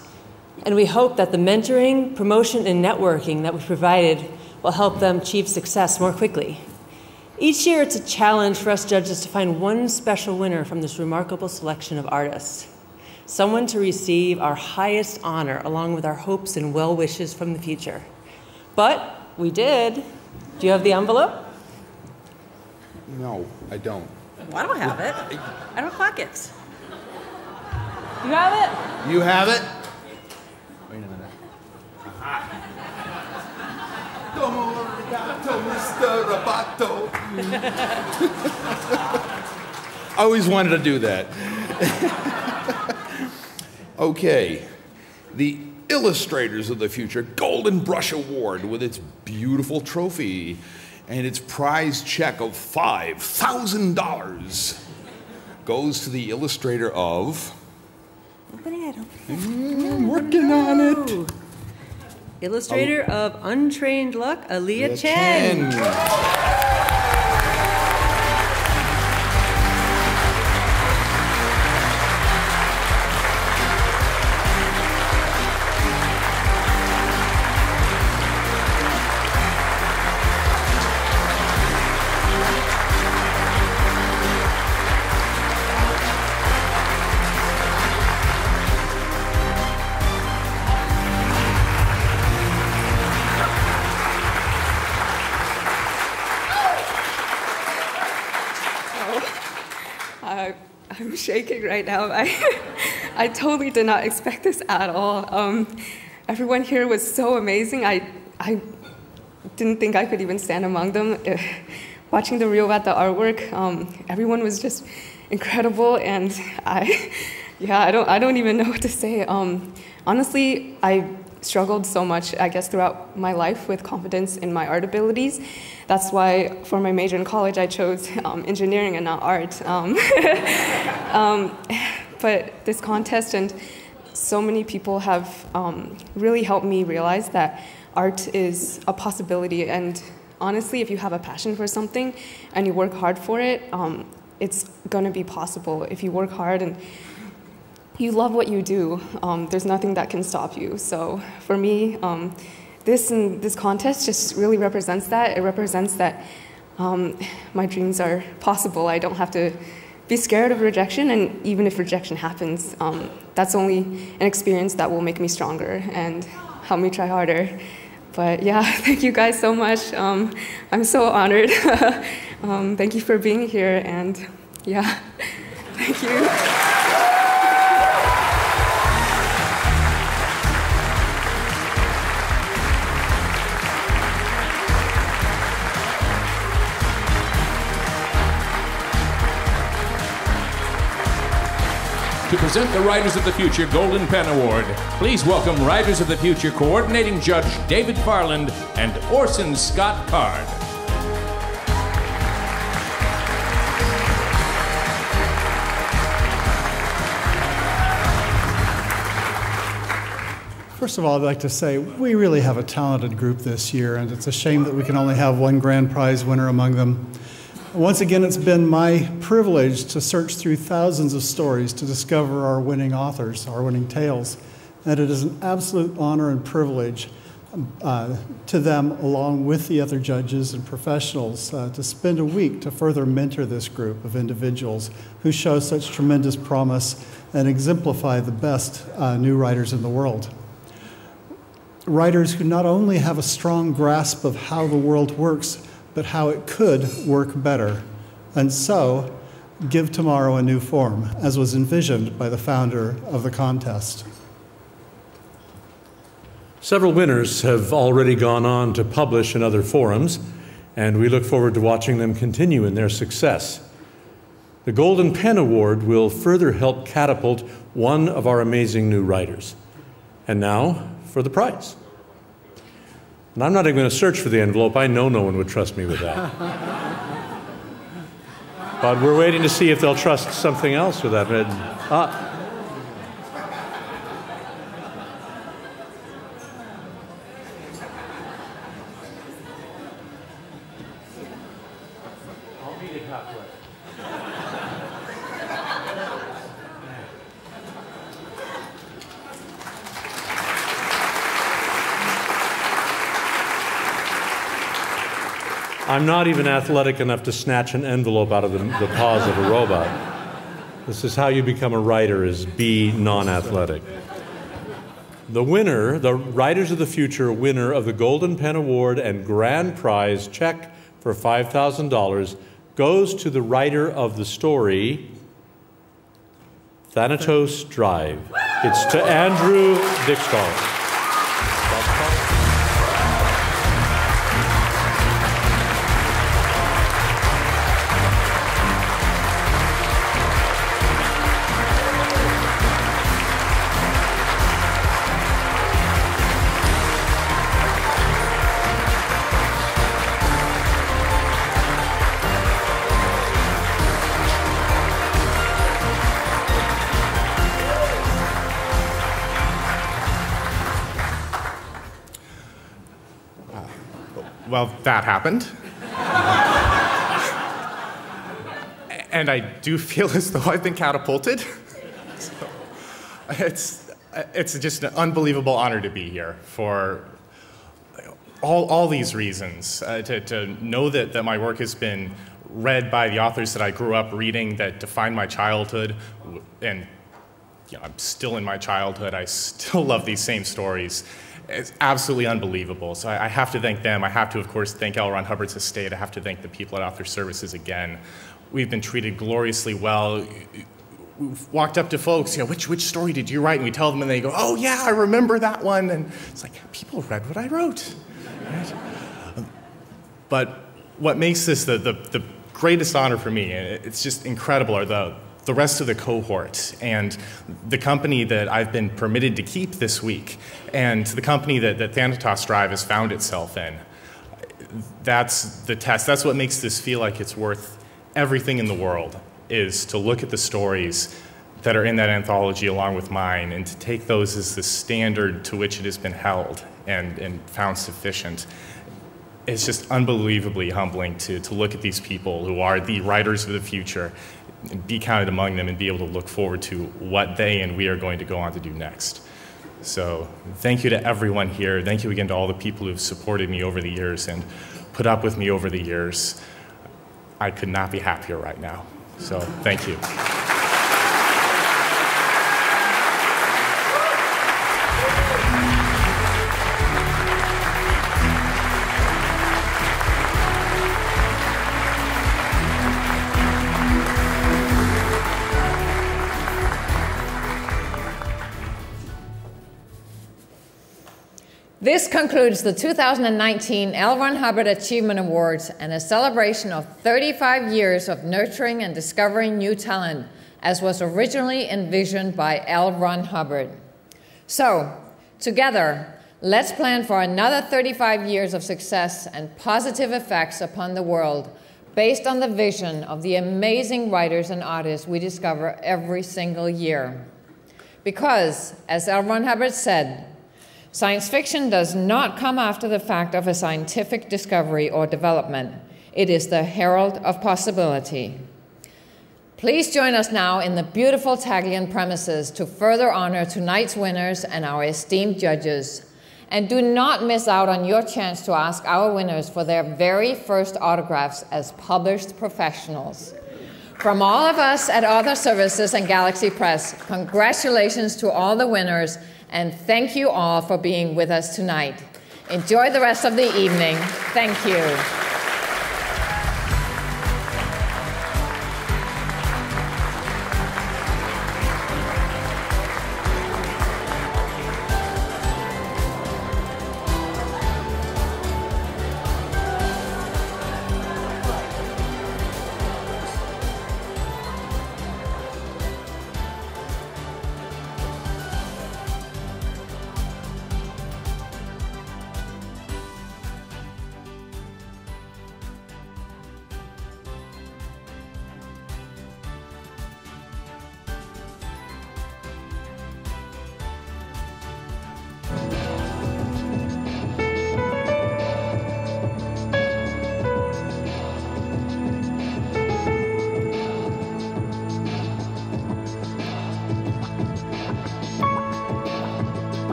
And we hope that the mentoring, promotion, and networking that we provided will help them achieve success more quickly. Each year, it's a challenge for us judges to find one special winner from this remarkable selection of artists. Someone to receive our highest honor along with our hopes and well wishes from the future. But we did. Do you have the envelope? No, I don't. Well, I don't have it. I don't clock it. You have it? You have it? Wait a minute. Como arigato, Mr. Roboto. I always wanted to do that. Okay. The Illustrators of the Future Golden Brush Award with its beautiful trophy and its prize check of $5,000 goes to the illustrator of... Open it. Working on it. Illustrator of Untrained Luck, Aaliyah Chen. I'm shaking right now. I totally did not expect this at all. Everyone here was so amazing. I didn't think I could even stand among them. Watching the reel at the artwork, everyone was just incredible, and I don't even know what to say. Honestly, I struggled so much, I guess, throughout my life with confidence in my art abilities. That's why for my major in college I chose engineering and not art. But this contest and so many people have really helped me realize that art is a possibility, and honestly, if you have a passion for something and you work hard for it, it's going to be possible. If you work hard and you love what you do, there's nothing that can stop you. So for me, this contest just really represents that. It represents that my dreams are possible. I don't have to be scared of rejection, and even if rejection happens, that's only an experience that will make me stronger and help me try harder. But yeah, thank you guys so much. I'm so honored. Thank you for being here, and yeah, thank you. To present the Writers of the Future Golden Pen Award, please welcome Writers of the Future Coordinating Judge David Farland and Orson Scott Card. First of all, I'd like to say we really have a talented group this year, and it's a shame that we can only have one grand prize winner among them. Once again, it's been my privilege to search through thousands of stories to discover our winning authors, our winning tales. And it is an absolute honor and privilege to them, along with the other judges and professionals, to spend a week to further mentor this group of individuals who show such tremendous promise and exemplify the best new writers in the world. Writers who not only have a strong grasp of how the world works, but how it could work better, and so give tomorrow a new form, as was envisioned by the founder of the contest. Several winners have already gone on to publish in other forums, and we look forward to watching them continue in their success. The Golden Pen Award will further help catapult one of our amazing new writers. And now for the prize. And I'm not even going to search for the envelope. I know no one would trust me with that. But we're waiting to see if they'll trust something else with that. I'll meet it halfway. I'm not even athletic enough to snatch an envelope out of the paws of a robot. This is how you become a writer, is be non-athletic. The winner, the Writers of the Future winner of the Golden Pen Award and grand prize check for $5,000 goes to the writer of the story, Thanatos Drive. It's to Andrew Dixgall. Well, that happened. And I do feel as though I've been catapulted. So it's just an unbelievable honor to be here for all these reasons. To know that my work has been read by the authors that I grew up reading, that defined my childhood, and I'm still in my childhood. I still love these same stories. It's absolutely unbelievable. So I have to thank them. I have to, of course, thank L. Ron Hubbard's estate. I have to thank the people at Author Services again. We've been treated gloriously well. We've walked up to folks, which story did you write? And we tell them, and they go, oh yeah, I remember that one. And it's like, people read what I wrote. Right? But what makes this the greatest honor for me, it's just incredible, are the rest of the cohort and the company that I've been permitted to keep this week and the company that Thanatos Drive has found itself in. That's the test. That's what makes this feel like it's worth everything in the world, is to look at the stories that are in that anthology along with mine and to take those as the standard to which it has been held and found sufficient. It's just unbelievably humbling to look at these people who are the writers of the future and be counted among them and be able to look forward to what they and we are going to go on to do next. So thank you to everyone here. Thank you again to all the people who have supported me over the years and put up with me over the years. I could not be happier right now. So thank you. This concludes the 2019 L. Ron Hubbard Achievement Awards and a celebration of 35 years of nurturing and discovering new talent, as was originally envisioned by L. Ron Hubbard. So, together, let's plan for another 35 years of success and positive effects upon the world, based on the vision of the amazing writers and artists we discover every single year. Because, as L. Ron Hubbard said, science fiction does not come after the fact of a scientific discovery or development. It is the herald of possibility. Please join us now in the beautiful Taglian premises to further honor tonight's winners and our esteemed judges. And do not miss out on your chance to ask our winners for their very first autographs as published professionals. From all of us at Author Services and Galaxy Press, congratulations to all the winners, and thank you all for being with us tonight. Enjoy the rest of the evening. Thank you.